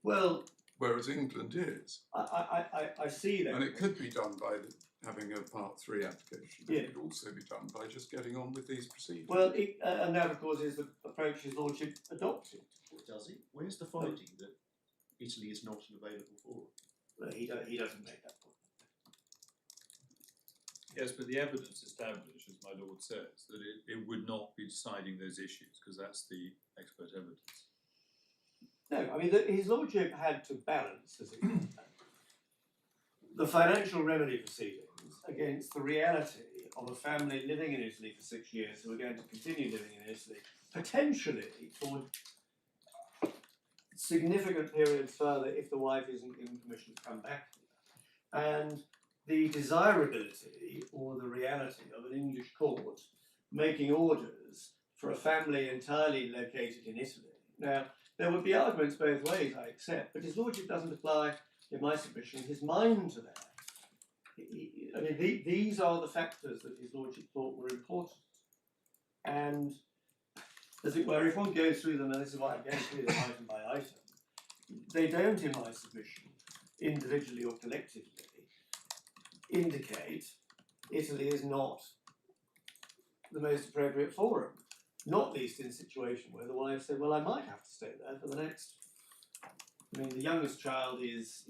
Well, whereas England is. I see that. And it could be done by having a Part 3 application. Yeah. It could also be done by just getting on with these procedures. Well, and that of course is the approach His Lordship adopted. Does he? Where's the finding that Italy is not an available forum? Well, he doesn't make that point. Yes, but the evidence established, as my lord says, that it would not be deciding those issues, because that's the expert evidence. No, I mean, His Lordship had to balance, as it were, the financial remedy proceedings against the reality of a family living in Italy for 6 years who are going to continue living in Italy, potentially for significant periods further if the wife isn't given permission to come back here. And the desirability or the reality of an English court making orders for a family entirely located in Italy. Now, there would be arguments both ways, I accept, but His Lordship doesn't apply, in my submission, his mind to that. I mean, these are the factors that His Lordship thought were important. And, as it were, if one goes through them, and this is why I'm going through them item by item, they don't, in my submission, individually or collectively, indicate Italy is not the most appropriate forum. Not least in a situation where the wife said, well, I might have to stay there for the next. I mean, the youngest child is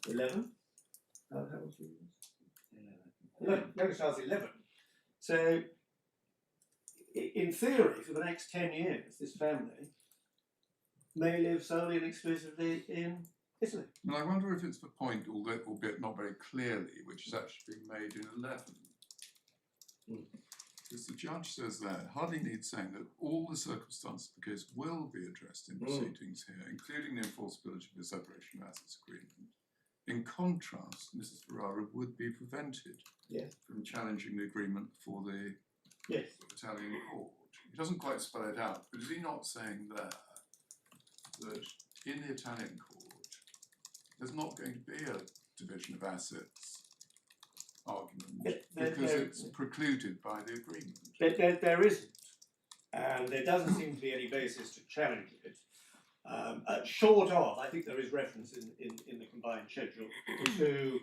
11. How old is 11. Youngest child's 11. So, in theory, for the next 10 years, this family may live solely and exclusively in Italy. And I wonder if it's the point, albeit not very clearly, which is actually being made in 11. Because the judge says that, hardly needs saying that all the circumstances of the case will be addressed in proceedings here, including the enforceability of the separation of assets agreement. In contrast, Mrs. Ferrara would be prevented from challenging the agreement before the Italian court. He doesn't quite spell it out, but is he not saying there that in the Italian court, there's not going to be a division of assets argument because it's precluded by the agreement? There isn't, and there doesn't seem to be any basis to challenge it. Short of, I think there is reference in the combined schedule to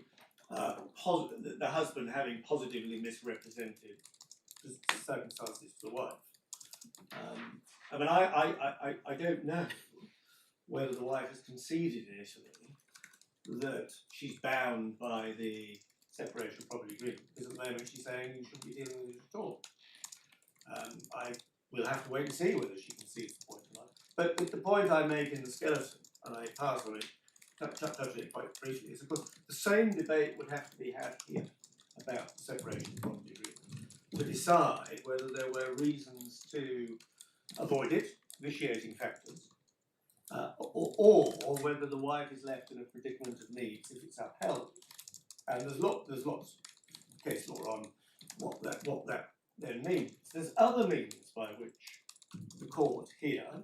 the husband having positively misrepresented the circumstances to the wife. I mean, I don't know whether the wife has conceded in Italy that she's bound by the separation of property agreement, because at the moment she's saying you shouldn't be dealing with it at all. I will have to wait and see whether she concedes the point or not. But the point I make in the skeleton, and I pass on it, touch on it quite briefly, is of course the same debate would have to be had here about the separation of property agreement to decide whether there were reasons to avoid it, vitiating factors, or whether the wife is left in a predicament of needs if it's upheld. And there's lots of case law on what that then means. There's other means by which the court here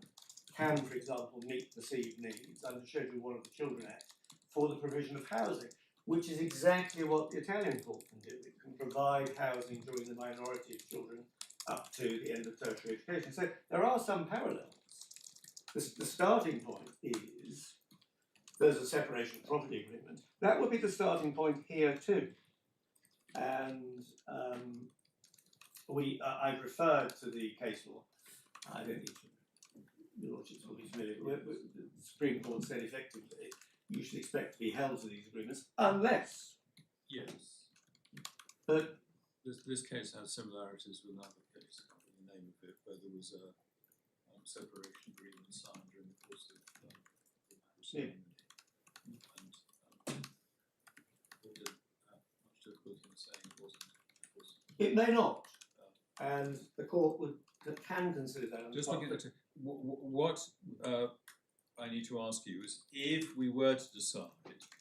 can, for example, meet perceived needs under Schedule 1 of the Children Act for the provision of housing, which is exactly what the Italian court can do. It can provide housing during the minority of children up to the end of tertiary education. So there are some parallels. The starting point is there's a separation of property agreement. That would be the starting point here too. And I've referred to the case law. I don't need to. Your Lordships will be familiar with the Supreme Court said effectively you should expect to be held to these agreements unless. Yes. But this case has similarities with another case, I can't remember the name of it, where there was a separation agreement signed during the course of the marriage ceremony. And would have much difficulty in saying it wasn't. it may not. And the court can consider that. Just looking at what I need to ask you is, if we were to decide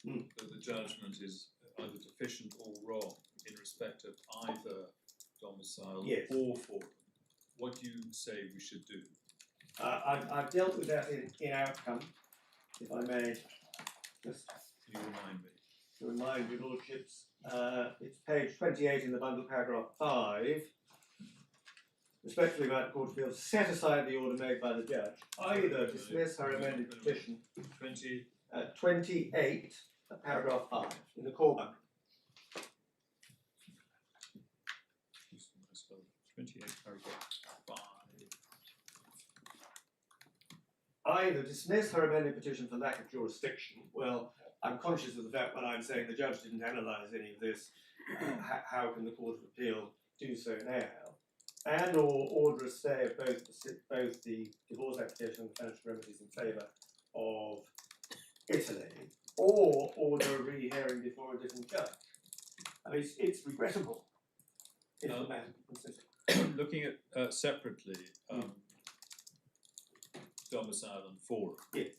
that the judgment is either deficient or wrong in respect of either domicile or forum, what do you say we should do? I've dealt with that in outcome, if I may just Can you remind me? to remind your Lordships it's page 28 in the bundle, paragraph 5. Respectfully, the Court of Appeal set aside the order made by the judge, either dismiss her amended petition 28, paragraph 5, in the core bundle. 28 paragraph 5. Either dismiss her amended petition for lack of jurisdiction. Well, I'm conscious of the fact when I'm saying the judge didn't analyse any of this, how can the Court of Appeal do so now? And or order a stay of both the divorce application and the financial remedies in favour of Italy, or order a re-hearing before a different judge. I mean, it's regrettable if the man considers. Looking at separately, domicile and forum. Yes.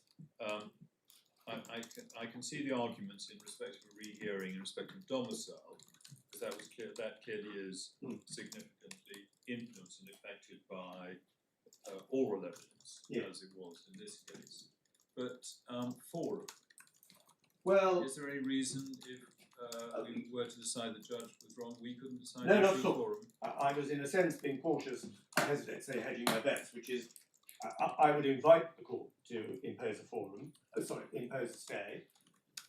I can see the arguments in respect of a rehearing in respect of domicile, because that was clear. That clearly is significantly influenced and affected by oral evidence, as it was in this case. But forum. Well, is there any reason if we were to decide the judge was wrong, we couldn't decide no, the not issue at all. forum? I was in a sense being cautious, I hesitate to say hedging my bets, which is I would invite the court to impose a forum, impose a stay,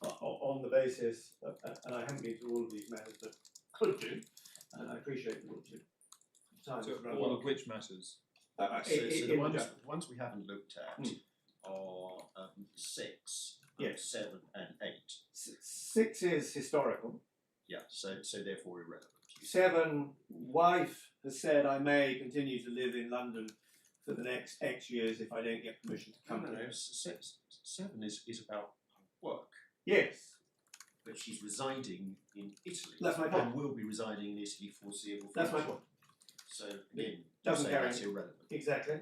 on the basis, and I haven't been through all of these matters, but could do, and I appreciate the lordship. So all of which matters? So the ones we haven't looked at are 6, Yes. 7 and 8. 6 is historical. Yeah, so therefore irrelevant. 7, wife has said I may continue to live in London for the next X years if I don't get permission to come here. 7 is about work. Yes. But she's residing in Italy. That's my point. And will be residing in Italy for foreseeable future. That's my point. So again, Doesn't carry that's irrelevant. Exactly.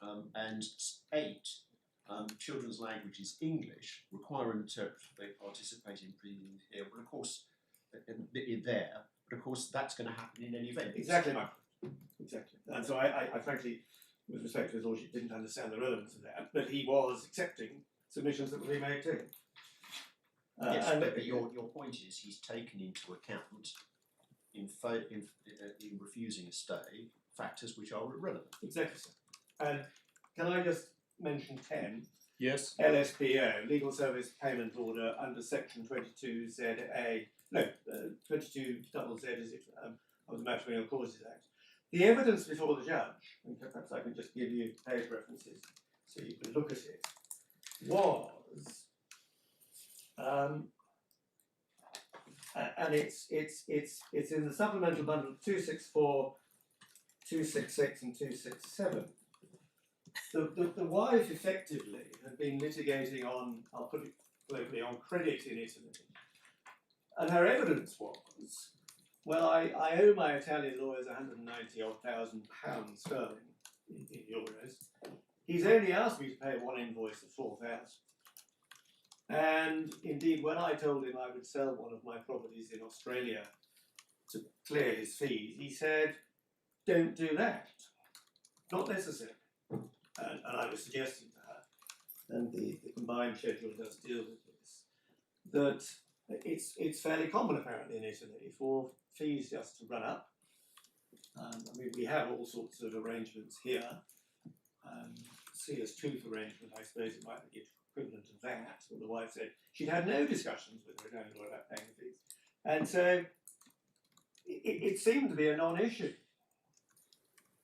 And 8, children's language is English, require an interpreter they participate in proceedings here. But of course, there. But of course, that's going to happen in any event. Exactly, my point. Exactly. And so I frankly, with respect to his lordship, didn't understand the relevance of that, but he was accepting submissions that were being made to him. Yes, but your point is he's taken into account in refusing a stay factors which are irrelevant. Exactly, sir. And can I just mention 10? Yes. LSPO, Legal Service Payment Order under Section 22ZA, no, 22ZZ is it, of the Matrimonial Causes Act. The evidence before the judge, and perhaps I can just give you page references so you can look at it, was, and it's in the supplemental bundle 264, 266 and 267. The wife effectively had been litigating on, I'll put it locally, on credit in Italy. And her evidence was, well, I owe my Italian lawyers 190,000 pounds sterling in euros. He's only asked me to pay one invoice of 4,000. And indeed, when I told him I would sell one of my properties in Australia to clear his fees, he said, don't do that. Not necessary. And I was suggesting to her, and the combined schedule does deal with this, that it's fairly common apparently in Italy for fees just to run up. I mean, we have all sorts of arrangements here. Sears tooth arrangement, I suppose it might be equivalent to that. Well, the wife said she'd had no discussions with her landlord about paying the fees. And so it seemed to be a non-issue.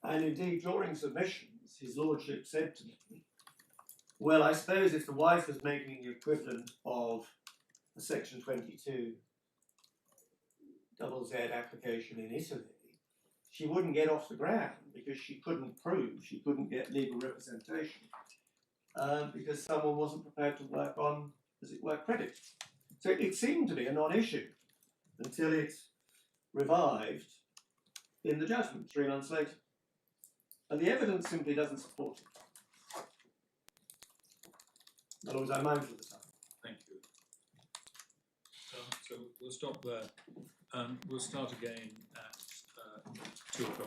And indeed, during submissions, his lordship said to me, well, I suppose if the wife was making the equivalent of a Section 22 ZZ application in Italy, she wouldn't get off the ground because she couldn't prove, she couldn't get legal representation because someone wasn't prepared to work on, as it were, credit. So it seemed to be a non-issue until it revived in the judgment 3 months later. And the evidence simply doesn't support it. In other words, I'm mindful of the time. Thank you. So we'll stop there. We'll start again at 2 o'clock.